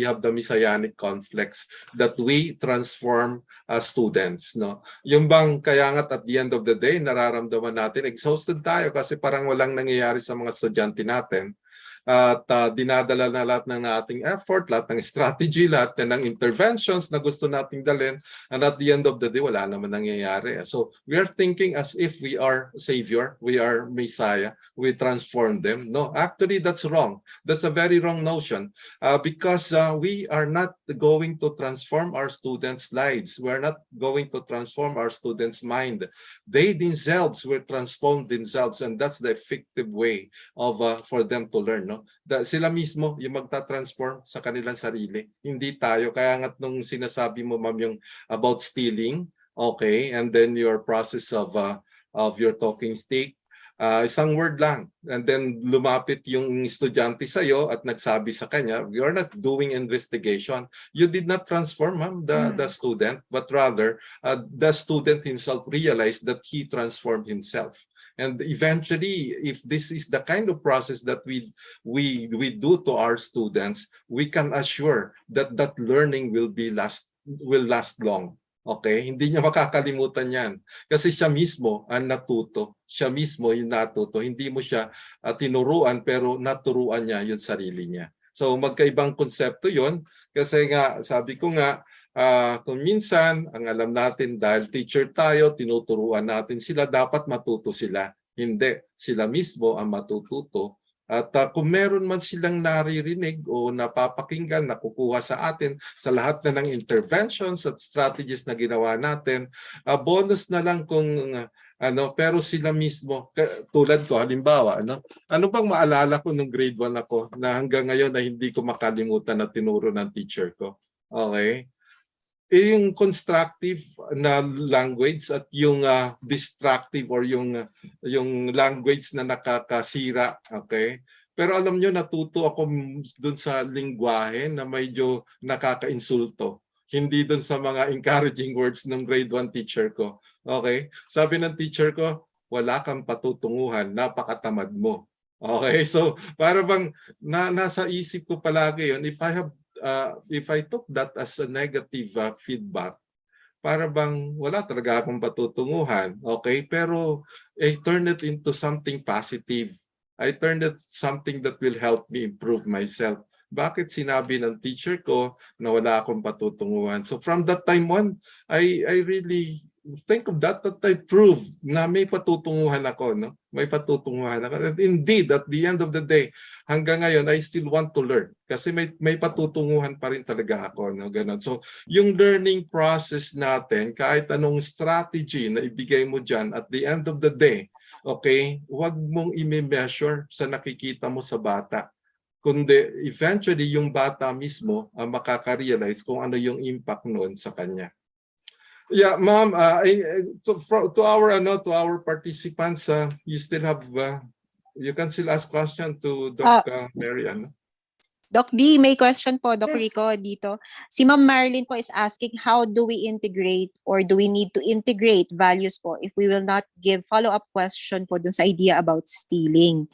have the messianic complex that we transform students, no. Yung bang kaya nga at the end of the day nararamdaman natin exhausted tayo kasi parang walang nangyayari sa mga estudyante natin. At dinadala na lahat ng ating effort, lahat ng strategy, lahat ng interventions na gusto nating dalhin, and at the end of the day, wala naman nangyayari. So we are thinking as if we are Savior, we are Messiah, we transform them. No, actually that's wrong. That's a very wrong notion because we are not going to transform our students' lives. We are not going to transform our students' mind. They themselves will transform themselves, and that's the effective way of for them to learn. No? Sila mismo yung magta-transform sa kanilang sarili, hindi tayo. Kaya nga nung sinasabi mo ma'am yung about stealing, okay, and then your process of your talking stick, isang word lang. And then lumapit yung estudyante sa'yo at nagsabi sa kanya, "We are not doing investigation." You did not transform, ma'am, the student, but rather the student himself realized that he transformed himself. And eventually, if this is the kind of process that we do to our students, we can assure that that learning will last long. Okay? Hindi niya makakalimutan yan. Kasi siya mismo ang natuto. Siya mismo yung natuto. Hindi mo siya tinuruan, pero naturuan niya yung sarili niya. So magkaibang konsepto yon. Kasi nga, sabi ko nga, kung minsan, ang alam natin dahil teacher tayo, tinuturuan natin sila, dapat matuto sila. Hindi, sila mismo ang matututo. At kung meron man silang naririnig o napapakinggan, nakukuha sa atin sa lahat na ng interventions at strategies na ginawa natin, bonus na lang kung pero sila mismo, tulad ko, halimbawa, ano bang maalala ko nung grade 1 ako na hanggang ngayon na hindi ko makalimutan na tinuro ng teacher ko? Okay? Yung constructive na language at yung destructive or yung language na nakakasira, okay? Pero alam nyo, natuto ako dun sa lingwahe na medyo nakaka-insulto. Hindi dun sa mga encouraging words ng grade 1 teacher ko. Okay? Sabi ng teacher ko, "Wala kang patutunguhan, napakatamad mo." Okay? So, para bang nasa isip ko palagi yun, if I took that as a negative feedback, para bang wala talaga akong patutunguhan, okay? Pero I turned it into something positive. I turned it something that will help me improve myself. Bakit sinabi ng teacher ko na wala akong patutunguhan? So from that time on, I really think of that I proved na may patutunguhan ako, no? May patutunguhan ako. And indeed, at the end of the day, hanggang ngayon, I still want to learn. Kasi may patutunguhan pa rin talaga ako, no? Ganon. So, yung learning process natin, kahit anong strategy na ibigay mo dyan, at the end of the day, okay, huwag mong i-measure sa nakikita mo sa bata. Kundi, eventually, yung bata mismo makaka-realize kung ano yung impact noon sa kanya. Yeah, ma'am, to our participants, you still have you can still ask question to Doc Mary Ann.
Doc D, may question po, Doc
Yes.
Rico, dito. Si Ma'am Marilyn po is asking, how do we integrate or do we need to integrate values po if we will not give follow-up question po dun sa idea about stealing?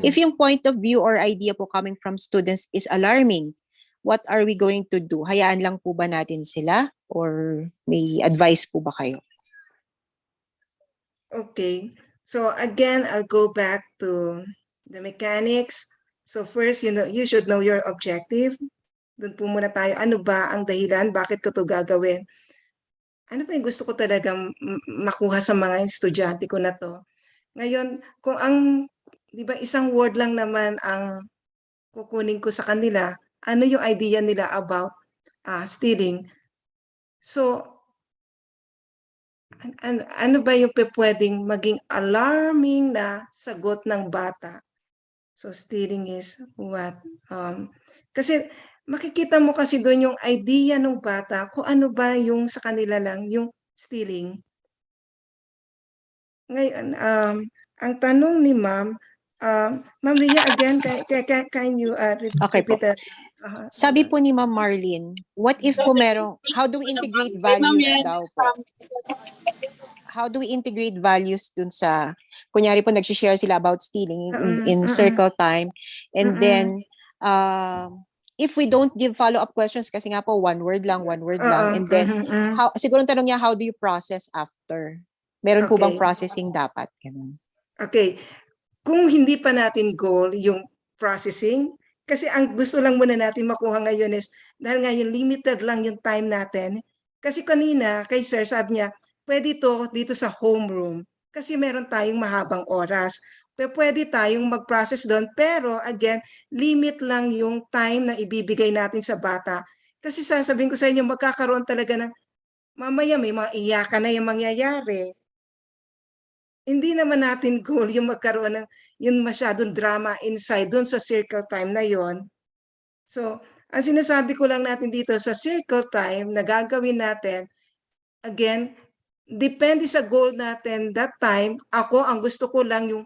If yung point of view or idea po coming from students is alarming, what are we going to do? Hayaan lang po ba natin sila or may advice po ba kayo?
Okay. So again, I'll go back to the mechanics. So first, you should know your objective. Doon po muna tayo. Ano ba ang dahilan? Bakit ko to gagawin? Ano ba yung gusto ko talagang makuha sa mga estudyante ko na to? Ngayon, kung di ba isang word lang naman ang kukunin ko sa kanila, ano yung idea nila about stealing? So, ano ba yung pwedeng maging alarming na sagot ng bata? So, stealing is what? Kasi makikita mo kasi doon yung idea ng bata kung ano ba yung sa kanila lang, yung stealing. Ngayon, ang tanong ni Ma'am, Ma'am Ria, again, can you repeat that?
Sabi po ni Ma'am Marlene, what if po how do we integrate values daw po? How do we integrate values dun sa, kunyari po nag-share sila about stealing in circle time, and then, if we don't give follow-up questions, kasi nga po, one word lang, and then, siguro tanong niya, how do you process after? Meron po bang processing dapat?
Okay. Kung hindi pa natin goal yung processing, kasi ang gusto lang muna natin makuha ngayon is, dahil ngayon limited lang yung time natin, kasi kanina kay sir sabi niya, pwede to dito sa homeroom, kasi meron tayong mahabang oras. Pwede tayong mag-process doon, pero again, limit lang yung time na ibibigay natin sa bata. Kasi sasabihin ko sa inyo, magkakaroon talaga ng, mamaya may mga iyakan na yung mangyayari. Hindi naman natin goal yung magkaroon ng yung masyadong drama inside doon sa circle time na yon. So, ang sinasabi ko lang natin dito sa circle time na gagawin natin, again, depende sa goal natin that time. Ako, ang gusto ko lang yung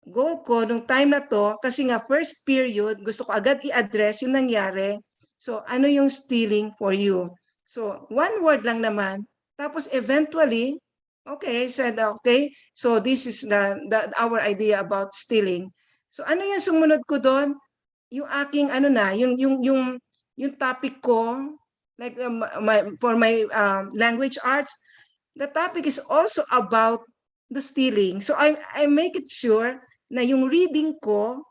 goal ko nung time na to, kasi nga first period, gusto ko agad i-address yung nangyari. So, ano yung stealing for you? So, one word lang naman. Tapos eventually, okay, I said, okay, so this is our idea about stealing. So, ano yung sumunod ko doon? Yung aking ano na, yung topic ko, like for my language arts, the topic is also about the stealing. So I make it sure na yung reading ko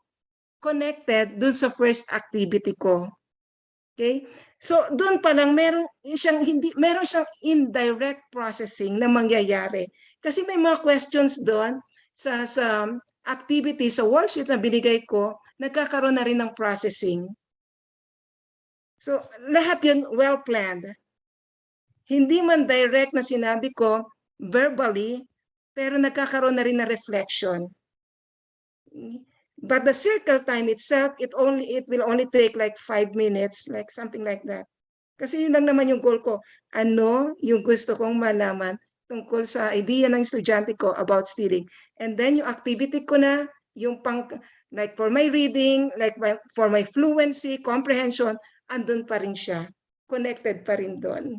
connected dun sa first activity ko. Okay? So doon pa lang meron siyang indirect processing na mangyayari. Kasi may mga questions doon sa activity, sa worksheet na binigay ko, nagkakaroon na rin ng processing. So lahat yun well planned. Hindi man direct na sinabi ko verbally, pero nagkakaroon na rin na reflection. But the circle time itself, it will only take like 5 minutes, like something like that. Kasi yun lang naman yung goal ko. Ano yung gusto kong malaman tungkol sa idea ng estudyante ko about stealing. And then yung activity ko na, yung like for my reading, like for my fluency, comprehension, andun pa rin siya. Connected pa rin doon.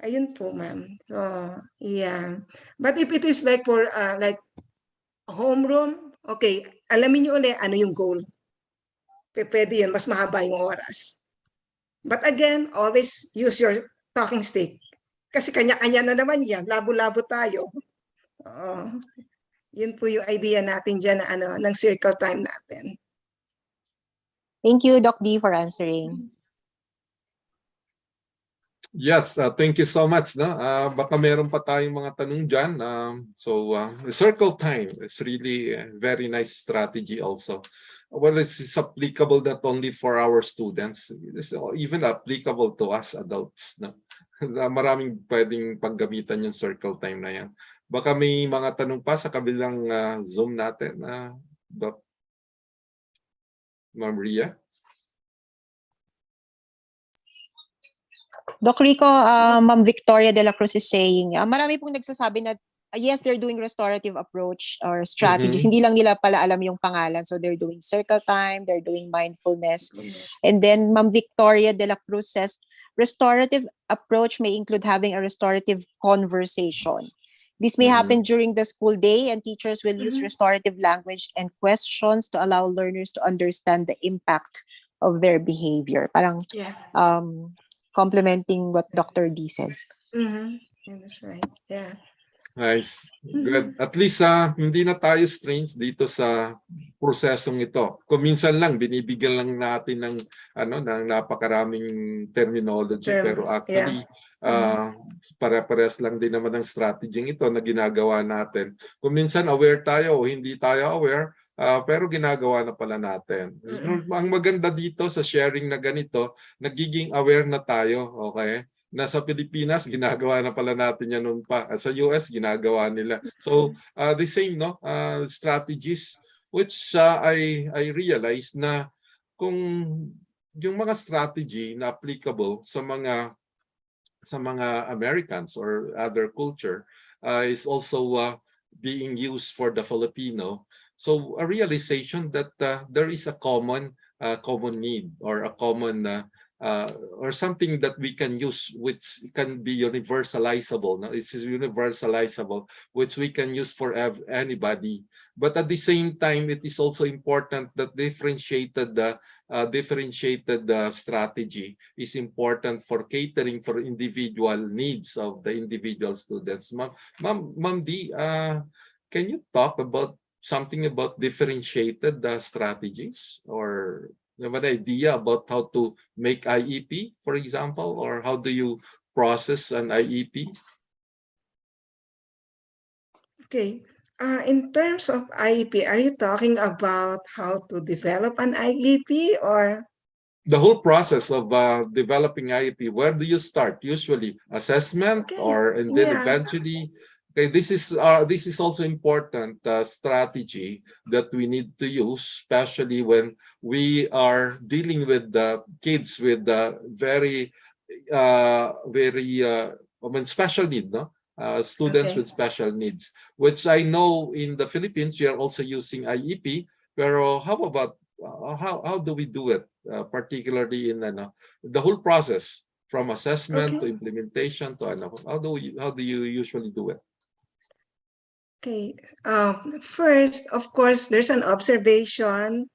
Ayun po, ma'am. So, yeah. But if it is like for like homeroom, okay, alamin niyo ulit ano yung goal. Pwede yun, mas mahaba yung oras. But again, always use your talking stick. Kasi kanya-kanya na naman yan. Labo-labo tayo. Yun po yung idea natin dyan na, ng circle time natin.
Thank you, Doc D, for answering.
Yes, thank you so much. No? Baka meron pa tayong mga tanong dyan. Circle time is really a very nice strategy also. Well, it's applicable not only for our students, it's even applicable to us adults. No? Maraming pwedeng paggamitan yung circle time na yan. Baka may mga tanong pa sa kabilang Zoom natin, Doc Maria.
Doc Rico, Ma'am Victoria de la Cruz is saying, marami pong nagsasabi na yes, they're doing restorative approach or strategies. Hindi lang nila pala alam yung pangalan. So they're doing circle time, they're doing mindfulness. And then Ma'am Victoria de la Cruz says, restorative approach may include having a restorative conversation. This may happen during the school day, and teachers will use restorative language and questions to allow learners to understand the impact of their behavior. Parang complementing what Dr. D said.
Yeah, that's right. Yeah.
Nice. Good. At least hindi na tayo strange dito sa prosesong ito. Kung minsan lang binibigyan lang natin ng ng napakaraming terminology, pero actually pare-pares lang din naman ang strategy ito na ginagawa natin. Kung minsan aware tayo o hindi tayo aware, pero ginagawa na pala natin. Ang maganda dito sa sharing na ganito, nagiging aware na tayo, okay? Nasa Pilipinas, ginagawa na pala natin yan noon pa. Sa US, ginagawa nila. So, the same strategies, which I realized na kung yung mga strategy na applicable sa mga Americans or other culture is also being used for the Filipino. So a realization that there is a common need or a common or something that we can use, which can be universalizable. No? It's universalizable, which we can use for anybody. But at the same time, it is also important that differentiated strategy is important for catering for individual needs of the individual students. Ma'am D, can you talk about something about differentiated strategies, or you have an idea about how to make IEP, for example, or how do you process an IEP?
Okay. In terms of IEP, are you talking about how to develop an IEP or?
The whole process of developing IEP, where do you start? Usually assessment, and then eventually. Okay, this is also important strategy that we need to use, especially when we are dealing with the kids with very special need, no? students
Okay.
with special needs, which I know in the Philippines we are also using IEP. Pero how about how do we do it, particularly in the whole process from assessment to
Okay.
implementation to how do you usually do it?
Okay. First, of course, there's an observation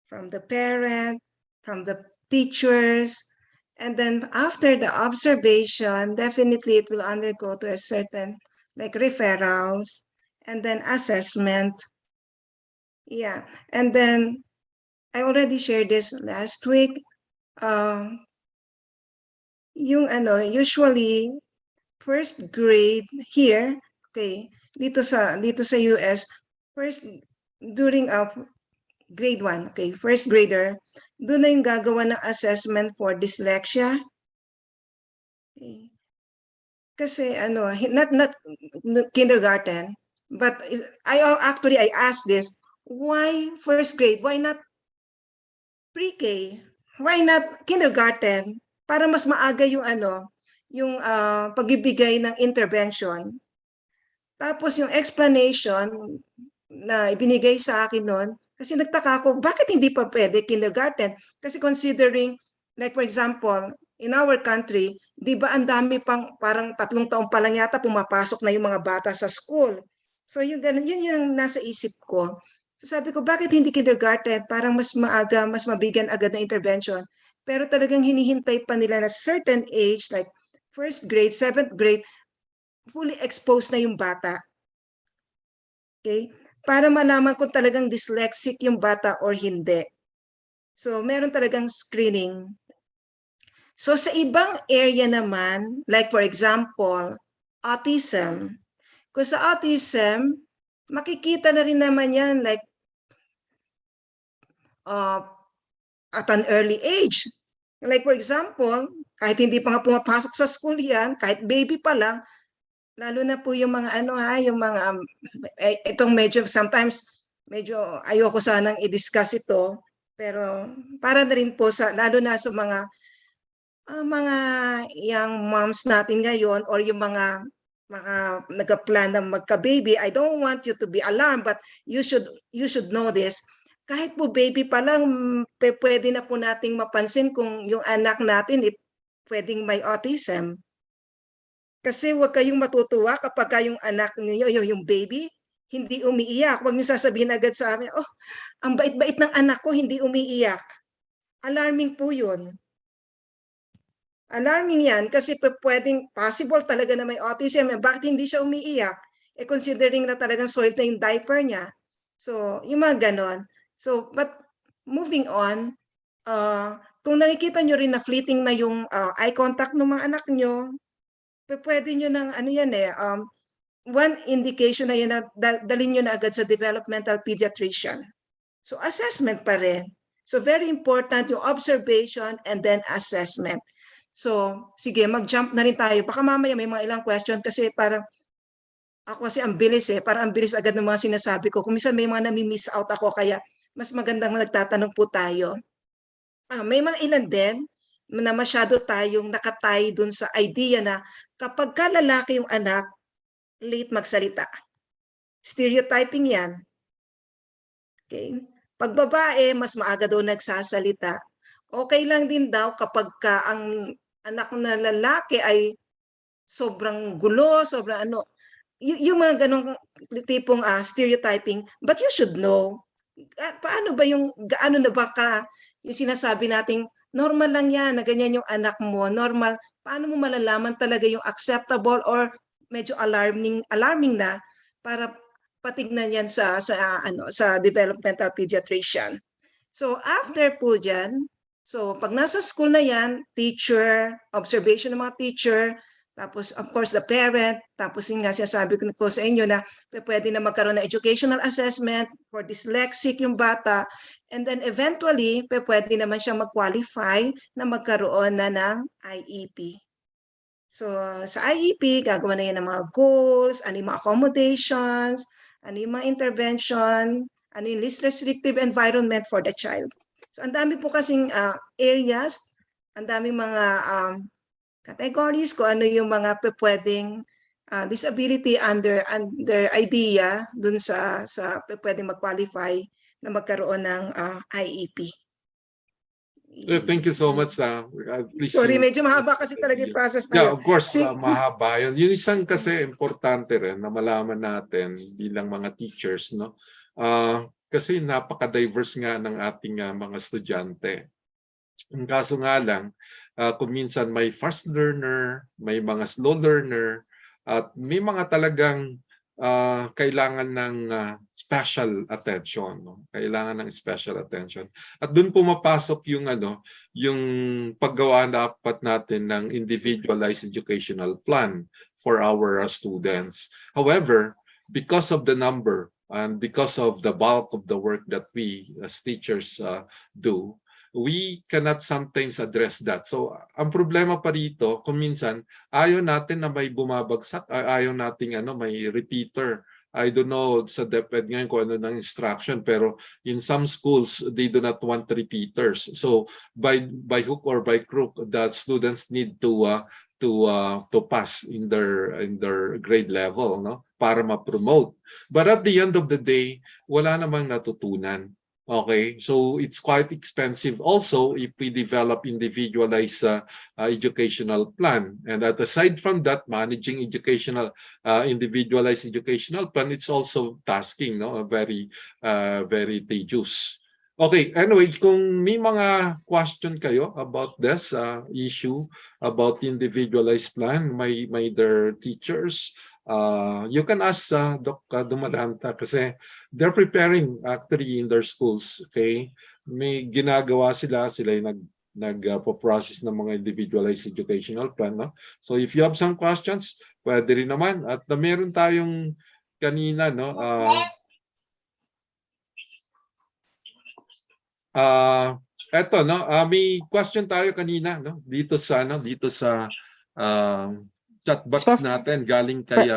from the parent, from the teachers, and then after the observation, definitely it will undergo to a certain like referrals and then assessment. Yeah, and then I already shared this last week. Yung usually first grade here, okay, dito sa US, first during grade 1, okay, first grader, doon na yung gagawa ng assessment for dyslexia. Okay. Kasi not kindergarten, but I asked this, why first grade? Why not pre-K? Why not kindergarten? Para mas maaga yung yung pagbibigay ng intervention. Tapos yung explanation na ibinigay sa akin noon, kasi nagtaka ako, bakit hindi pa pwede kindergarten? Kasi considering, like for example, in our country, di ba ang dami pang, parang 3 taon pa lang yata pumapasok na yung mga bata sa school. So yung ganun, yun yung nasa isip ko. So sabi ko, bakit hindi kindergarten? Parang mas maaga, mas mabigyan agad ng intervention. Pero talagang hinihintay pa nila na certain age, like first grade, 7th grade, fully exposed na yung bata. Okay? Para malaman kung talagang dyslexic yung bata or hindi. So, meron talagang screening. So, sa ibang area naman, like for example, autism. Kung sa autism, makikita na rin naman yan like at an early age. Like for example, kahit hindi pa nga pumapasok sa school yan, kahit baby pa lang, lalo na po yung mga yung mga itong medyo sometimes medyo ayoko sanang i-discuss ito, pero para na rin po sa lalo na sa mga young moms natin ngayon or yung mga nagka-plan na magka-baby. I don't want you to be alarmed, but you should know this. Kahit po baby pa lang, pwede na po nating mapansin kung yung anak natin pwedeng may autism. Kasi huwag kayong matutuwa kapag yung anak niyo, yung baby, hindi umiiyak. Huwag niyo sasabihin agad sa amin, oh, ang bait-bait ng anak ko, hindi umiiyak. Alarming po yun. Alarming yan kasi pwedeng possible talaga na may autism. Bakit hindi siya umiiyak? Considering na talagang soiled na yung diaper niya. So, yung mga ganon. So, but moving on, kung nakikita nyo rin na fleeting na yung eye contact ng mga anak nyo, pwede nyo ng one indication na yun na dalhin nyo na agad sa developmental pediatrician. So assessment pa rin. So very important yung observation and then assessment. So sige, mag-jump na rin tayo. Baka mamaya may mga ilang question kasi parang ako kasi ang bilis parang ang bilis agad ng mga sinasabi ko. Kung minsan may mga nami-miss out ako kaya mas magandang nagtatanong po tayo. May mga ilan din na masyado tayong nakatay dun sa idea na kapag lalaki yung anak, late magsalita. Stereotyping yan. Okay? Pag babae, mas maaga daw nagsasalita. Okay lang din daw kapag ang anak na lalaki ay sobrang gulo, sobrang yung mga ganong tipong stereotyping. But you should know, paano ba gaano na ba yung sinasabi nating normal lang yan na ganyan yung anak mo, normal. Paano mo malalaman talaga yung acceptable or medyo alarming na para patignan yan sa developmental pediatrician. So after po dyan, so pag nasa school na yan, teacher, observation ng mga teacher, tapos of course the parent, tapos yung nga sinasabi ko sa inyo na pwede na magkaroon ng educational assessment for dyslexic yung bata, and then eventually pwede naman siya mag-qualify na magkaroon na ng IEP. So sa IEP, gagawa na yan ng mga goals, ano yung mga accommodations, ano yung mga intervention, ano yung least restrictive environment for the child. So ang dami po kasing areas, ang dami mga categories, kung ano yung mga pwedeng disability under idea dun sa pwedeng mag-qualify na magkaroon ng IEP.
Thank you so much. Please.
Sorry, medyo mahaba kasi talaga yung process na
Yeah,
yun.
of course, mahaba yun. Yung isang kasi importante rin na malaman natin bilang mga teachers, no? Kasi napaka-diverse nga ng ating mga estudyante. Ang kaso nga lang, kung minsan may fast learner, may mga slow learner, at may mga talagang kailangan ng special attention, no? Kailangan ng special attention. At doon pumapasok yung yung paggawa dapat natin ng individualized educational plan for our students. However, because of the number and because of the bulk of the work that we as teachers do, we cannot sometimes address that. So, ang problema pa dito, kung minsan, ayaw natin na may bumabagsak, ayaw nating may repeater. I don't know sa DepEd ngayon kung ano ng instruction, pero in some schools, they do not want repeaters. So, by hook or by crook, the students need to pass in their grade level, no, para ma-promote. But at the end of the day, wala namang natutunan. Okay, so it's quite expensive also if we develop individualized educational plan. And aside from that, managing individualized educational plan, it's also tasking, no, very tedious. Okay, anyway, kung may mga question kayo about this issue about individualized plan, may their teachers, you can ask Doc Dumalanta kasi they're preparing actually in their schools. Okay, may ginagawa sila yung nagpo-process ng mga individualized educational plan, no? So if you have some questions, pwede rin naman. At meron tayong kanina, no, eto, no, may question tayo kanina, no, dito sa chat box natin galing kay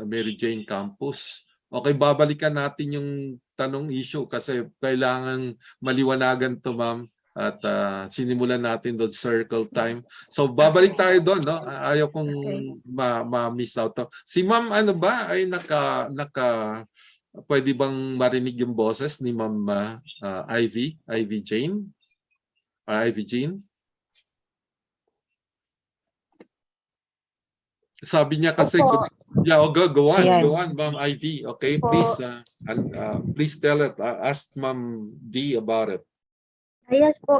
Mary Jane Campus. Okay, babalikan natin yung tanong issue kasi kailangan maliwanagan to, ma'am, at sinimulan natin doon circle time. So babalik tayo doon, no? Ayaw kong ma-miss out to. Si ma'am ba ay pwede bang marinig yung boses ni Ma'am Ivy Jane? Ivy Jean? Sabi niya kasi, yeah, go on, Ma'am Ivy. Okay, please, please tell it. Ask Ma'am D about it.
Yes po,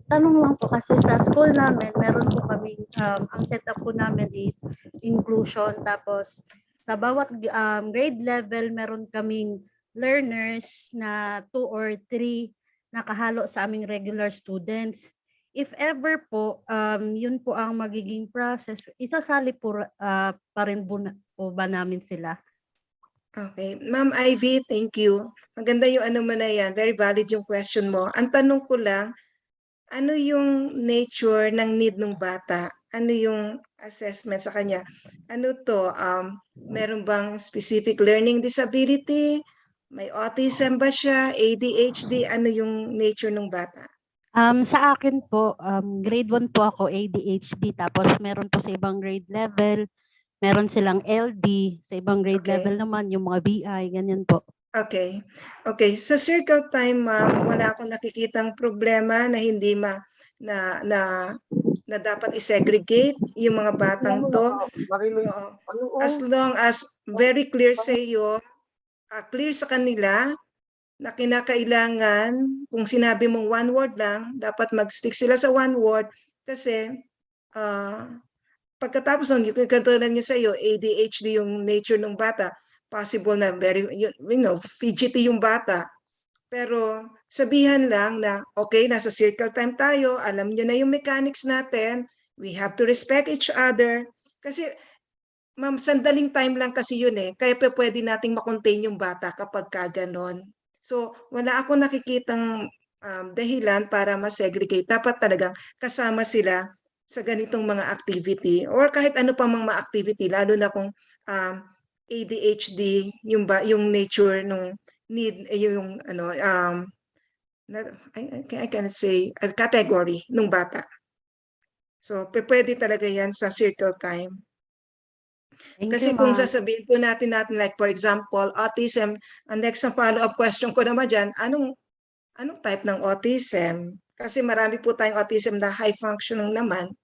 tanong lang po kasi sa school namin, meron po kami, ang setup po namin is inclusion. Tapos sa bawat grade level, meron kaming learners na 2 or 3 nakahalo sa aming regular students. If ever po, yun po ang magiging process, isasali po pa rin po ba namin sila?
Okay. Ma'am Ivy, thank you. Maganda yung mo na yan. Very valid yung question mo. Ang tanong ko lang, ano yung nature ng need ng bata? Ano yung assessment sa kanya? Ano to? Meron bang specific learning disability? May autism ba siya? ADHD? Ano yung nature ng bata?
Sa akin po, grade 1 po ako ADHD, tapos meron po sa ibang grade level, meron silang LD, sa ibang grade level naman yung mga BI, ganyan po.
Okay. Okay, sa circle time, ma'am, wala akong nakikitang problema na hindi na dapat i-segregate yung mga batang to. As long as very clear sa iyo, clear sa kanila na kinakailangan, kung sinabi mong one word lang, dapat mag-stick sila sa one word kasi pagkatapos ng katulad niya sa iyo, ADHD yung nature ng bata, possible na very, fidgety yung bata. Pero sabihan lang na, okay, nasa circle time tayo, alam niyo na yung mechanics natin, we have to respect each other. Kasi, ma'am, sandaling time lang kasi yun kaya pwede nating makontain yung bata kapag kaganon. So, wala akong nakikitang dahilan para ma-segregate. Dapat talagang kasama sila sa ganitong mga activity or kahit ano pa mga activity, lalo na kung ADHD, yung nature nung need, yung I cannot say category nung bata. So, pwede talaga yan sa circle time.
Thank
Kasi
you,
kung
ma'am.
sasabihin po natin like for example, autism, ang next na follow-up question ko naman dyan, anong type ng autism? Kasi marami po tayong autism na high functioning naman.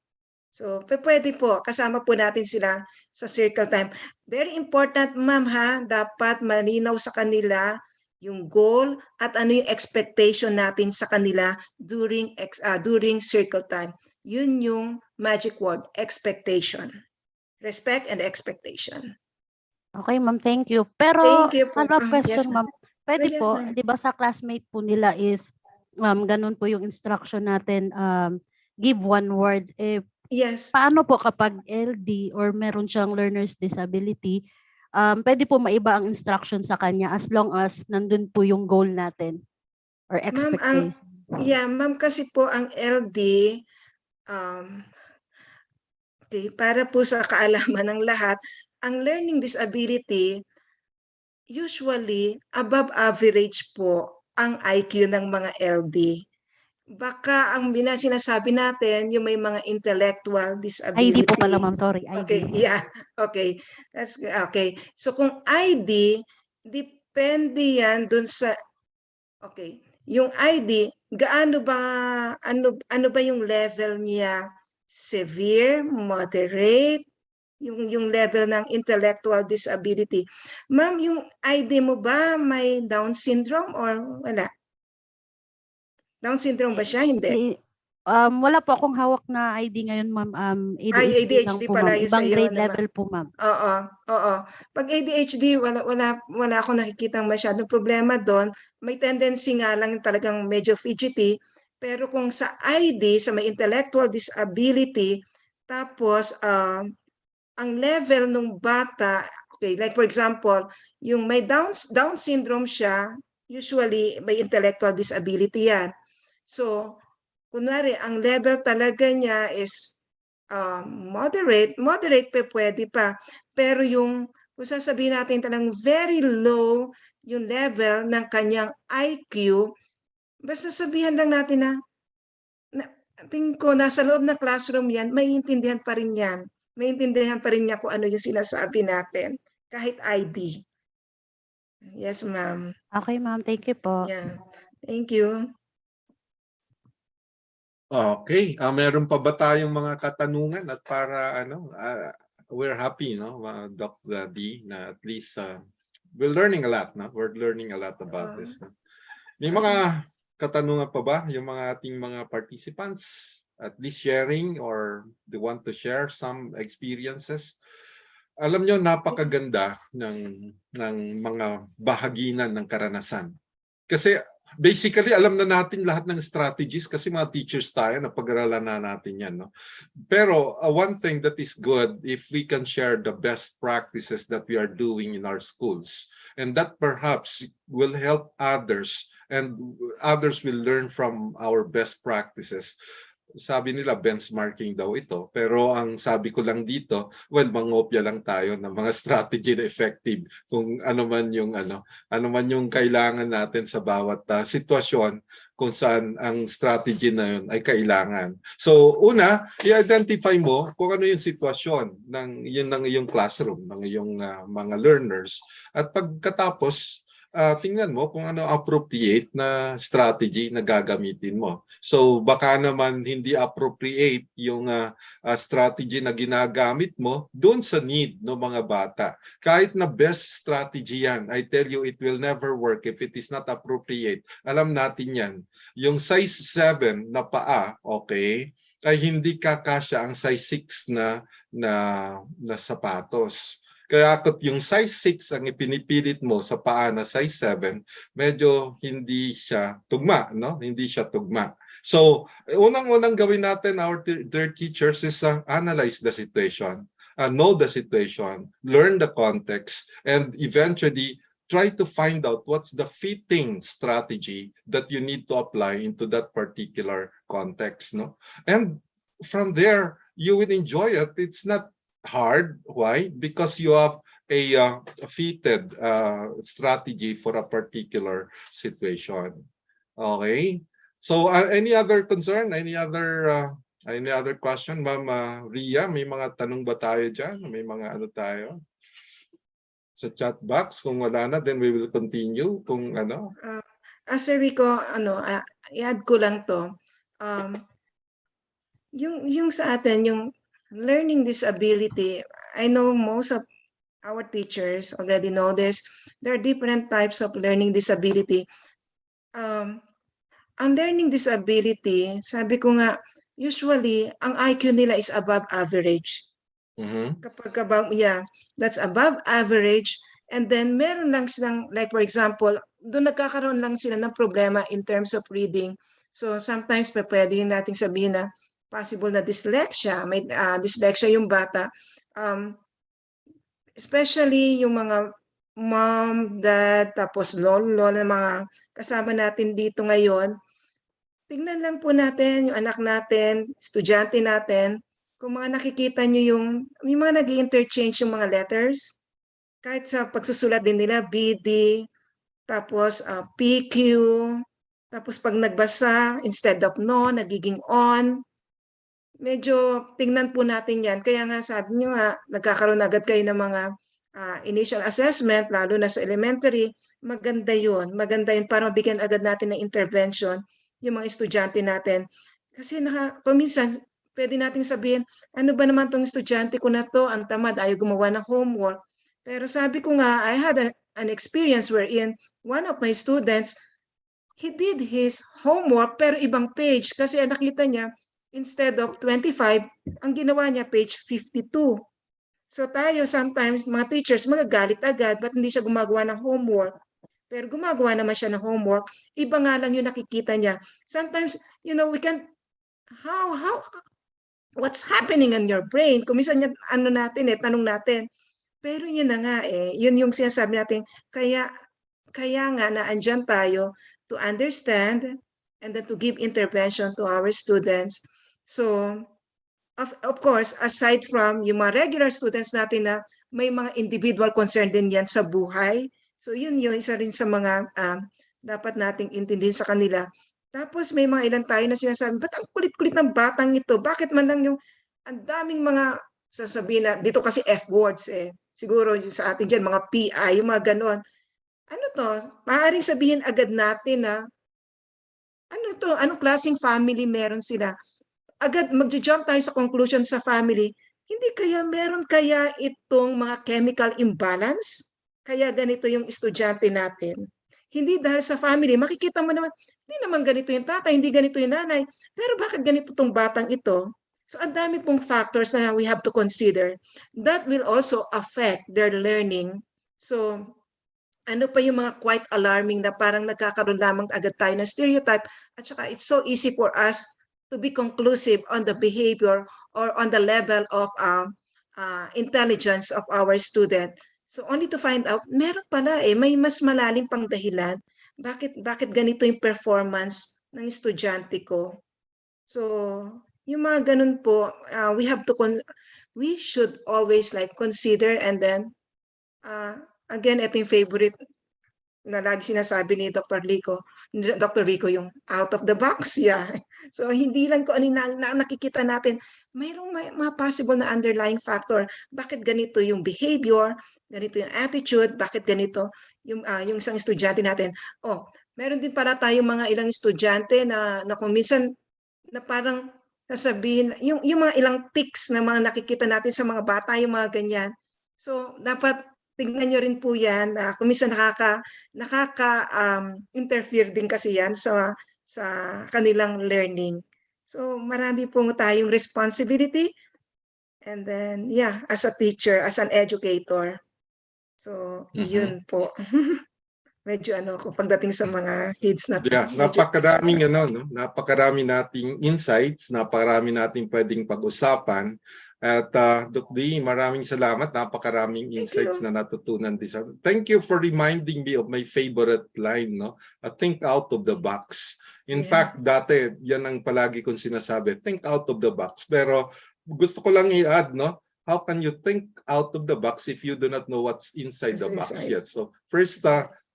So, pwede po, kasama po natin sila sa circle time. Very important, ma'am ha, dapat malinaw sa kanila yung goal at ano yung expectation natin sa kanila during circle time. Yun yung magic word, expectation. Respect and expectation.
Okay, ma'am, thank you. Pero
Thank you po.
follow-up
Yes,
question,
ma'am.
ma'am. Pwede
Yes,
po,
ma'am.
'di ba sa classmate po nila is ganun po yung instruction natin, give one word.
Yes.
Paano po kapag LD or meron siyang learner's disability, pwede po maiba ang instruction sa kanya as long as nandun po yung goal natin or
Ma'am,
expectation.
ma'am, kasi po ang LD, okay, para po sa kaalaman ng lahat, ang learning disability, usually, above average po ang IQ ng mga LD. Baka ang sinasabi natin, yung may mga intellectual disability.
ID po pala, ma'am. Sorry, ID.
Okay, yeah. Okay. That's okay. So kung ID, depende yan dun sa okay, yung ID, gaano ba ano ba yung level niya? Severe, moderate, yung level ng intellectual disability. Ma'am, yung ID mo ba may Down syndrome or wala? Down syndrome ba siya? Hindi.
Wala po akong hawak na ID ngayon, ma'am.
Ay,
ADHD lang
ADHD
po,
pala
ma'am.
yun
Ibang
sa'yo
grade
naman.
level po, ma'am.
Oo, oo. Pag ADHD, wala akong nakikitang masyadong problema doon. May tendency nga lang talagang medyo fidgety. Pero kung sa ID, sa may intellectual disability, tapos ang level ng bata, okay, like for example, yung may Down syndrome siya, usually may intellectual disability yan. So, kunwari, ang level talaga niya is moderate pa pwede pa. Pero kung sasabihin natin talagang very low yung level ng kanyang IQ, basta sabihan lang natin na tingin ko nasa loob ng classroom yan, maiintindihan pa rin yan. Maiintindihan pa rin niya kung ano yung sinasabi natin, kahit ID. Yes, ma'am.
Okay, ma'am. Thank you po.
Yeah. Thank you.
Okay, meron pa ba tayong mga katanungan at para we're happy, no, Doc D, na at least we're learning a lot, no? We're learning a lot about this. No? May mga katanungan pa ba yung mga ating mga participants? At least sharing or they want to share some experiences. Alam nyo, napakaganda ng mga bahaginan ng karanasan. Kasi basically, alam na natin lahat ng strategies kasi mga teachers tayo, napag-aralan na natin yan. No? Pero one thing that is good, if we can share the best practices that we are doing in our schools, and that perhaps will help others, and others will learn from our best practices. Sabi nila benchmarking daw ito, pero ang sabi ko lang dito, well, mangopya lang tayo ng mga strategy na effective kung ano man yung kailangan natin sa bawat sitwasyon kung saan ang strategy na yun ay kailangan. So una, i-identify mo kung ano yung sitwasyon ng iyong classroom, ng iyong mga learners, at pagkatapos tingnan mo kung ano appropriate na strategy na gagamitin mo. So baka naman hindi appropriate yung strategy na ginagamit mo doon sa need ng mga bata. Kahit na best strategy yan, I tell you, it will never work if it is not appropriate. Alam natin yan. Yung size 7 na paa, okay, ay hindi kakasya ang size 6 na sapatos. Kaya yung size 6 ang ipinipilit mo sa paa na size 7, medyo hindi siya tugma, no? Hindi siya tugma. So, unang-unang gawin natin, our dear teachers, is analyze the situation, know the situation, learn the context, and eventually try to find out what's the fitting strategy that you need to apply into that particular context, no? And from there, you will enjoy it. It's not hard. Why? Because you have a fitted strategy for a particular situation. Okay. So any other concern? Any other Any other question, Ma'am Ria? May mga tanong ba tayo dyan? May mga ano tayo? Sa chat box, kung wala na, then we will continue. Kung ano.
Sir Rico, i-add ko lang to. Yung sa atin, yung learning disability, I know most of our teachers already know this. There are different types of learning disability. Ang learning disability, sabi ko nga, usually, ang IQ nila is above average. Kapag above, that's above average. And then meron lang silang, like for example, doon nagkakaroon lang sila ng problema in terms of reading. So sometimes pwede rin nating sabihin na possible na dyslexia, may dyslexia yung bata. Especially yung mga mom, dad, tapos lolo, mga kasama natin dito ngayon. Tingnan lang po natin yung anak natin, estudyante natin, kung mga nakikita nyo yung mga nag-i-interchange yung mga letters, kahit sa pagsusulat din nila, BD, tapos PQ, tapos pag nagbasa, instead of no, nagiging on. Medyo tingnan po natin yan. Kaya nga sabi nyo nga, nagkakaroon agad kayo ng mga initial assessment, lalo na sa elementary, maganda yun. Maganda yun para mabigyan agad natin ng intervention yung mga estudyante natin. Kasi paminsan, pwede natin sabihin, ano ba naman tong estudyante ko na to, ang tamad, ayaw gumawa ng homework. Pero sabi ko nga, I had an experience wherein one of my students, he did his homework pero ibang page kasi nakita niya, instead of 25, ang ginawa niya page 52. So tayo sometimes, mga teachers, magagalit agad, ba't hindi siya gumagawa ng homework? Pero gumagawa naman siya ng homework, iba nga lang yung nakikita niya. Sometimes, we can, what's happening in your brain? Kung minsan tanong natin. Pero yun na nga yun yung sinasabi natin, kaya nga naandyan tayo to understand and then to give intervention to our students. So, of course, aside from yung mga regular students natin na may mga individual concern din yan sa buhay. So yun yung isa rin sa mga dapat nating intindihin sa kanila. Tapos may mga ilan tayo na sinasabi, ba't ang kulit-kulit ng batang ito? Bakit man lang yung ang daming mga sasabihin na, dito kasi F words siguro sa atin dyan, mga PI, yung mga ganon. Ano to? Maaaring sabihin agad natin na, ano to? Anong klaseng family meron sila? Agad magja-jump tayo sa conclusion sa family, hindi kaya meron kaya itong mga chemical imbalance? Kaya ganito yung estudyante natin. Hindi dahil sa family, makikita mo naman, hindi naman ganito yung tatay, hindi ganito yung nanay, pero bakit ganito tong batang ito? So ang dami pong factors na we have to consider that will also affect their learning. So ano pa yung mga quite alarming na parang nagkakaroon lamang agad tayo ng stereotype at saka it's so easy for us to be conclusive on the behavior or on the level of intelligence of our student. So only to find out, meron pala may mas malalim pang dahilan. Bakit ganito yung performance ng estudyante ko? So, yung mga ganun po, we should always consider and then, again, ito yung favorite na lagi sinasabi ni Dr. Rico, yung out of the box, So, hindi lang ko ano na nakikita natin, mayroong mga possible na underlying factor. Bakit ganito yung behavior, ganito yung attitude, bakit ganito yung isang estudyante natin. Meron din para tayong mga ilang estudyante na kung minsan na parang sasabihin, yung mga ilang tics na mga nakikita natin sa mga bata, yung mga ganyan. So, dapat tingnan nyo rin po yan na kung minsan nakaka-interfere din kasi yan sa kanilang learning. So, marami pong tayong responsibility and then, as a teacher, as an educator. So, yun po. Medyo kung pagdating sa mga kids natin.
Napakarami nating insights, napakarami nating pwedeng pag-usapan. At Dr. D, maraming salamat. Napakaraming insights na natutunan din. Thank you for reminding me of my favorite line, think out of the box. In fact, dati, yan ang palagi kong sinasabi, think out of the box. Pero gusto ko lang i-add, how can you think out of the box if you do not know what's inside the box yet? So first,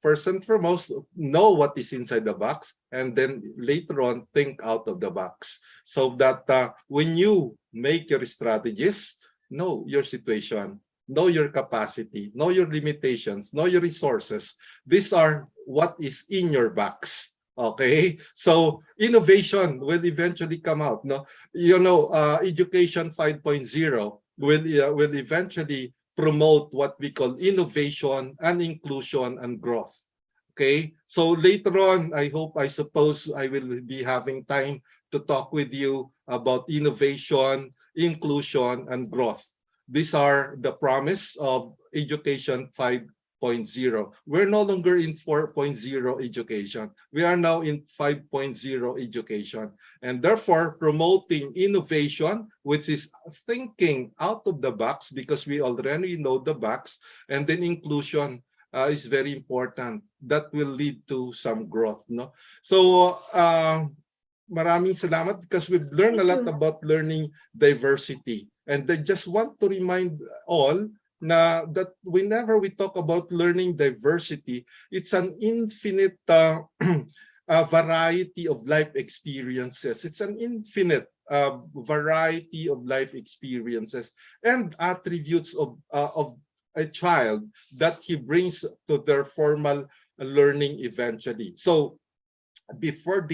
first and foremost, know what is inside the box, and then later on, think out of the box. So that when you make your strategies, know your situation, know your capacity, know your limitations, know your resources. These are what is in your box. Okay, so innovation will eventually come out. No, Education 5.0 will eventually promote what we call innovation and inclusion and growth. Okay, so later on, I suppose I will be having time to talk with you about innovation, inclusion, and growth. These are the promise of Education 5.0. We're no longer in 4.0 education. We are now in 5.0 education. And therefore, promoting innovation, which is thinking out of the box because we already know the box, and then inclusion is very important. That will lead to some growth. No? So, maraming salamat because we've learned a lot about learning diversity. And I just want to remind all that whenever we talk about learning diversity, it's an infinite variety of life experiences. It's an infinite variety of life experiences and attributes of a child that he brings to their formal learning eventually. So before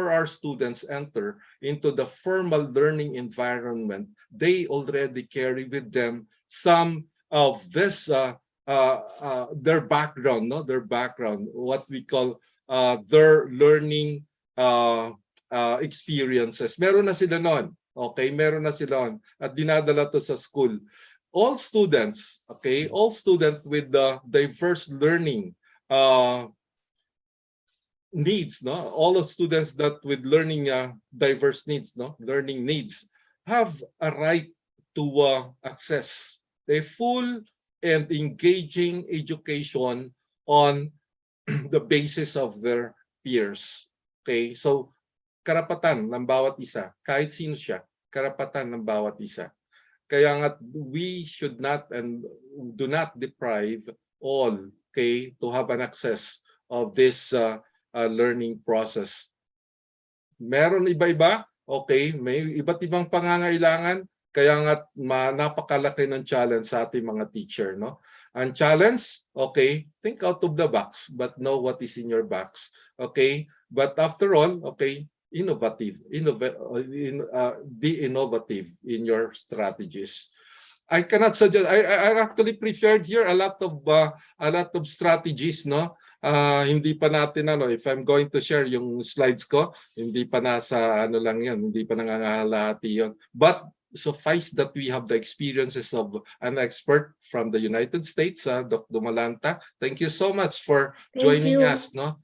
our students enter into the formal learning environment, they already carry with them some of this their background, what we call their learning experiences. Meron na sila noon. Okay, meron na sila noon at dinadala to sa school. All students, okay, all students with the diverse learning needs, no, all of students that with learning diverse needs, no, learning needs, have a right to access a full and engaging education on the basis of their peers. Okay, so karapatan ng bawat isa, kahit sino siya, karapatan ng bawat isa. Kaya nga we should not and do not deprive all, okay, to have an access of this learning process. Meron iba-iba, okay, may iba't ibang pangangailangan, kaya nga napakalaki ng challenge sa ating mga teacher, no? Ang challenge, okay, think out of the box, but know what is in your box, okay? But after all, okay, be innovative in your strategies. I cannot suggest. I actually prepared here a lot of strategies, no? Hindi pa natin if I'm going to share yung slides ko, hindi pa nasa lang yan, hindi pa nangangahalati yon. But suffice that we have the experiences of an expert from the United States, Dr. Dumalanta. Thank you so much for joining us, no?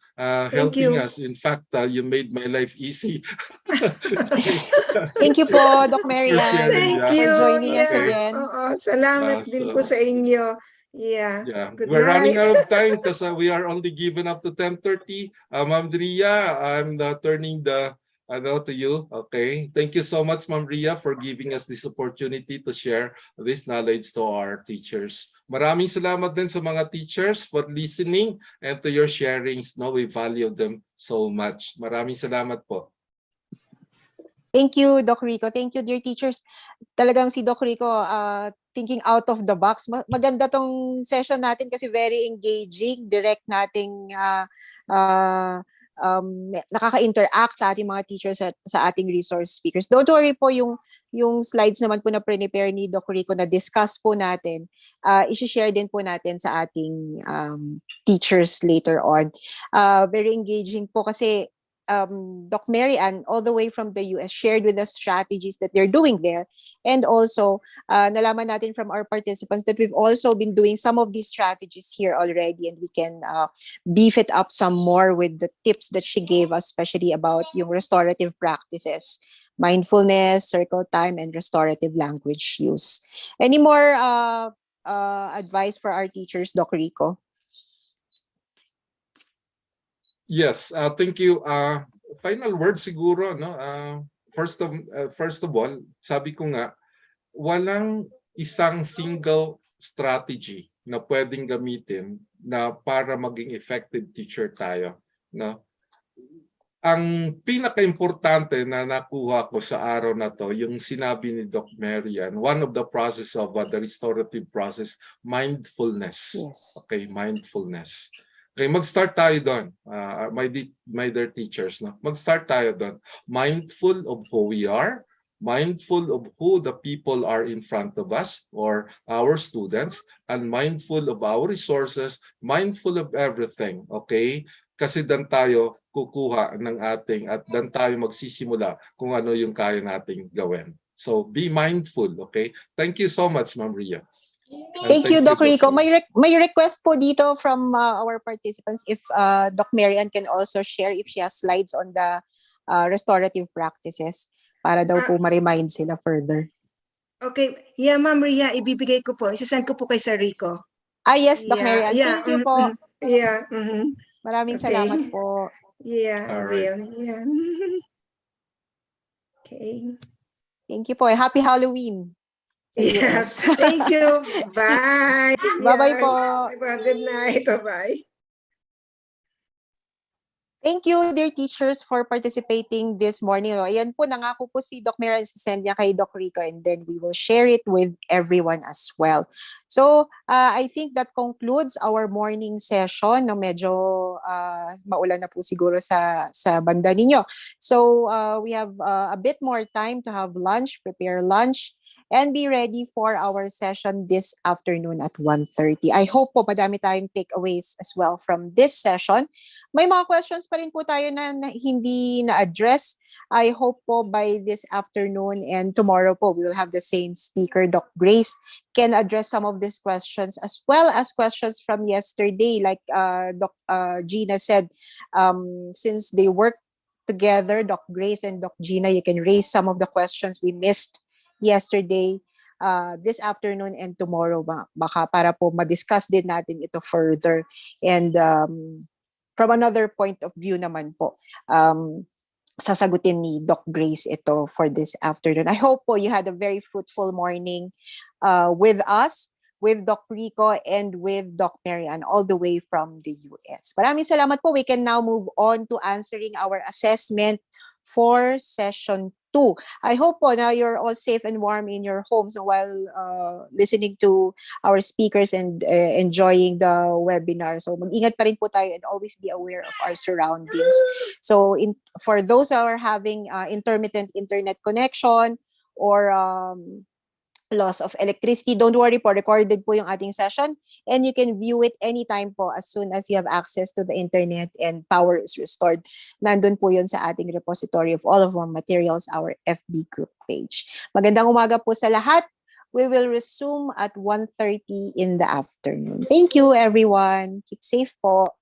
Helping us. In fact, you made my life easy.
Thank you po, Doc Mary Ann,
Thank
for
you.
joining us again.
Salamat din po sa inyo. Yeah. Good
We're running
night.
out of time because we are only given up to 10:30. Ma'am Ria, I'm turning the to you. Okay. Thank you so much, Ma'am Ria, for giving us this opportunity to share this knowledge to our teachers. Maraming salamat din sa mga teachers for listening and to your sharings. No, we value them so much. Maraming salamat po.
Thank you, Doc Rico. Thank you, dear teachers. Talagang si Doc Rico, thinking out of the box. Maganda tong session natin kasi very engaging, direct nating nakaka-interact sa ating mga teachers at sa ating resource speakers. Don't worry po, yung slides naman po na prepare ni Doc Rico na discuss po natin, i-share din po natin sa ating teachers later on. Very engaging po kasi Doc Mary Ann, all the way from the US, shared with us strategies that they're doing there. And also, nalaman natin from our participants that we've also been doing some of these strategies here already, and we can beef it up some more with the tips that she gave us, especially about yung restorative practices, mindfulness, circle time, and restorative language use. Any more advice for our teachers, Doc Rico?
Yes, thank you. Final word siguro, no? First of all, sabi ko nga, walang isang single strategy na pwedeng gamitin na para maging effective teacher tayo, no? Ang pinaka-importante na nakuha ko sa araw na to, yung sinabi ni Doc Marian, one of the process of the restorative process, mindfulness.
Yes.
Okay, mindfulness. Okay, mag-start tayo doon, my dear teachers. No? Mag-start tayo doon. Mindful of who we are, mindful of who the people are in front of us or our students, and mindful of our resources, mindful of everything. Okay? Kasi dan tayo kukuha ng ating at dan tayo magsisimula kung ano yung kaya nating gawin. So be mindful, okay? Thank you so much, Ma'am Ria.
Thank you, Doc Rico. May request po dito from our participants if Doc Marian can also share if she has slides on the restorative practices para daw po ma-remind sila further.
Okay. Yeah, Ma'am Ria, ibibigay ko po. Isasend ko po kay Sir Rico.
Yes, Doc Marian. Thank you po.
Yeah.
Maraming salamat po.
Yeah, I will. Yeah. Okay.
Thank you po. Happy Halloween.
Yes. Thank you. Bye.
Bye-bye po.
Good night. Bye-bye.
Thank you, dear teachers, for participating this morning. Ayan po, nangako po si Doc Marian, sisend niya kay Doc Rico, and then we will share it with everyone as well. So, I think that concludes our morning session. No, medyo maulan na po siguro sa banda ninyo. So, we have a bit more time to have lunch, prepare lunch, and be ready for our session this afternoon at 1:30. I hope po madami tayong takeaways as well from this session. May mga questions pa rin po tayo na hindi na-address. I hope po by this afternoon and tomorrow po, we will have the same speaker, Doc Grace, can address some of these questions as well as questions from yesterday. Like Doc Gina said, since they work together, Doc Grace and Doc Gina, you can raise some of the questions we missed yesterday, this afternoon and tomorrow, baka para po ma-discuss din natin ito further. And from another point of view naman po, sasagutin ni Doc Grace ito for this afternoon. I hope po you had a very fruitful morning with us, with Doc Rico, and with Doc Marian, all the way from the US. Maraming salamat po. We can now move on to answering our assessment for session 2. I hope po now you're all safe and warm in your homes while listening to our speakers and enjoying the webinar. So mag-ingat pa rin po tayo and always be aware of our surroundings. So for those who are having intermittent internet connection or loss of electricity, don't worry po, recorded po yung ating session and you can view it anytime po as soon as you have access to the internet and power is restored. Nandun po yun sa ating repository of all of our materials, our FB group page. Magandang umaga po sa lahat. We will resume at 1:30 in the afternoon. Thank you, everyone. Keep safe po.